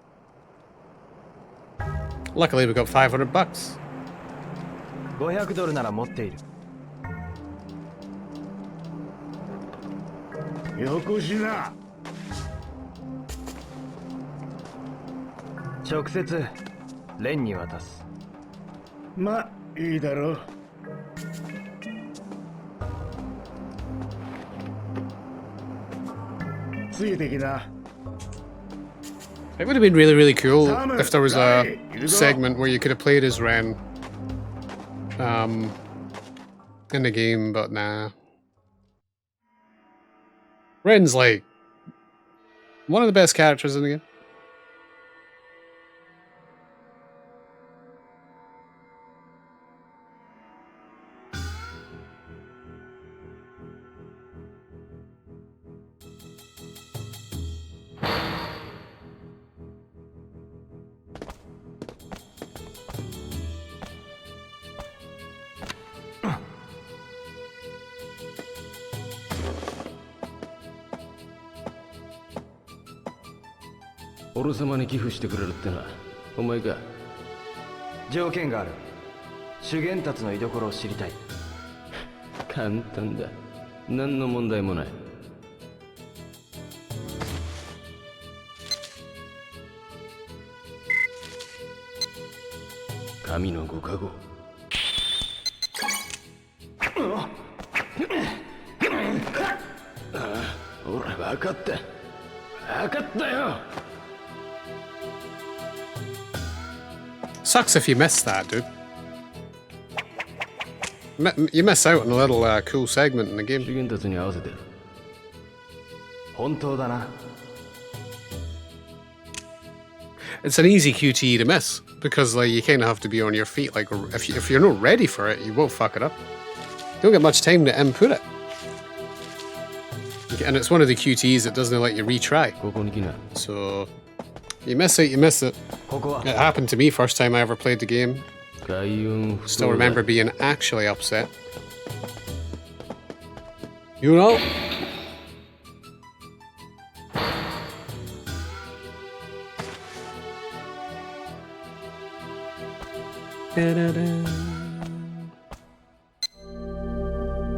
A: Luckily we got $500.
C: 500ドルなら持っている。よこしな。直接レンに渡す。ま、いいだろう。ついてきな。
A: It would have been really, really cool if there was a segment where you could have played as Ren in the game, but nah. Ren's like one of the best characters in the game.
F: 俺様に寄付してくれるってな。お前か。
C: 条件がある。修験達の居所を知りたい。
F: 簡単だ。何の問題もない。神のご加護。ほら、分かった。分かったよ。
A: Sucks if you miss that, dude. You miss out on a little cool segment in the game.
F: 修験達に合わせてる。
C: 本当だな。
A: It's an easy QTE to miss because like you kind of have to be on your feet. Like if you're not ready for it, you will fuck it up. You don't get much time to input it, and it's one of the QTEs that doesn't let you retry. So you miss it, you miss it. It happened to me first time I ever played the game. Still remember being actually upset. You know?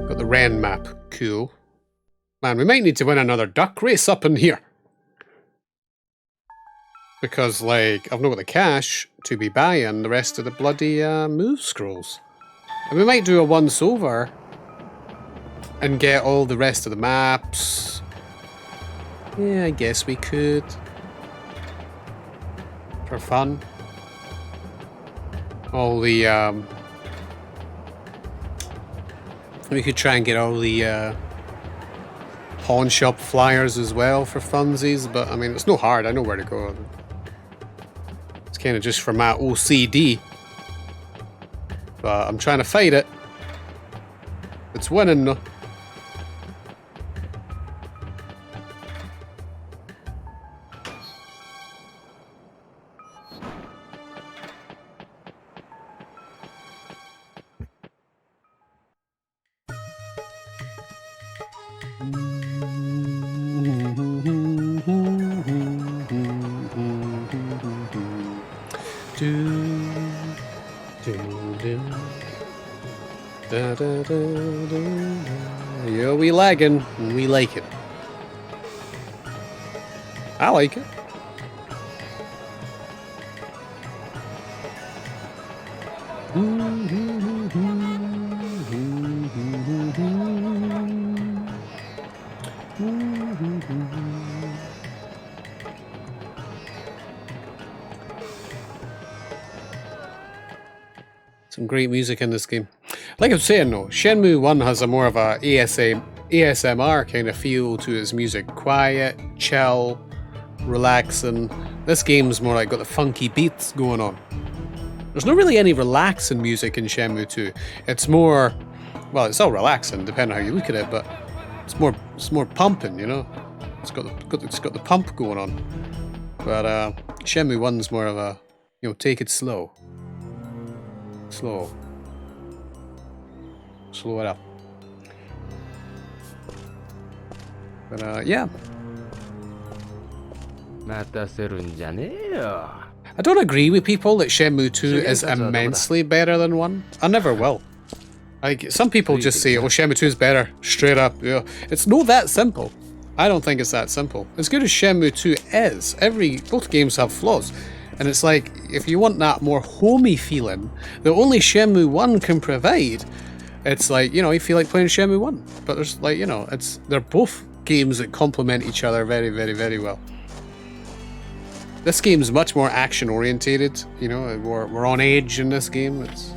A: Got the Ren map. Cool. Man, we might need to win another duck race up in here. Because, like, I've not got the cash to be buying the rest of the bloody move scrolls. And we might do a once-over and get all the rest of the maps. Yeah, I guess we could. For fun. All the, we could try and get all the pawn shop flyers as well for funsies, but I mean, it's no hard, I know where to go. It's kind of just for my OCD. But I'm trying to fight it. It's winning though. Yeah, we lagging, and we like it. I like it. Some great music in this game. Like I was saying though, Shenmue 1 has a more of a ASMR kind of feel to its music. Quiet, chill, relaxing. This game's more like got the funky beats going on. There's not really any relaxing music in Shenmue 2. It's more, well, it's all relaxing depending on how you look at it, but it's more pumping, you know. It's got the pump going on. But Shenmue 1's more of a, you know, take it slow. Slow it up. But yeah. I don't agree with people that Shenmue 2 is immensely better than 1. I never will. Like, some people just say, oh, Shenmue 2 is better, straight up. Yeah. It's not that simple. I don't think it's that simple. As good as Shenmue 2 is, both games have flaws. And it's like, if you want that more homey feeling that only Shenmue 1 can provide, it's like, you know, you feel like playing Shenmue 1. But there's like, you know, they're both games that complement each other very, very, very well. This game's much more action orientated, you know, we're on edge in this game. It's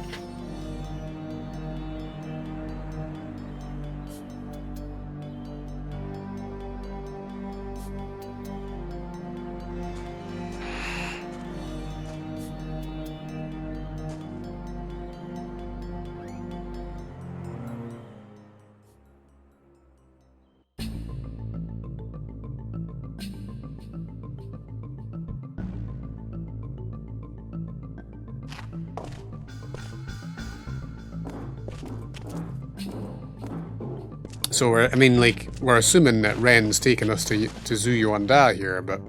A: so we're assuming that Ren's taking us to Zuyuanda here, but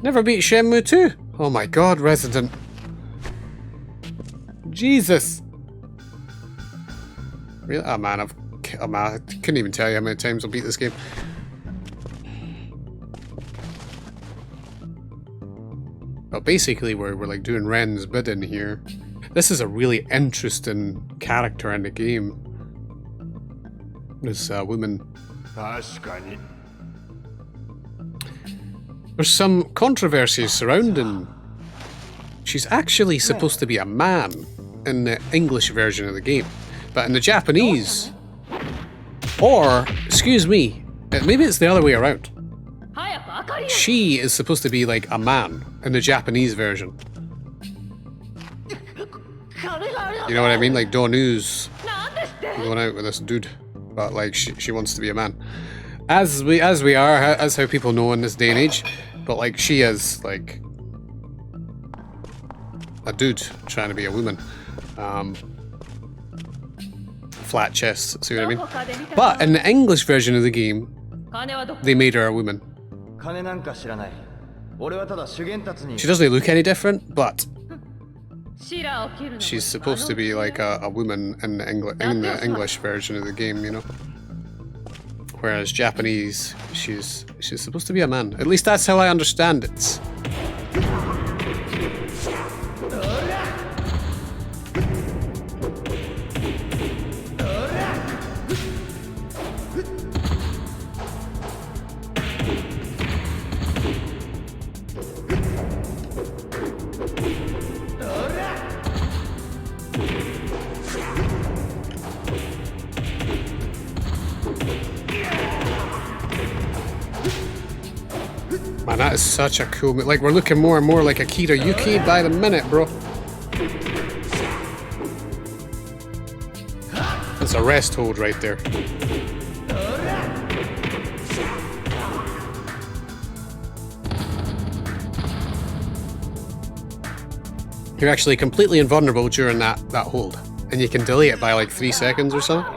A: Never beat Shenmue 2? Oh my god, Resident. Jesus. Really? Oh man, I couldn't even tell you how many times I'll beat this game. But basically we're like doing Ren's bidding here. This is a really interesting character in the game. This woman. There's some controversy surrounding. She's actually supposed to be a man in the English version of the game. But in the Japanese, or, excuse me, maybe it's the other way around. She is supposed to be like a man in the Japanese version. You know what I mean? Like Donu's going out with this dude, but like she wants to be a man. As we are, as how people know in this day and age. But like she is like a dude trying to be a woman. Flat chest, see what I mean? But in the English version of the game, they made her a woman. She doesn't look any different, but she's supposed to be like a woman in the English version of the game, you know? Whereas Japanese, she's supposed to be a man. At least that's how I understand it. Man, that is such a cool... Like, we're looking more and more like Akira Yuki by the minute, bro. That's a rest hold right there. You're actually completely invulnerable during that hold. And you can delay it by like 3 seconds or something.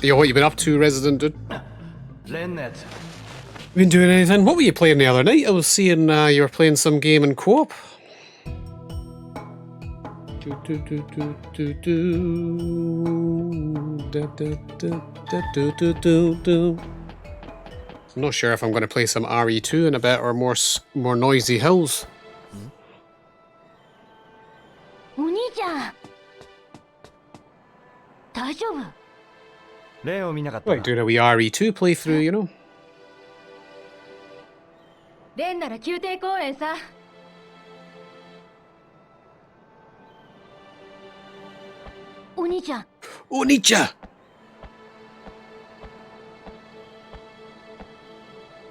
A: Yo, what you been up to, Resident Dude? Been doing anything? What were you playing the other night? I was seeing you were playing some game in co-op. I'm not sure if I'm going to play some RE2 in a bit or more noisy hills. Like doing a wee RE2 playthrough, you know. Onicha!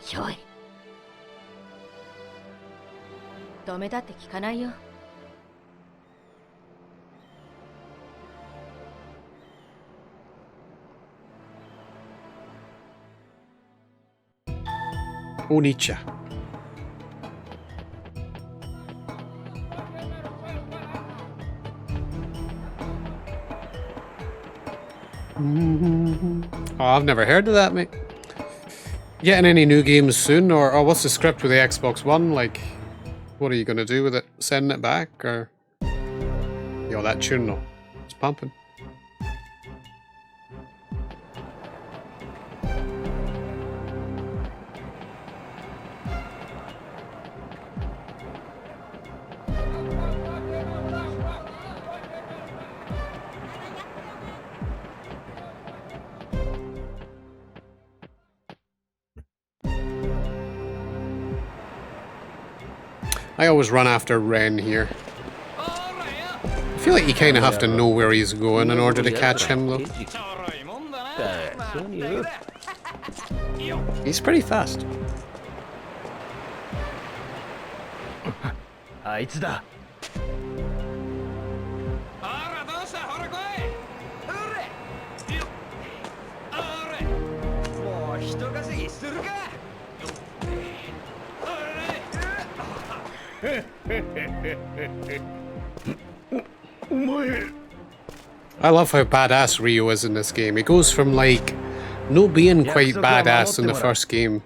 H: ちょい。止めたって聞かないよ。
A: Onicha. Oh, I've never heard of that, mate. Getting any new games soon, or what's the script with the Xbox One? Like, what are you gonna do with it? Sending it back, or yo, that tune though, it's pumping. I always run after Ren here. I feel like you kind of have to know where he's going in order to catch him, though. He's pretty fast. I love how badass Ryo is in this game. He goes from like no being quite badass in the first game,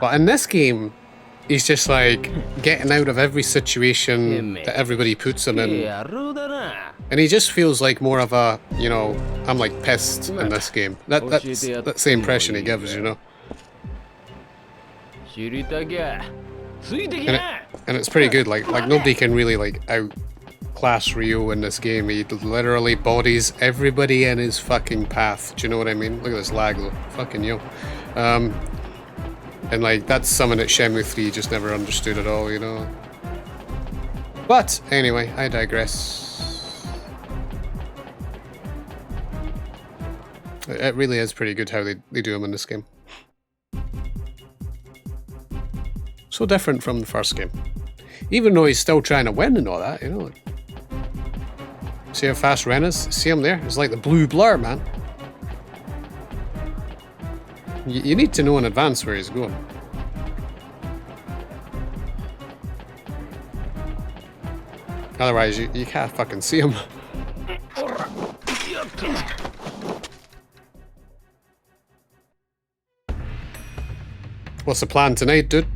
A: but in this game he's just like getting out of every situation that everybody puts him in, and he just feels like more of a, you know, I'm like pissed in this game. That's the impression he gives, you know. And it's pretty good. Like nobody can really like outclass Ryo in this game. He literally bodies everybody in his fucking path. Do you know what I mean? Look at this lag though. Fucking yo. And like that's something that Shenmue 3 just never understood at all, you know. But anyway, I digress. It really is pretty good how they do him in this game. So different from the first game. Even though he's still trying to win and all that, you know. See how fast Ren is? See him there? It's like the blue blur, man. You need to know in advance where he's going. Otherwise, you can't fucking see him. What's the plan tonight, dude?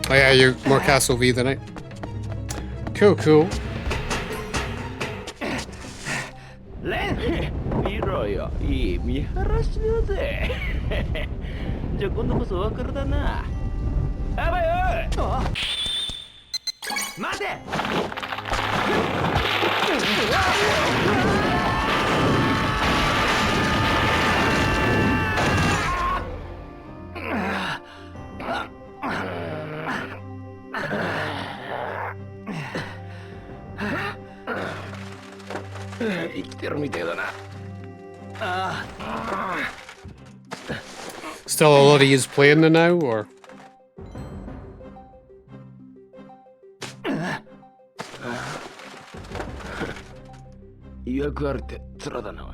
A: Oh yeah, you're more Castle V tonight. Cool, cool.
J: 見ろよ、いい見晴らしだぜ。じゃあ今度こそお別れだな。やばいおい。待て。生きてるみてえだな。
A: Still a lot of yous playing there now, or?
J: 予約あるって面だなおい。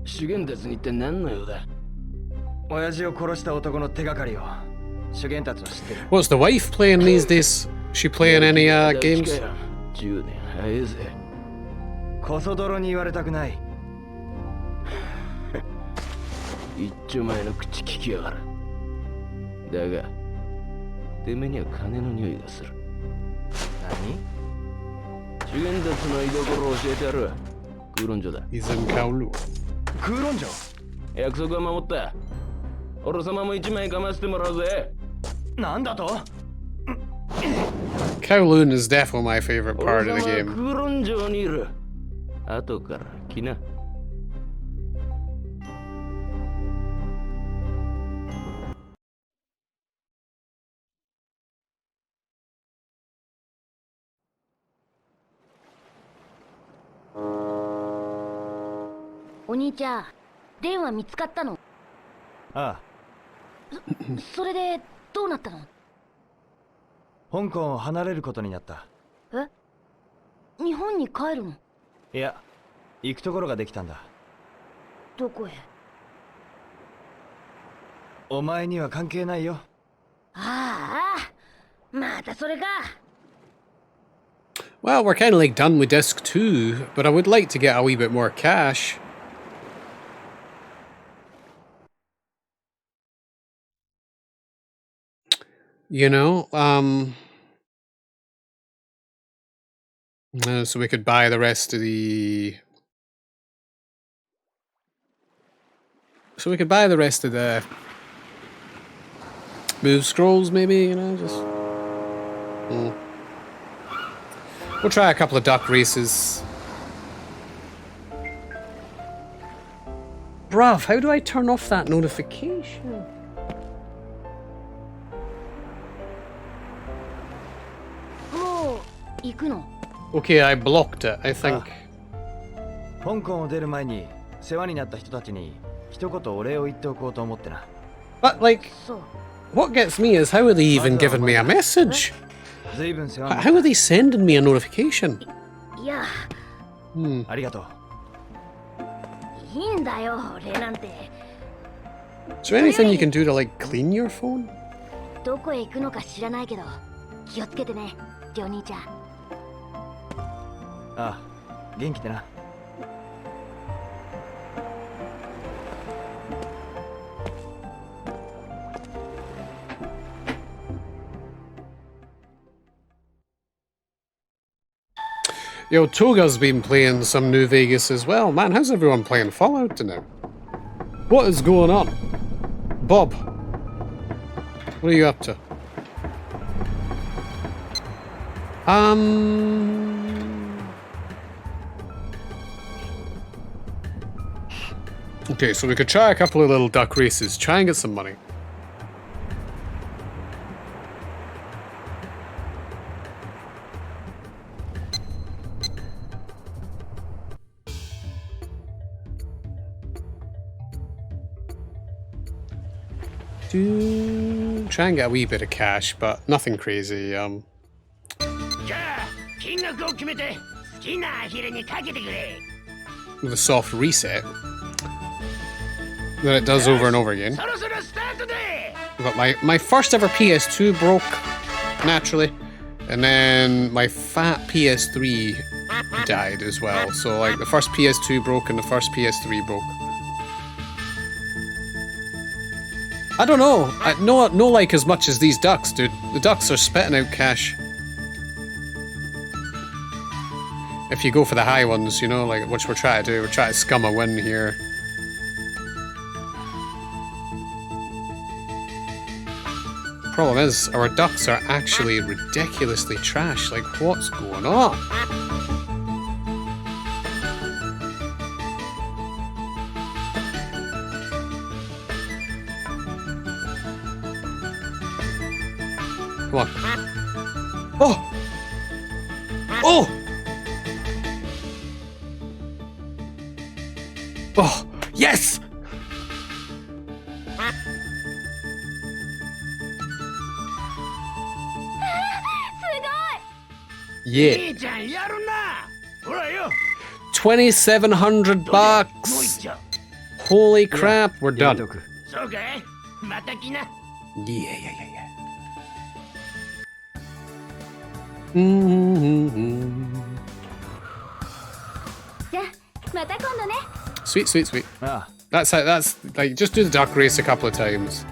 J: 修験達に一体何の用だ。親父を殺した男の手がかりを修験達は知ってる。
A: What's the wife playing these days? She playing any games?
J: 10年早いぜ。こそ泥に言われたくない。一丁前の口聞きやがる。だが、てめえには金の匂いがする。何？修験達の居所を教えてやる。空論所だ。
A: He's in Kowloon.
J: 空論所？約束は守った。俺様も一枚かましてもらうぜ。なんだと？
A: Kowloon is definitely my favorite part of the game.
J: 空論所にいる。後から来な。
H: お兄ちゃん、電話見つかったの？
C: ああ、
H: それでどうなったの？
C: 香港を離れることになった。
H: え？日本に帰るの？
C: いや、行くところができたんだ。
H: どこへ？
C: お前には関係ないよ。
H: ああ、またそれか。
A: Well, we're kind of like done with disc 2, but I would like to get a wee bit more cash. You know, so we could buy the rest of the So we could buy the rest of the move scrolls, maybe, you know, just... We'll try a couple of duck races. Bruv, how do I turn off that notification? Okay, I blocked it, I think.
C: 香港を出る前に世話になった人たちに一言お礼を言っておこうと思ってな。
A: But, like, what gets me is how are they even giving me a message? How are they sending me a notification?
E: いや、
C: ありがとう。
E: いいんだよ、礼なんて。
A: Is there anything you can do to, like, clean your phone?
E: どこへ行くのか知らないけど、気をつけてね、りょう兄ちゃん。
C: ああ、元気でな。
A: Yo, Toga's been playing some New Vegas as well. Man, how's everyone playing Fallout now? What is going on? Bob, what are you up to? Okay, so we could try a couple of little duck races, try and get some money. Try and get a wee bit of cash, but nothing crazy. With a soft reset that it does over and over again. But my first ever PS2 broke, naturally, and then my fat PS3 died as well. So like the first PS2 broke and the first PS3 broke. I don't know. No like as much as these ducks, dude. The ducks are spitting out cash. If you go for the high ones, you know, like which we're trying to do. We're trying to scum a win here. Problem is, our ducks are actually ridiculously trash. Like, what's going on? Come on. Oh! Oh! Oh! Yes! Yeah. 2,700 bucks! Holy crap, we're done. Yeah. Sweet. That's like, just do the duck race a couple of times.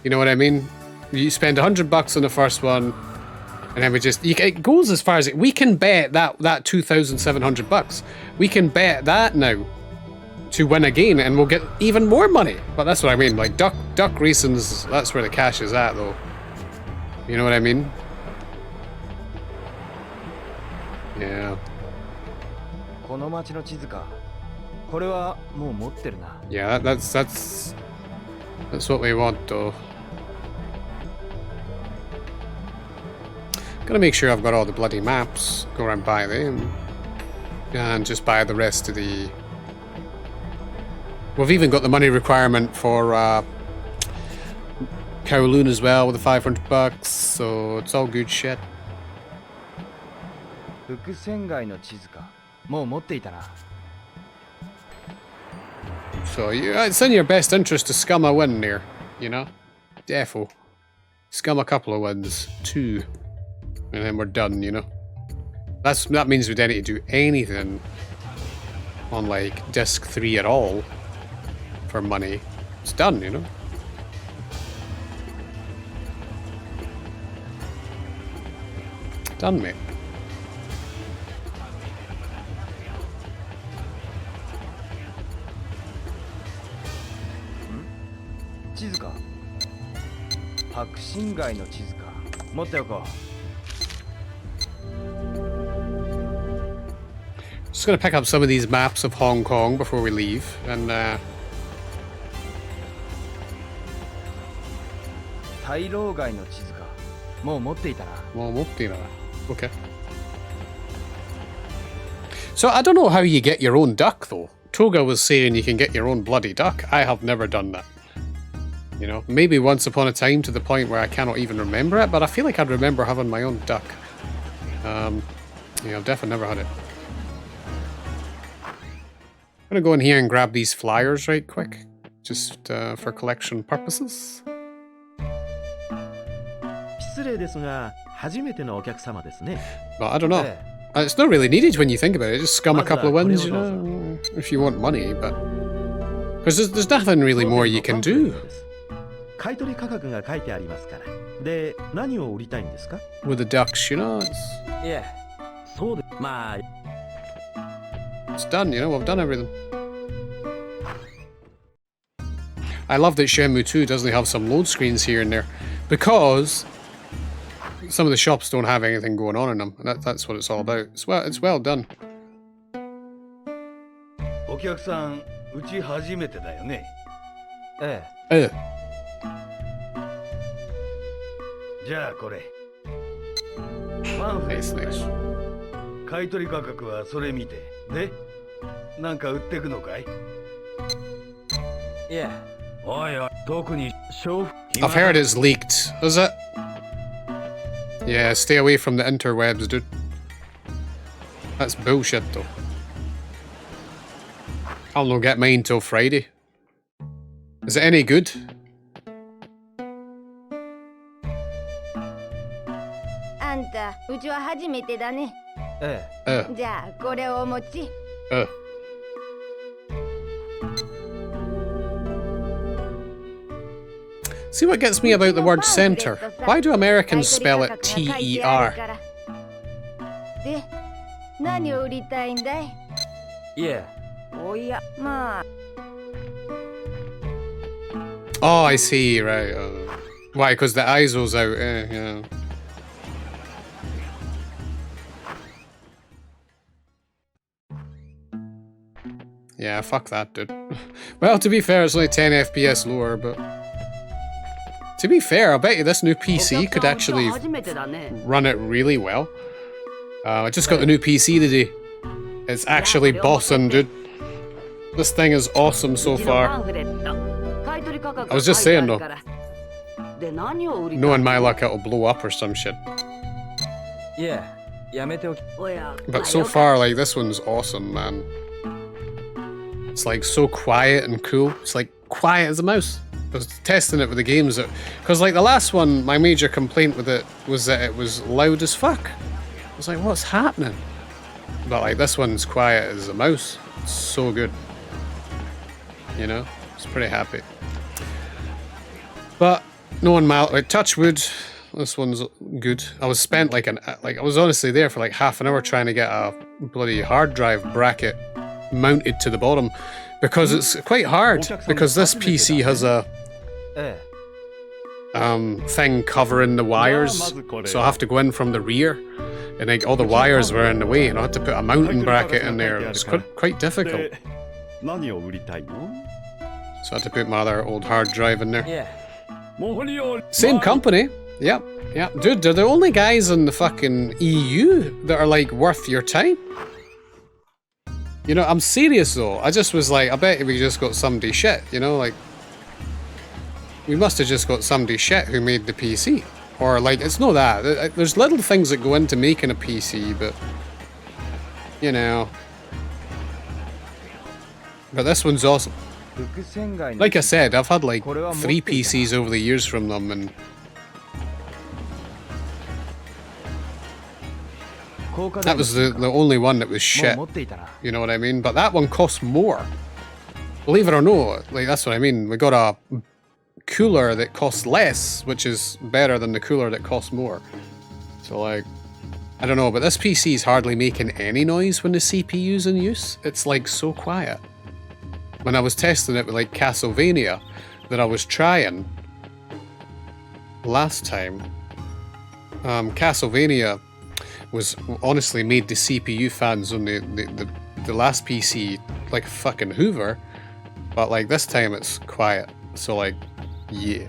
A: You know what I mean? You spend 100 bucks on the first one, and then it goes as far as we can bet that 2,700 bucks. We can bet that now to win again, and we'll get even more money. But that's what I mean. Like duck racing's, that's where the cash is at, though. You know what I mean? Yeah. Yeah, that's what we want, though. Gotta make sure I've got all the bloody maps. Go around buy them, and just buy the rest of the. We've even got the money requirement for Kowloon as well with the 500 bucks, so it's all good shit. So it's in your best interest to scum a win there, you know? Defo. Scum a couple of wins. 2. And then we're done, you know? That means we don't need to do anything on, like, disc 3 at all for money. It's done, you know? Done, mate.
C: 白心街の地図か。持っておこう。
A: Just gonna pick up some of these maps of Hong Kong before we leave, and
C: 大老街の地図か。もう持っていたな。
A: okay. So I don't know how you get your own duck though. Toga was saying you can get your own bloody duck. I have never done that. You know, maybe once upon a time to the point where I cannot even remember it, but I feel like I'd remember having my own duck. Yeah, I've definitely never had it. I'm gonna go in here and grab these flyers right quick, just for collection purposes.
C: 失礼ですが、初めてのお客様ですね。
A: But I don't know. It's not really needed when you think about it. Just scum a couple of wins, you know, if you want money, but... Because there's nothing really more you can do.
C: 買い取り価格が書いてありますから。で、何を売りたいんですか?
A: With the ducks, you know, it's...
C: Yeah. そうで、まあ...
A: It's done, you know, we've done everything. I love that Shenmue 2 doesn't have some load screens here and there, because some of the shops don't have anything going on in them. That's what it's all about. It's well done.
F: お客さん、うち初めてだよね。
C: ええ。
F: じゃあこれ。パンフレットだよ。買い取り価格はそれ見て。で、なんか売ってくのかい？
C: いや。
F: おいおい、特に勝負。
A: I've heard it's leaked. Is it? Yeah, stay away from the interwebs, dude. That's bullshit, though. I'll not get mine till Friday. Is it any good?
E: あんた、うちは初めてだね。
C: え
E: え。じゃあ、これをお持ち。
A: See what gets me about the word center? Why do Americans spell it T-E-R?
E: で、何を売りたいんだい?
C: いえ。
E: おや、まあ。
A: Oh, I see, right. Why, because the ISO's out, yeah. Yeah, fuck that, dude. Well, to be fair, it's only 10 FPS lower, but... To be fair, I bet you this new PC could actually run it really well. I just got the new PC today. It's actually bossing, dude. This thing is awesome so far. I was just saying though. Knowing my luck, it'll blow up or some shit. But so far, like, this one's awesome, man. It's like so quiet and cool. It's like quiet as a mouse. I was testing it with the games because like the last one, my major complaint with it was that it was loud as fuck. I was like, what's happening? But like this one's quiet as a mouse. It's so good. You know, it's pretty happy. But no one like touch wood. This one's good. I was spent like I was honestly there for like half an hour trying to get a bloody hard drive bracket mounted to the bottom because it's quite hard because this PC has a thing covering the wires, so I have to go in from the rear, and like all the wires were in the way, and I had to put a mounting bracket in there. It was quite difficult. So I had to put my other old hard drive in there. Same company. Yep. Dude, they're the only guys in the fucking EU that are like worth your time. You know, I'm serious though. I just was like, I bet we just got somebody shit, you know, like we must have just got somebody shit who made the PC. Or like, it's not that. There's little things that go into making a PC, but you know. But this one's awesome. Like I said, I've had like 3 PCs over the years from them, and that was the only one that was shit. You know what I mean? But that one costs more. Believe it or not, like that's what I mean. We got a cooler that costs less, which is better than the cooler that costs more. So like, I don't know, but this PC is hardly making any noise when the CPU's in use. It's like so quiet. When I was testing it with like Castlevania that I was trying, last time, Castlevania was honestly made the CPU fans on the last PC like fucking Hoover, but like this time it's quiet, so like, yeah.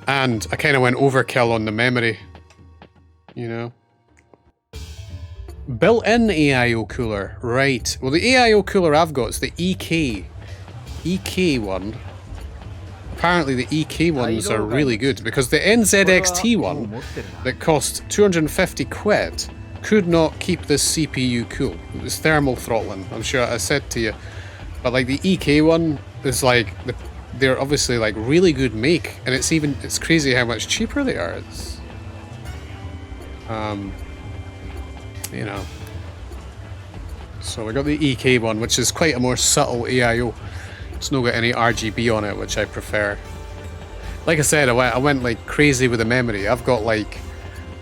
A: And I kind of went overkill on the memory, you know. Built-in AIO cooler, right. Well, the AIO cooler I've got is the EK one. Apparently the EK ones are really good, because the NZXT one that cost 250 quid could not keep this CPU cool. It was thermal throttling, I'm sure I said to you. But like the EK one is like, they're obviously like really good make, and it's crazy how much cheaper they are. It's, you know. So we got the EK one, which is quite a more subtle AIO. It's not got any RGB on it, which I prefer. Like I said, I went like crazy with the memory. I've got like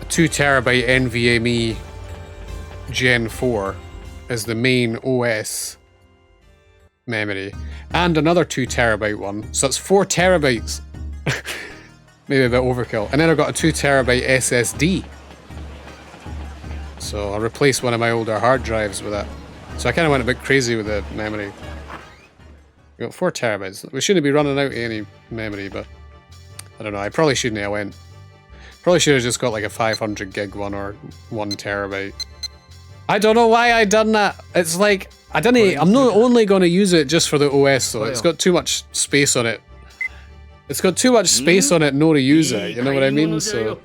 A: a 2TB NVMe Gen 4 as the main OS memory, and another 2TB one, so it's 4 terabytes. Maybe a bit overkill. And then I've got a 2TB SSD. So I replaced one of my older hard drives with that. So I kind of went a bit crazy with the memory. We got 4 terabytes. We shouldn't be running out of any memory, but I don't know. I probably shouldn't have Probably should have just got like a 500 gig one or 1 terabyte. I don't know why I done that. It's like, I'm not only going to use it just for the OS though. It's got too much space on it. It's got too much space on it, no to use it. You know what I mean? So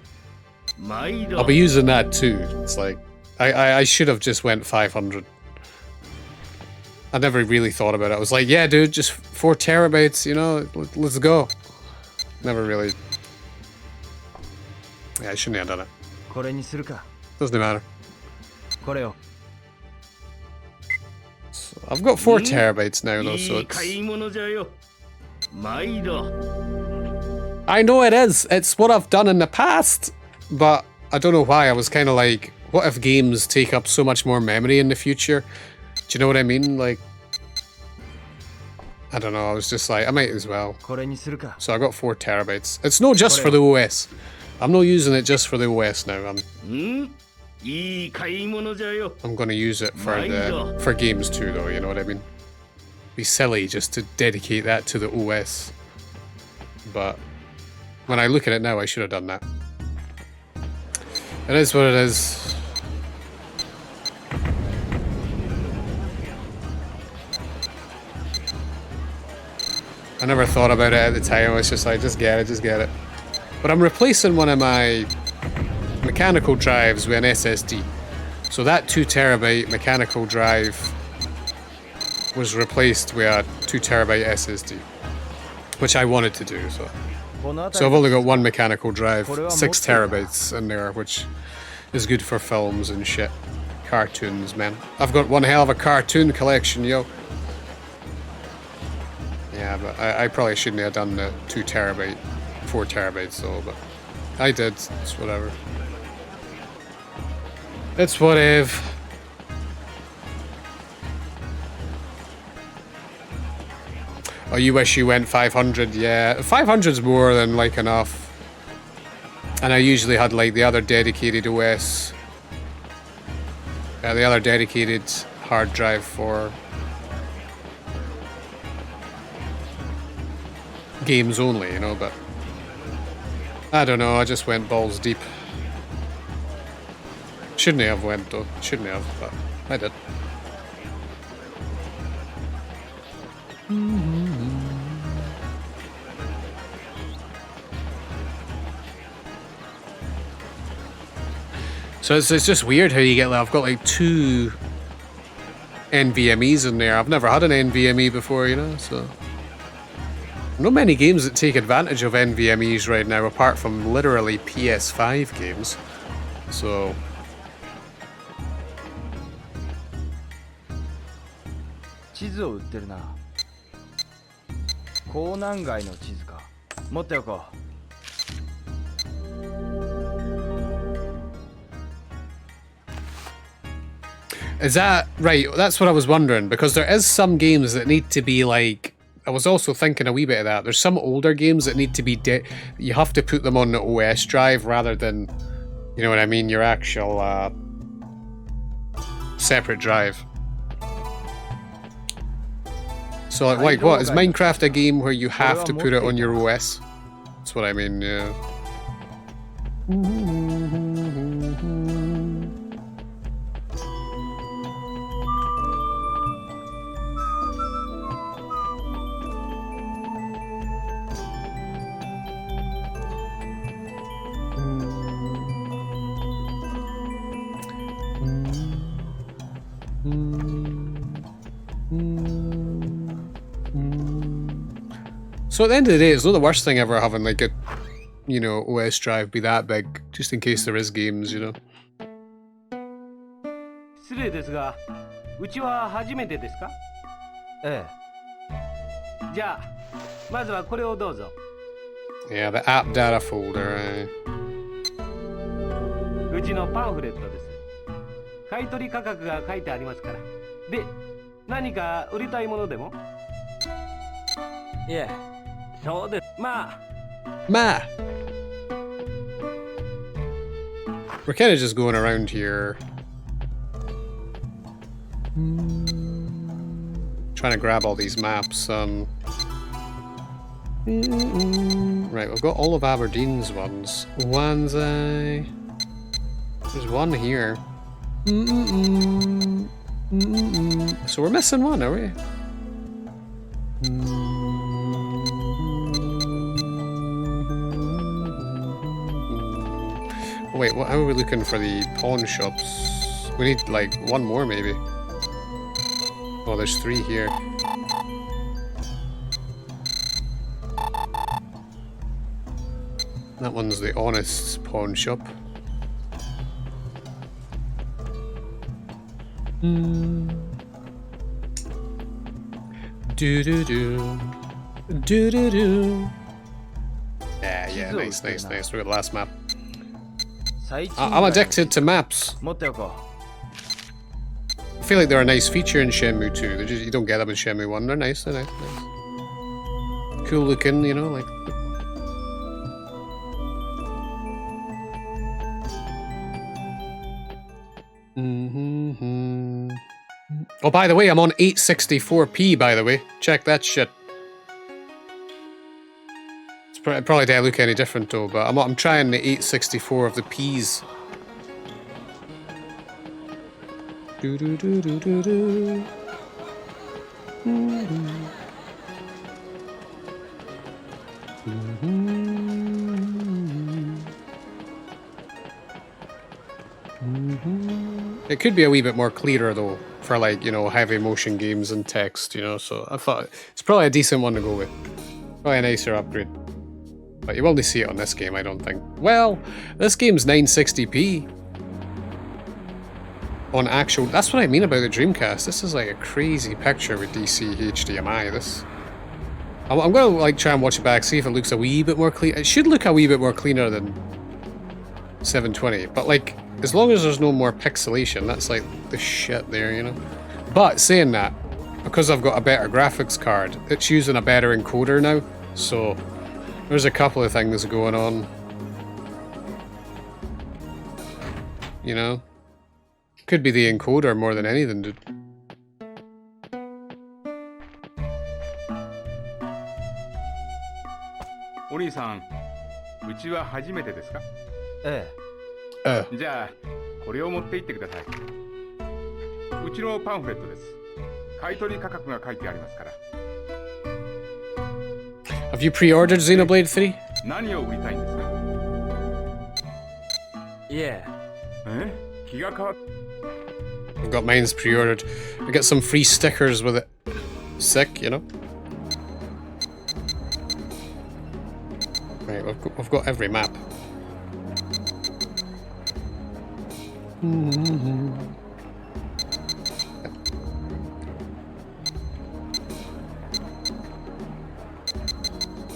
A: I'll be using that too. It's like, I should have just went 500. I never really thought about it. I was like, yeah, dude, just 4 terabytes, you know, let's go. Never really. Yeah, I shouldn't have done it. Doesn't matter. So I've got 4 terabytes now, though, so it's... I know it is. It's what I've done in the past. But I don't know why. I was kind of like, what if games take up so much more memory in the future? Do you know what I mean? Like, I don't know. I was just like, I might as well. So I got 4 terabytes. It's not just for the OS. I'm not using it just for the OS now. I'm going to use it for games too, though. You know what I mean? Be silly just to dedicate that to the OS. But when I look at it now, I should have done that. It is what it is. I never thought about it at the time. I was just like, just get it. But I'm replacing one of my mechanical drives with an SSD. So that 2 terabyte mechanical drive was replaced with a 2 terabyte SSD, which I wanted to do. So I've only got one mechanical drive, 6 terabytes in there, which is good for films and shit. Cartoons, man. I've got one hell of a cartoon collection, yo. Yeah, but I probably shouldn't have done the 2 terabyte, 4 terabytes though, but I did. It's whatever. It's whatever. Oh, you wish you went 500? Yeah, 500's more than like enough. And I usually had like the other dedicated OS. The other dedicated hard drive for games only, you know, but I don't know, I just went balls deep. Shouldn't have went though, shouldn't have, but I did. So it's just weird how you get like, I've got like 2 NVMEs in there. I've never had an NVMe before, you know, so. Not many games that take advantage of NVMEs right now, apart from literally PS5 games. So. Is that right? That's what I was wondering, because there is some games that need to be like. I was also thinking a wee bit of that. There's some older games that need to be you have to put them on the OS drive rather than, you know what I mean, your actual separate drive. So like what? Is Minecraft a game where you have to put it on your OS? That's what I mean, yeah. So at the end of the day, it's not the worst thing ever having like a, you know, OS drive be that big, just in case there is games, you know.
J: 失礼ですが、うちは初めてですか？ええ。じゃあ、まずはこれをどうぞ。
A: Yeah, the app data folder.
J: うちのパンフレットです。買取価格が書いてありますから。で、何か売りたいものでも？いえ、そうです。まあ。
A: We're kind of just going around here. Trying to grab all these maps. Right, we've got all of Aberdeen's ones. Wanzai. There's one here. So we're missing one, are we? Wait, what, how are we looking for the pawn shops? We need like one more maybe. Oh, there's 3 here. That one's the Honest pawn shop. Do-do-do. Do-do-do. Yeah, nice. We got the last map. I'm addicted to maps. I feel like they're a nice feature in Shenmue 2. They're just, you don't get them in Shenmue 1. They're nice, nice. Cool looking, you know, like... Oh, by the way, I'm on 864p, by the way. Check that shit. It's probably didn't look any different, though, but I'm trying the 864 of the P's. Do-do-do-do-do-do. It could be a wee bit more clearer though, for like, you know, heavy motion games and text, you know, so I thought it's probably a decent one to go with. Probably a nicer upgrade. But you will only see it on this game, I don't think. Well, this game's 960p. On actual, that's what I mean about the Dreamcast. This is like a crazy picture with DC HDMI. This, I'm gonna like try and watch it back, see if it looks a wee bit more clean. It should look a wee bit more cleaner than 720, but like as long as there's no more pixelation, that's like the shit there, you know. But saying that, because I've got a better graphics card, it's using a better encoder now, so there's a couple of things going on, you know. Could be the encoder more than anything, dude.
G: Ori-san, うちは初めてですか?
C: え
G: え。じゃあ、これを持って行ってください。うちのパンフレットです。買取価格が書いてありますから。
A: Have you pre-ordered Xenoblade 3?
G: 何を売りたいんですか?
J: いえ。
G: 気が変わっ
A: I've got mine's pre-ordered. I get some free stickers with it. Sick, you know? Right, we've got every map.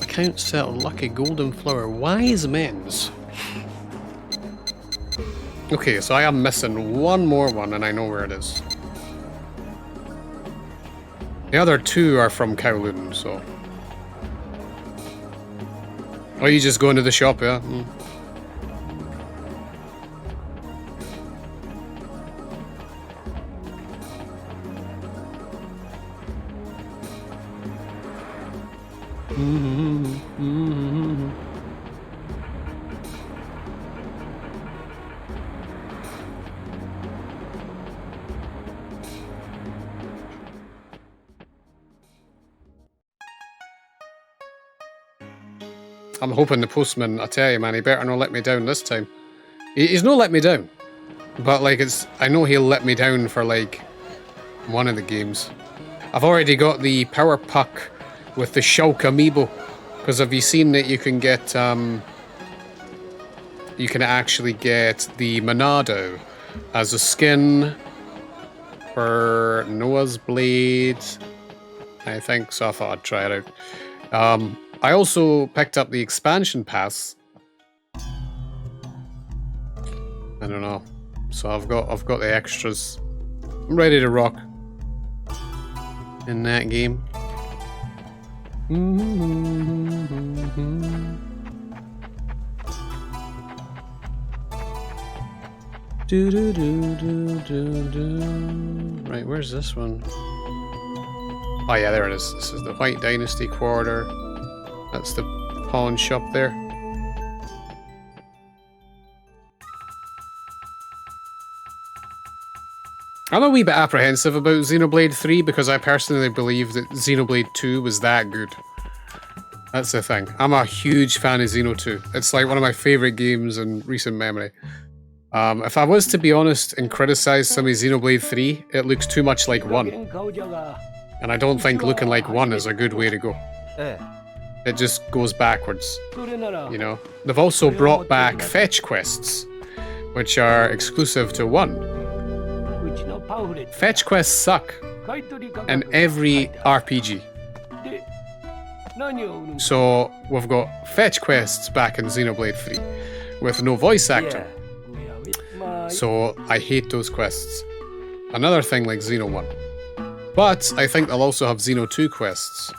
A: Account settled. Lucky Golden Flower. Wise Men's. Okay, so I am missing one more one and I know where it is. The other two are from Kowloon, so... Oh, you just go into the shop, yeah? Mm. I'm hoping the postman, I tell you, man, he better not let me down this time. He's not let me down. But, like, I know he'll let me down for, like, one of the games. I've already got the Power Puck with the Shulk amiibo. Because have you seen that you can get, you can actually get the Monado as a skin for Noah's Blade, I think, so I thought I'd try it out. I also picked up the expansion pass. I don't know. So I've got the extras. I'm ready to rock in that game. Right, where's this one? Oh yeah, there it is. This is the White Dynasty Quarter. That's the pawn shop there. I'm a wee bit apprehensive about Xenoblade 3 because I personally believe that Xenoblade 2 was that good. That's the thing. I'm a huge fan of Xeno 2. It's like one of my favourite games in recent memory. If I was to be honest and criticise some of Xenoblade 3, it looks too much like 1. And I don't think looking like 1 is a good way to go. It just goes backwards, you know. They've also brought back fetch quests, which are exclusive to 1. Fetch quests suck in every RPG. So we've got fetch quests back in Xenoblade 3 with no voice actor. So I hate those quests. Another thing like Xeno 1. But I think they'll also have Xeno 2 quests.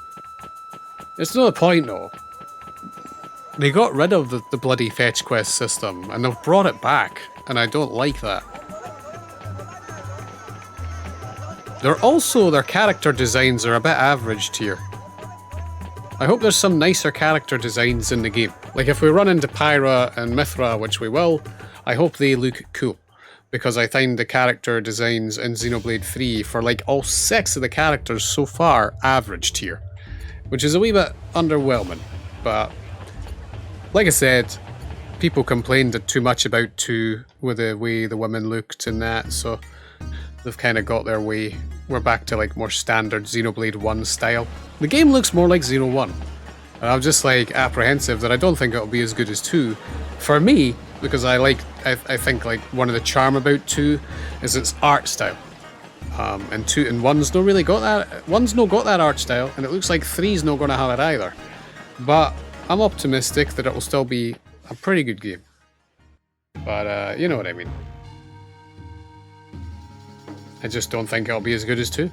A: It's not the point though. They got rid of the bloody fetch quest system and they've brought it back, and I don't like that. Their character designs are a bit average tier. I hope there's some nicer character designs in the game. Like if we run into Pyra and Mithra, which we will, I hope they look cool. Because I find the character designs in Xenoblade 3 for like all 6 of the characters so far average tier. Which is a wee bit underwhelming, but like I said, people complained too much about 2 with the way the women looked and that, so they've kind of got their way. We're back to like more standard Xenoblade 1 style. The game looks more like Xeno 1, and I'm just like apprehensive that I don't think it'll be as good as 2. For me, because I think like one of the charm about 2 is its art style. And 1's not really got that. 1's not got that art style, and it looks like 3's not going to have it either. But I'm optimistic that it will still be a pretty good game. But you know what I mean. I just don't think it'll be as good as 2.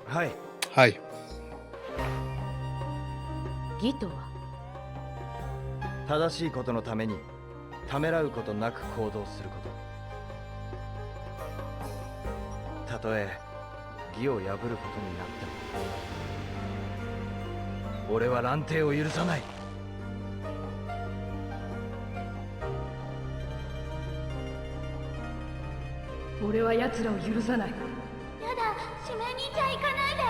C: はい。
A: はい。
H: 義とは
C: 正しいことのためにためらうことなく行動すること。たとえ義を破ることになっても、俺は乱定を許さない。
K: 俺は奴らを許さない。
E: やだ、指名にじゃ行かないで。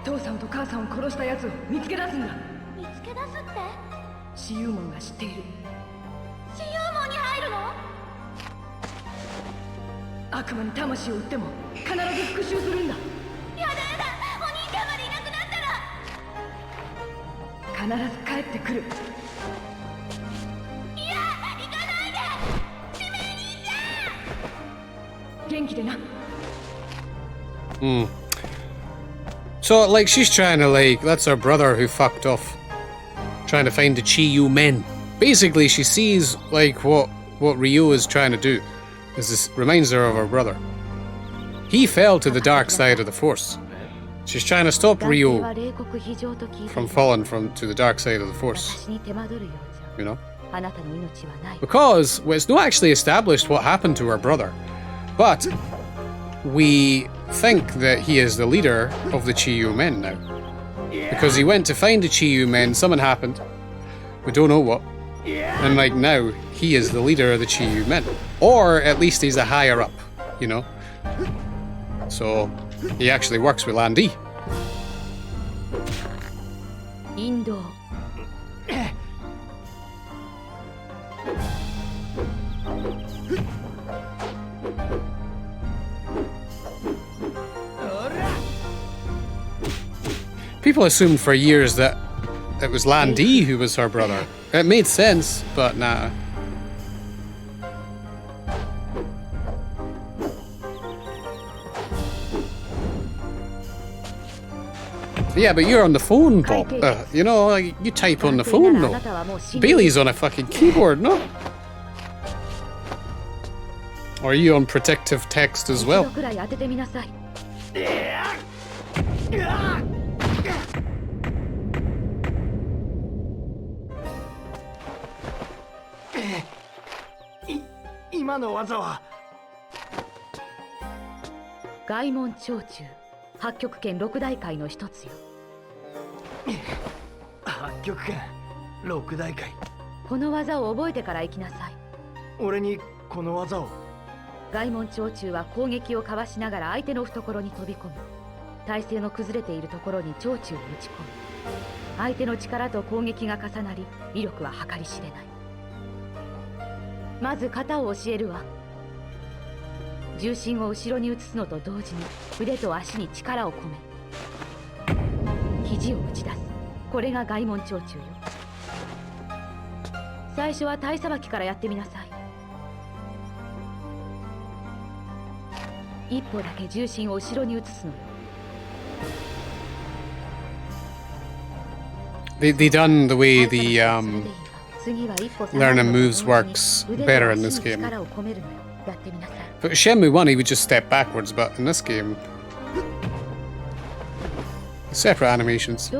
K: 父さんと母さんを殺した奴を見つけ出すんだ。
E: 見つけ出すって？
K: 私有門が知っている。
E: 私有門に入るの？
K: 悪魔に魂を売っても必ず復讐するんだ。
E: やだやだ、お兄ちゃんまでいなくなったら。
K: 必ず帰ってくる。
E: いや、行かないで。てめえ兄ちゃん。
K: 元気でな。
A: So, like, she's trying to, like, that's her brother who fucked off. Trying to find the Chi-Yu men. Basically, she sees, like, what Ryo is trying to do. This reminds her of her brother. He fell to the dark side of the Force. She's trying to stop Ryo from falling to the dark side of the Force. You know? Because, well, it's not actually established what happened to her brother. But we think that he is the leader of the Chi-Yu men now. Because he went to find the Chi-Yu men, something happened. We don't know what. And like now, he is the leader of the Chi-Yu men. Or at least he's a higher up, you know? So, he actually works with Landy. People assumed for years that it was Landy who was her brother. It made sense, but nah. Yeah, but you're on the phone, Bob. You know, like, you type on the phone, no? Bailey's on a fucking keyboard, no? Or are you on protective text as well? They done the way the learning moves works better in this game. But Shenmue 1 he would just step backwards, but in this game separate animations.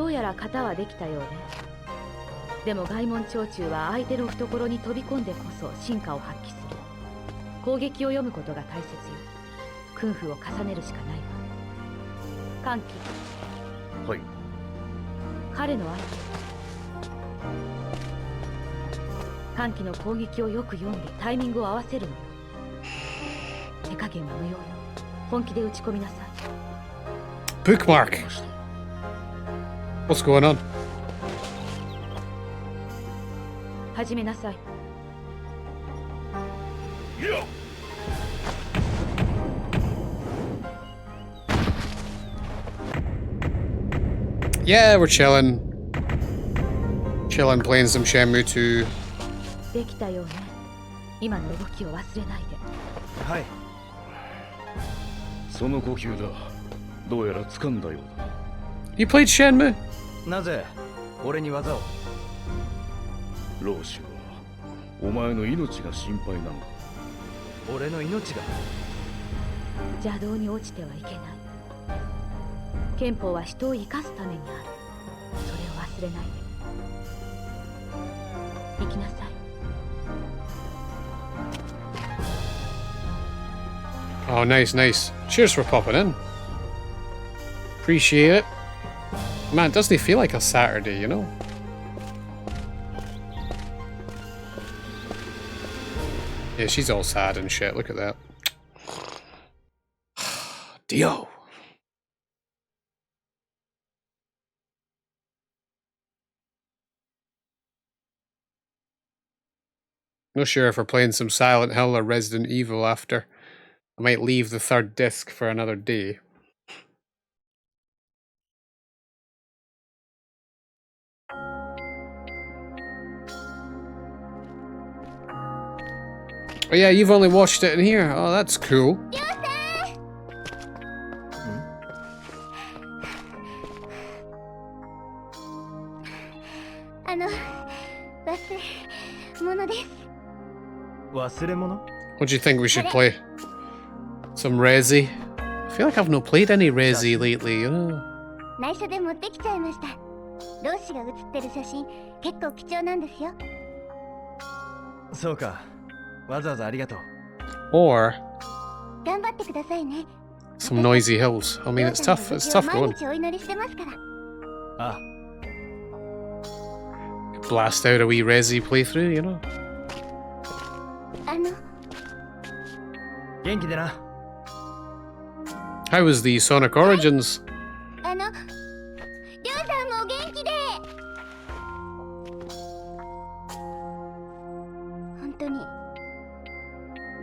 A: Bookmark. What's going on? Yeah, we're chilling. Chilling, playing some Shenmue 2. You played Shenmue?
C: なぜ俺に技を？
F: 老子はお前の命が心配なのか。
C: 俺の命が？
H: 邪道に落ちてはいけない。憲法は人を生かすためにある。それを忘れないで。行きなさい。
A: Oh, nice, nice. Cheers for popping in. Appreciate it. Man, doesn't it feel like a Saturday, you know? Yeah, she's all sad and shit. Look at that. Dio. Not sure if we're playing some Silent Hill or Resident Evil after. I might leave the third disc for another day. Oh yeah, you've only watched it in here. Oh, that's cool. What do you think we should play? Some Resi? I feel like I've not played any Resi lately, you know?
E: 内緒で持ってきちゃいました。同志が写ってる写真、結構貴重なんですよ。
C: そうか。わざわざありがとう。
A: Or
E: 頑張ってくださいね。
A: some Noisy Hills. I mean, it's tough going.
E: 毎日お祈りしてますから。
C: ああ。
A: Blast out a wee Resi playthrough, you know?
C: 元気でな。
A: How was the Sonic Origins?
E: りょうさんもお元気で。本当に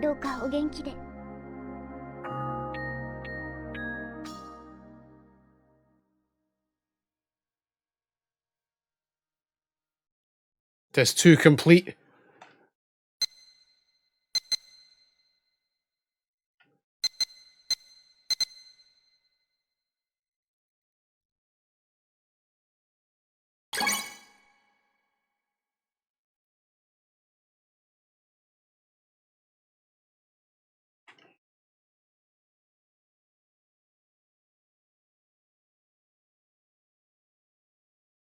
E: どうかお元気で。
A: Disc 2 complete.